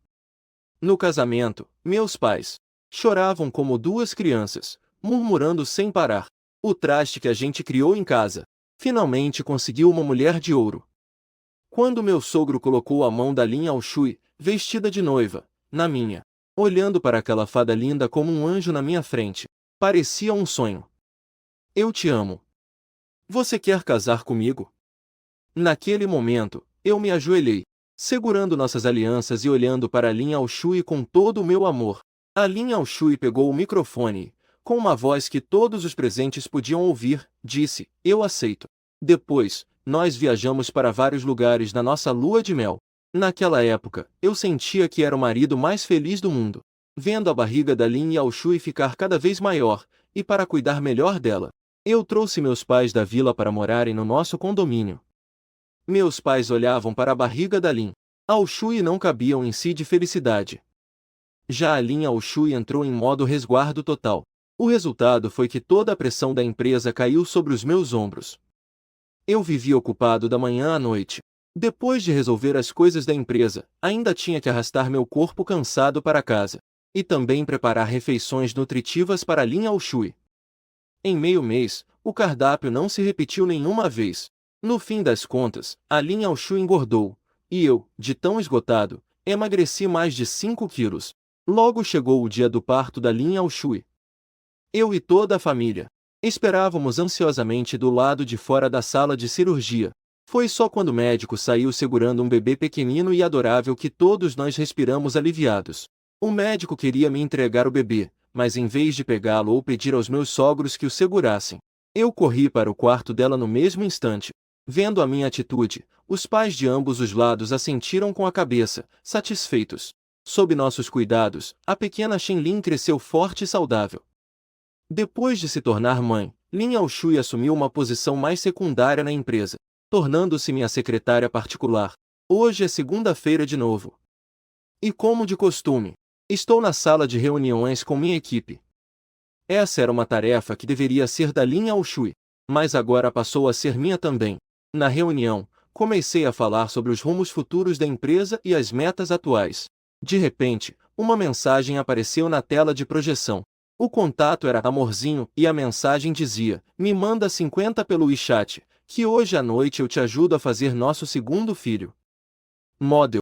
No casamento, meus pais choravam como 2 crianças, murmurando sem parar. O traste que a gente criou em casa finalmente conseguiu uma mulher de ouro. Quando meu sogro colocou a mão da Lin Yaoshui, vestida de noiva, na minha, olhando para aquela fada linda como um anjo na minha frente, parecia um sonho. Eu te amo. Você quer casar comigo? Naquele momento, eu me ajoelhei, segurando nossas alianças e olhando para a Lin Yaoshui com todo o meu amor. A Lin Yaoshui pegou o microfone e, com uma voz que todos os presentes podiam ouvir, disse: Eu aceito. Depois, nós viajamos para vários lugares na nossa lua de mel. Naquela época, eu sentia que era o marido mais feliz do mundo. Vendo a barriga da Lin Yaoshui ficar cada vez maior, e para cuidar melhor dela, eu trouxe meus pais da vila para morarem no nosso condomínio. Meus pais olhavam para a barriga da Lin Yaoshui e não cabiam em si de felicidade. Já a Lin Yaoshui entrou em modo resguardo total. O resultado foi que toda a pressão da empresa caiu sobre os meus ombros. Eu vivia ocupado da manhã à noite. Depois de resolver as coisas da empresa, ainda tinha que arrastar meu corpo cansado para casa. E também preparar refeições nutritivas para a Lin Yaoshui. Em meio mês, o cardápio não se repetiu nenhuma vez. No fim das contas, a Lin Yaoshui engordou, e eu, de tão esgotado, emagreci mais de 5 quilos. Logo chegou o dia do parto da Lin Yaoshui. Eu e toda a família esperávamos ansiosamente do lado de fora da sala de cirurgia. Foi só quando o médico saiu segurando um bebê pequenino e adorável que todos nós respiramos aliviados. O médico queria me entregar o bebê, mas em vez de pegá-lo ou pedir aos meus sogros que o segurassem, eu corri para o quarto dela no mesmo instante. Vendo a minha atitude, os pais de ambos os lados assentiram com a cabeça, satisfeitos. Sob nossos cuidados, a pequena Shenlin cresceu forte e saudável. Depois de se tornar mãe, Lin Yaoshui assumiu uma posição mais secundária na empresa, tornando-se minha secretária particular. Hoje é segunda-feira de novo. E como de costume, estou na sala de reuniões com minha equipe. Essa era uma tarefa que deveria ser da Lin Yaoshui, mas agora passou a ser minha também. Na reunião, Comecei a falar sobre os rumos futuros da empresa e as metas atuais. De repente, uma mensagem apareceu na tela de projeção. O contato era Amorzinho e a mensagem dizia: "Me manda 50 pelo WeChat, que hoje à noite eu te ajudo a fazer nosso segundo filho." Model